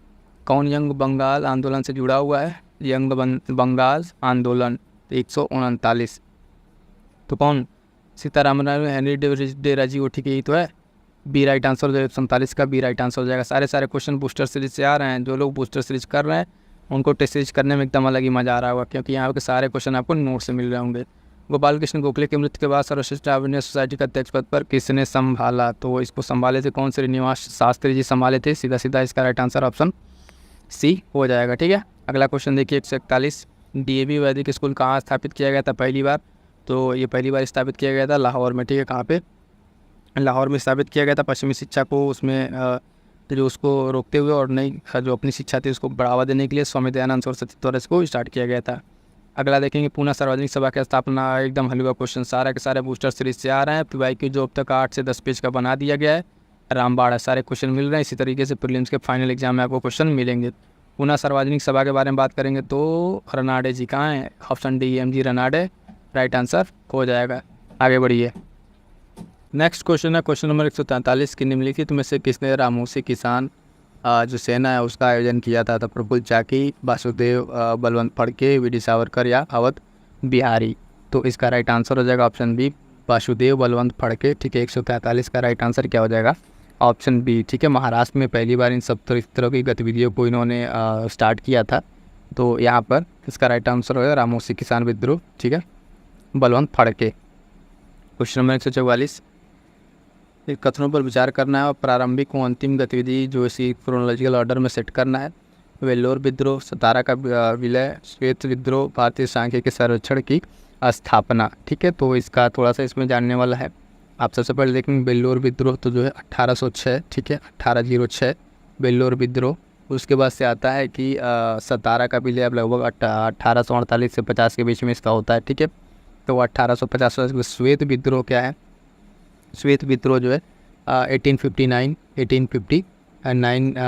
कौन यंग बंगाल आंदोलन से जुड़ा हुआ है? यंग बंगाल आंदोलन। 139 तो कौन? सीतारामन, हेनरी डेराजी वो। ठीक है, यही तो है, बी राइट आंसर हो जाएगा। 147 का बी राइट आंसर हो जाएगा। सारे क्वेश्चन बूस्टर सीरीज से आ रहे हैं। जो लोग बूस्टर सीरीज कर रहे हैं उनको टेस्ट सीरीज करने में एकदम अलग ही मज़ा आ रहा होगा, क्योंकि यहाँ के सारे क्वेश्चन आपको नोट से मिल रहे होंगे। गोपाल कृष्ण गोखले की मृत्यु के बाद सर्वश्रेष्ठ इंडियन सोसाइटी का अध्यक्ष पद पर किसने संभाला? तो इसको संभाले थे कौन? श्रीनिवास शास्त्री जी संभाले थे। सीधा सीधा इसका राइट आंसर ऑप्शन सी हो जाएगा। ठीक है, अगला क्वेश्चन देखिए 141, DAV वैदिक स्कूल कहाँ स्थापित किया गया था पहली बार? तो ये पहली बार स्थापित किया गया था लाहौर में। ठीक है, कहाँ पे? लाहौर में स्थापित किया गया था। पश्चिमी शिक्षा को उसमें जो उसको रोकते हुए और नई जो अपनी शिक्षा थी उसको बढ़ावा देने के लिए स्वामी दयानंद सरस्वती द्वारा इसको स्टार्ट किया गया था। अगला देखेंगे पूना सार्वजनिक सभा की स्थापना, एकदम हल्का क्वेश्चन, सारे के सारे बूस्टर सीरीज से आ रहे हैं। PYQ जो अब तक 8 से 10 पेज का बना दिया गया है, रामबाड़ है, सारे क्वेश्चन मिल रहे हैं। इसी तरीके से प्रीलिम्स के फाइनल एग्जाम में आपको क्वेश्चन मिलेंगे। पूना सार्वजनिक सभा के बारे में बात करेंगे तो रनाडे जी कहाँ हैं? Option D MG Ranade right answer हो जाएगा। आगे बढ़िए, नेक्स्ट क्वेश्चन है क्वेश्चन नंबर 143 की निम्नलिखित में से किसने रामोसी किसान जो सेना है उसका आयोजन किया था? तो प्रफुल्ल चाकी, वासुदेव बलवंत फड़के, वीडी सावरकर या अवध बिहारी? तो इसका राइट आंसर हो जाएगा ऑप्शन बी, वासुदेव बलवंत फड़के। ठीक है, 143 का राइट आंसर क्या हो जाएगा? Option B. ठीक है, महाराष्ट्र में पहली बार इन सब तरह की गतिविधियों को इन्होंने स्टार्ट किया था। तो यहाँ पर इसका राइट आंसर होगा रामोसी किसान विद्रोह। ठीक है, बलवंत फड़के। क्वेश्चन नंबर 144, कथनों पर विचार करना है और प्रारंभिक व अंतिम गतिविधि जो इसी क्रोनोलॉजिकल ऑर्डर में सेट करना है। वेल्लोर विद्रोह, सतारा का विलय, श्वेत विद्रोह, भारतीय सांख्यिकी सर्वेक्षण की स्थापना। ठीक है, तो इसका थोड़ा सा इसमें जानने वाला है। आप सबसे पहले देखेंगे वेल्लोर विद्रोह तो जो है 1806। ठीक है, 1806 वेल्लोर विद्रोह। उसके बाद से आता है कि सतारा का विलय अब लगभग 1848 से 50 के बीच में इसका होता है। ठीक है, तो 1850। श्वेत विद्रोह क्या है? श्वेत विद्रोह जो है 1859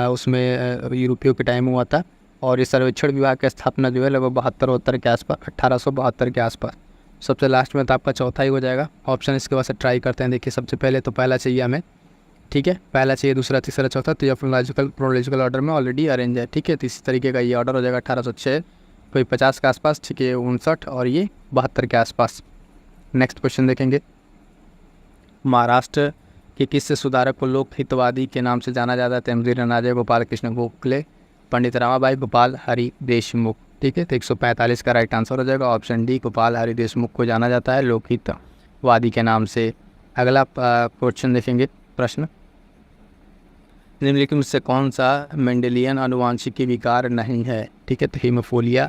उसमें यूरोपियों के टाइम हुआ था। और इस सर्वेक्षण विभाग की स्थापना जो है लगभग 72 के आसपास, 1872 के आसपास। सबसे लास्ट में तो आपका चौथा ही हो जाएगा ऑप्शन। इसके बाद से ट्राई करते हैं। देखिए सबसे पहले तो पहला चाहिए हमें। ठीक है, पहला चाहिए, दूसरा, तीसरा, चौथा। तो ये क्रोनोलॉजिकल ऑर्डर में ऑलरेडी अरेंज है। ठीक है, तो इसी तरीके का ये ऑर्डर हो जाएगा 1806, कोई 50 के आसपास। ठीक है, 59 और ये 72 के आसपास। नेक्स्ट क्वेश्चन देखेंगे, महाराष्ट्र के किस सुधारक को लोक हितवादी के नाम से जाना जाता है? MG रनाडे, गोपाल कृष्ण गोखले, पंडित रमाबाई, गोपाल हरि देशमुख। ठीक है, तो 145 का राइट आंसर हो जाएगा ऑप्शन डी, गोपाल हरि देशमुख को जाना जाता है लोकहितवादी के नाम से। अगला क्वेश्चन देखेंगे, प्रश्न, निम्नलिखित में से कौन सा मेंडेलियन आनुवांशिकी विकार नहीं है? ठीक है, तो हीमोफिलिया,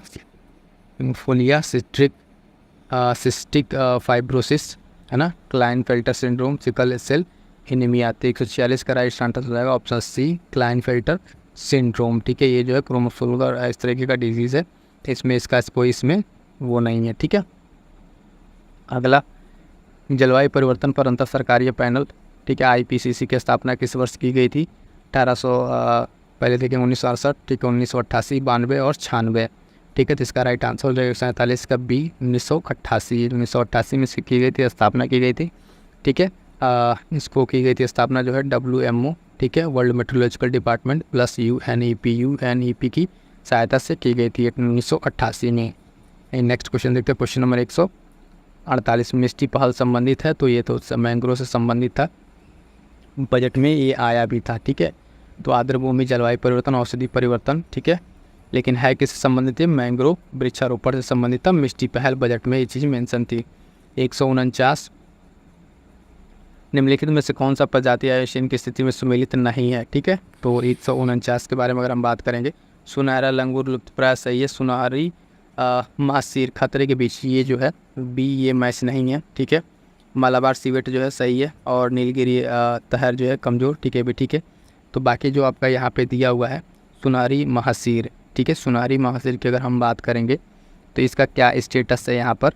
सिस्टिक फाइब्रोसिस है ना, Klinefelter syndrome, sickle cell anaemia. तो 146 का राइट आंसर हो जाएगा ऑप्शन सी, क्लाइनफेल्टर सिंड्रोम। ठीक है, ये जो है क्रोमोसोम का इस तरीके का डिजीज़ है, इसमें इसका कोई इसमें वो नहीं है। ठीक है, अगला, जलवायु परिवर्तन पर अंतर सरकारीय पैनल, ठीक है, IPCC की स्थापना किस वर्ष की गई थी? 1800 पहले देखें 1968। ठीक है, 1988, 92 और 96। ठीक है, तो इसका राइट आंसर हो जाएगा 47 का बी, 1988 में इसकी की गई थी, स्थापना की गई थी। ठीक है, इसको की गई थी स्थापना जो है WMO, ठीक है, world meteorological department plus UNEP की सहायता से की गई थी 1988 में। नेक्स्ट क्वेश्चन देखते हैं, क्वेश्चन नंबर 148, मिष्टी पहल संबंधित है, तो ये तो मैंग्रोव से संबंधित था, बजट में ये आया भी था। ठीक है, तो आर्द्रभूमि, जलवायु परिवर्तन, औषधि परिवर्तन। ठीक है, लेकिन है किससे संबंधित है? मैंग्रोव वृक्षारोपण से संबंधित था। मिष्टी पहल बजट में ये चीज़ मेंशन थी। 149, निम्नलिखित में से कौन सा प्रजाति आयुष्यन की स्थिति में सुमेलित नहीं है? ठीक है, तो 149 के बारे में अगर हम बात करेंगे, सुनहरा लंगूर लुप्तप्राय सही है, सुनहरी महासीर खतरे के बीच, ये जो है बी, ये मैच नहीं है। ठीक है, मालाबार सीवेट जो है सही है, और नीलगिरी तहर जो है कमज़ोर। ठीक है भी, ठीक है, तो बाकी जो आपका यहाँ पे दिया हुआ है सुनहरी महासीर। ठीक है, सुनहरी महासीर की अगर हम बात करेंगे तो इसका क्या स्टेटस है यहाँ पर?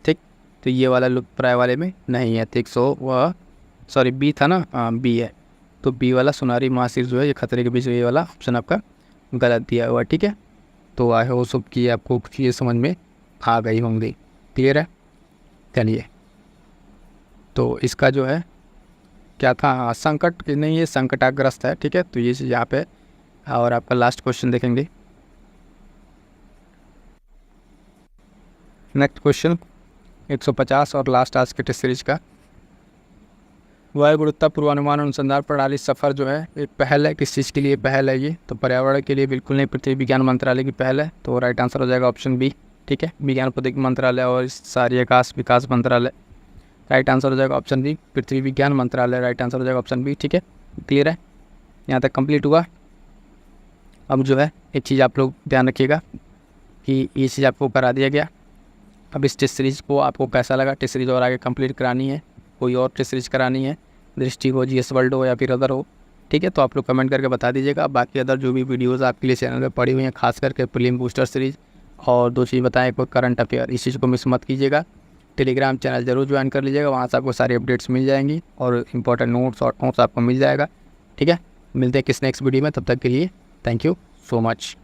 ठीक, तो ये वाला लुप्तप्राय वाले में नहीं है। तो 100 बी था ना, बी है, तो बी वाला सुनहरी महासीर जो है ये खतरे के बीच, ये वाला ऑप्शन आपका गलत दिया हुआ है। ठीक है, तो आई होप सब कि आपको ये समझ में आ गई होंगी। क्लियर है? चलिए, तो इसका जो है क्या था, संकट नहीं, ये संकटाग्रस्त है। ठीक है, तो ये चीज़ यहाँ पे। और आपका लास्ट क्वेश्चन देखेंगे, नेक्स्ट क्वेश्चन 150 और लास्ट आज के टेस्ट सीरीज का, वायु गुणवत्ता पूर्वानुमान अनुसंधान प्रणाली सफ़र जो है एक पहल है। किस चीज़ के लिए पहल है ये? तो पर्यावरण के लिए बिल्कुल नहीं, पृथ्वी विज्ञान मंत्रालय की पहल है। तो राइट आंसर हो जाएगा ऑप्शन बी। ठीक है, विज्ञान प्रौद्योगिकी मंत्रालय और शहरी विकास मंत्रालय। राइट आंसर हो जाएगा ऑप्शन बी, पृथ्वी विज्ञान मंत्रालय। राइट आंसर हो जाएगा ऑप्शन बी। ठीक है, क्लियर है? यहाँ तक कंप्लीट हुआ। अब जो है एक चीज़ आप लोग ध्यान रखिएगा कि ये चीज़ आपको करा दिया गया। अब इस टेस्ट सीरीज़ को आपको कैसा लगा, टेस्ट सीरीज़ और आगे कंप्लीट करानी है, कोई और टेस्ट सीरीज़ करानी है, दृष्टि हो, GS वर्ल्ड हो या फिर अदर हो, ठीक है, तो आप लोग कमेंट करके बता दीजिएगा। बाकी अदर जो भी वीडियोज़ आपके लिए चैनल पर पड़ी हुई हैं, खास करके प्रीलिम बूस्टर सीरीज़ और 2 चीज़ बताएं, कोई करंट अफेयर, इस चीज़ को मिस मत कीजिएगा। टेलीग्राम चैनल ज़रूर ज्वाइन कर लीजिएगा, वहाँ से आपको सारी अपडेट्स मिल जाएंगी और इंपॉर्टेंट नोट्स और नोट्स आपको मिल जाएगा। ठीक है, मिलते हैं किस नेक्स्ट वीडियो में, तब तक के लिए थैंक यू सो मच।